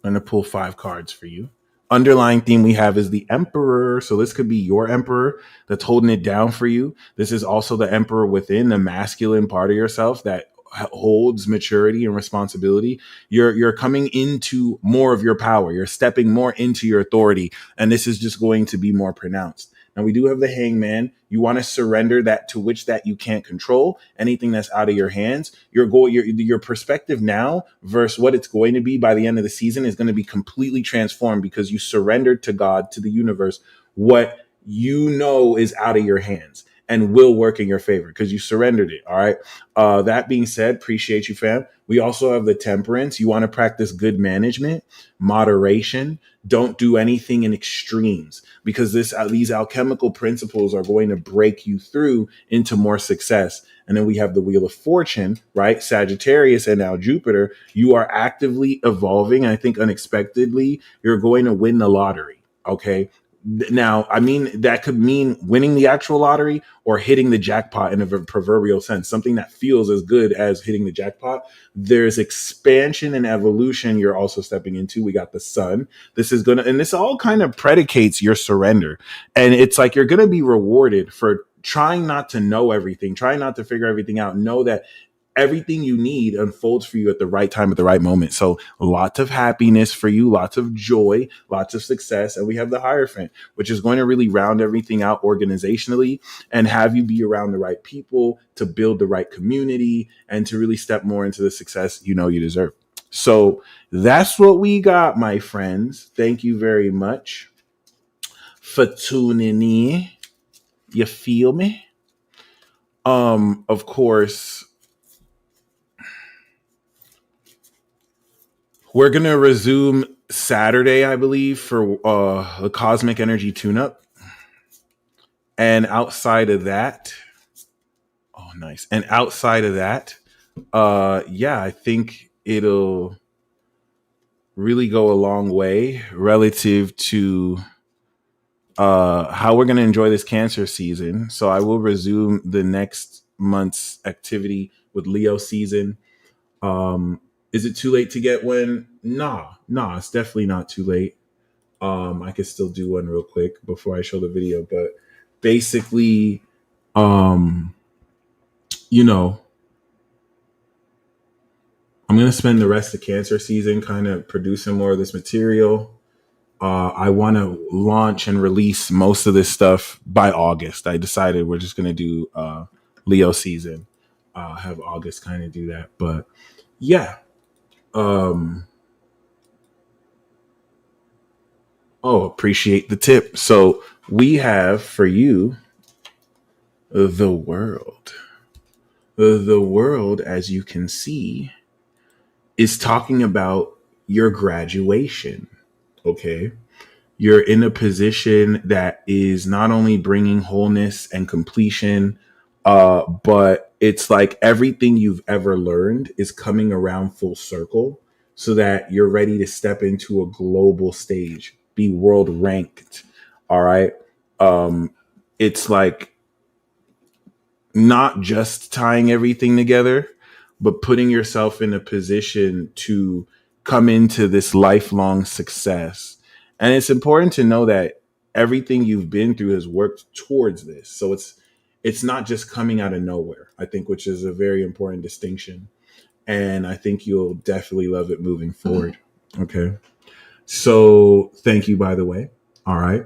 [SPEAKER 1] I'm going to pull 5 cards for you. Underlying theme we have is the Emperor. So this could be your Emperor that's holding it down for you. This is also the Emperor within the masculine part of yourself that holds maturity and responsibility. You're coming into more of your power. You're stepping more into your authority. And this is just going to be more pronounced. Now we do have the Hangman. You want to surrender that to which that you can't control, anything that's out of your hands. Your perspective now versus what it's going to be by the end of the season is going to be completely transformed because you surrendered to God, to the universe, what you know is out of your hands and will work in your favor because you surrendered it. All right. That being said, appreciate you, fam. We also have the Temperance. You want to practice good management, moderation. Don't do anything in extremes because these alchemical principles are going to break you through into more success. And then we have the Wheel of Fortune, right? Sagittarius and now Jupiter. You are actively evolving. I think unexpectedly, you're going to win the lottery. Okay. Now, I mean, that could mean winning the actual lottery or hitting the jackpot in a proverbial sense, something that feels as good as hitting the jackpot. There's expansion and evolution you're also stepping into. We got the Sun. And this all kind of predicates your surrender. And it's like you're going to be rewarded for trying not to know everything, trying not to figure everything out. Know that everything you need unfolds for you at the right time, at the right moment. So lots of happiness for you, lots of joy, lots of success. And we have the Hierophant, which is going to really round everything out organizationally and have you be around the right people to build the right community and to really step more into the success you know you deserve. So that's what we got, my friends. Thank you very much for tuning in. You feel me? Of course, we're going to resume Saturday, I believe, for the Cosmic Energy Tune-Up. And outside of that, oh, nice. And outside of that, yeah, I think it'll really go a long way relative to how we're going to enjoy this Cancer season. So I will resume the next month's activity with Leo season. Is it too late to get one Nah, it's definitely not too late. I could still do one real quick before I show the video, but basically, um, you know, I'm gonna spend the rest of cancer season kind of producing more of this material. I want to launch and release most of this stuff by August. I decided we're just gonna do Leo season. Have August kind of do that, but yeah. Um, oh, appreciate the tip. So we have for you the world. The world, as you can see, is talking about your graduation. Okay. You're in a position that is not only bringing wholeness and completion, but it's like everything you've ever learned is coming around full circle so that you're ready to step into a global stage, be world ranked. All right. It's like not just tying everything together, but putting yourself in a position to come into this lifelong success. And it's important to know that everything you've been through has worked towards this. So it's not just coming out of nowhere, I think, which is a very important distinction. And I think you'll definitely love it moving forward. Okay. So thank you, by the way. All right.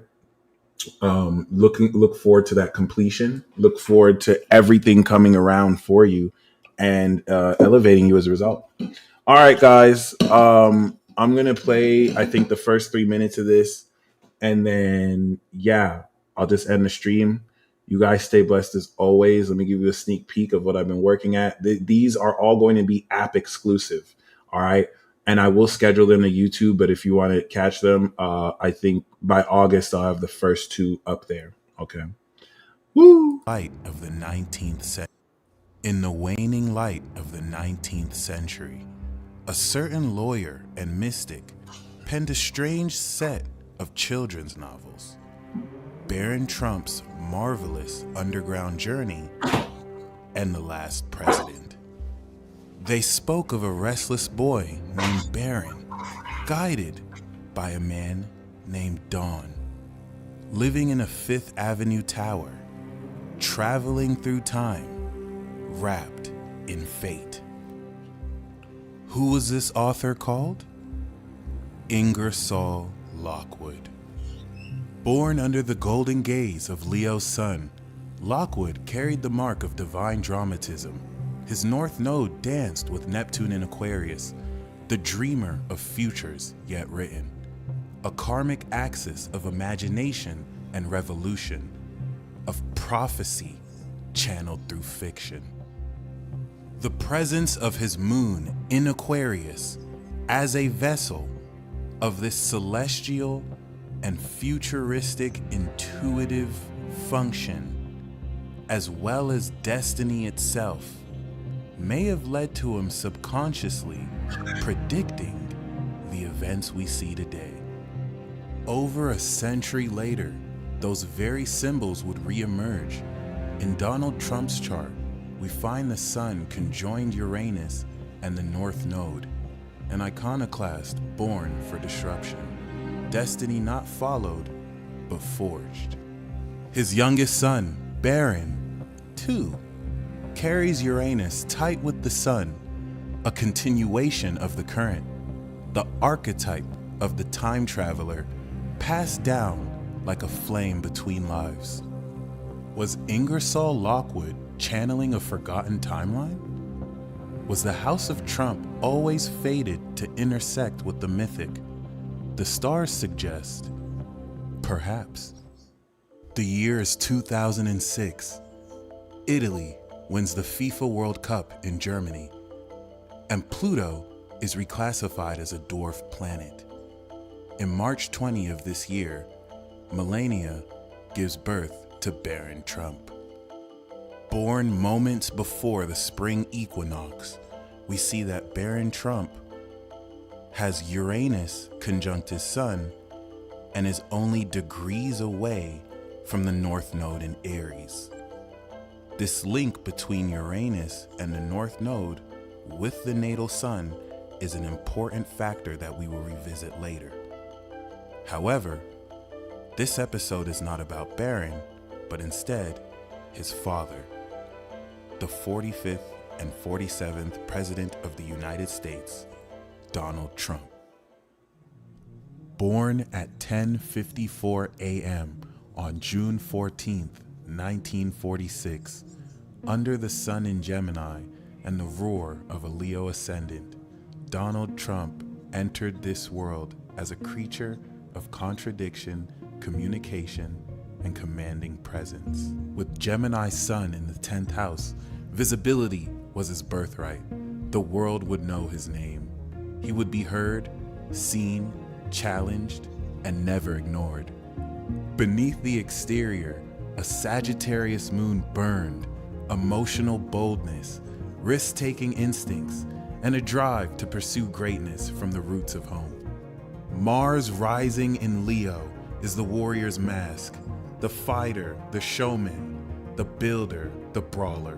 [SPEAKER 1] Look forward to that completion. Look forward to everything coming around for you and elevating you as a result. All right, guys. I'm gonna play, I think, the first 3 minutes of this, and then yeah, I'll just end the stream. You guys stay blessed as always. Let me give you a sneak peek of what I've been working at. These are all going to be app exclusive. All right. And I will schedule them to YouTube, but if you want to catch them, I think by August I'll have the first two up there. Okay. Woo!
[SPEAKER 2] Light of the 19th century. In the waning light of the 19th century, a certain lawyer and mystic penned a strange set of children's novels. Baron Trump's marvelous underground journey and the last president. They spoke of a restless boy named Baron, guided by a man named Dawn, living in a Fifth Avenue tower, traveling through time, wrapped in fate. Who was this author called? Ingersoll Lockwood. Born under the golden gaze of Leo's sun, Lockwood carried the mark of divine dramatism. His north node danced with Neptune in Aquarius, the dreamer of futures yet written, a karmic axis of imagination and revolution, of prophecy channeled through fiction. The presence of his moon in Aquarius as a vessel of this celestial and futuristic intuitive function, as well as destiny itself, may have led to him subconsciously predicting the events we see today. Over a century later, those very symbols would reemerge. In Donald Trump's chart, we find the sun conjoined Uranus and the North Node, an iconoclast born for disruption, destiny not followed, but forged. His youngest son, Baron, too, carries Uranus tight with the sun, a continuation of the current, the archetype of the time traveler passed down like a flame between lives. Was Ingersoll Lockwood channeling a forgotten timeline? Was the House of Trump always fated to intersect with the mythic? The stars suggest, perhaps. The year is 2006. Italy wins the FIFA World Cup in Germany, and Pluto is reclassified as a dwarf planet. In March 20 of this year, Melania gives birth to Baron Trump. Born moments before the spring equinox, we see that Baron Trump has Uranus conjunct his sun and is only degrees away from the North Node in Aries. This link between Uranus and the North Node with the natal sun is an important factor that we will revisit later. However, this episode is not about Barron, but instead his father, the 45th and 47th President of the United States, Donald Trump. Born at 10:54 a.m. on June 14th, 1946, under the sun in Gemini and the roar of a Leo ascendant, Donald Trump entered this world as a creature of contradiction, communication, and commanding presence. With Gemini's sun in the 10th house, visibility was his birthright. The world would know his name. He would be heard, seen, challenged, and never ignored. Beneath the exterior, a Sagittarius moon burned, emotional boldness, risk-taking instincts, and a drive to pursue greatness from the roots of home. Mars rising in Leo is the warrior's mask, the fighter, the showman, the builder, the brawler.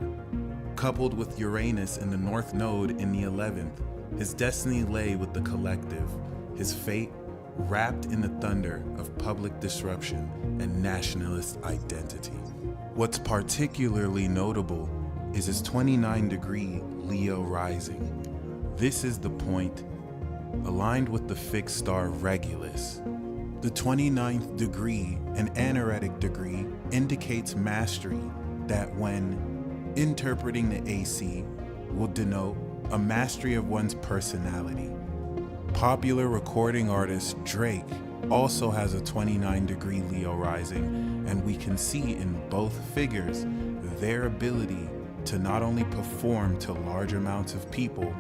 [SPEAKER 2] Coupled with Uranus in the North Node in the 11th, his destiny lay with the collective, his fate wrapped in the thunder of public disruption and nationalist identity. What's particularly notable is his 29-degree Leo rising. This is the point aligned with the fixed star Regulus. The 29th degree, an anaretic degree, indicates mastery that when interpreting the AC will denote a mastery of one's personality. Popular recording artist Drake also has a 29-degree Leo rising, and we can see in both figures their ability to not only perform to large amounts of people,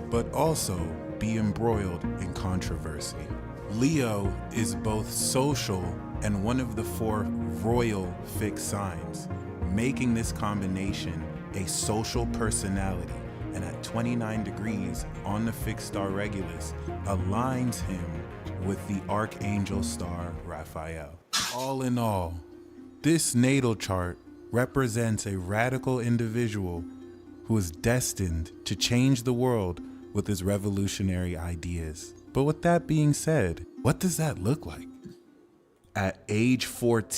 [SPEAKER 2] but also be embroiled in controversy. Leo is both social and one of the 4 royal fixed signs, making this combination a social personality, and at 29 degrees on the fixed star Regulus aligns him with the archangel star Raphael. All in all, this natal chart represents a radical individual who is destined to change the world with his revolutionary ideas. But with that being said, what does that look like? At age 14,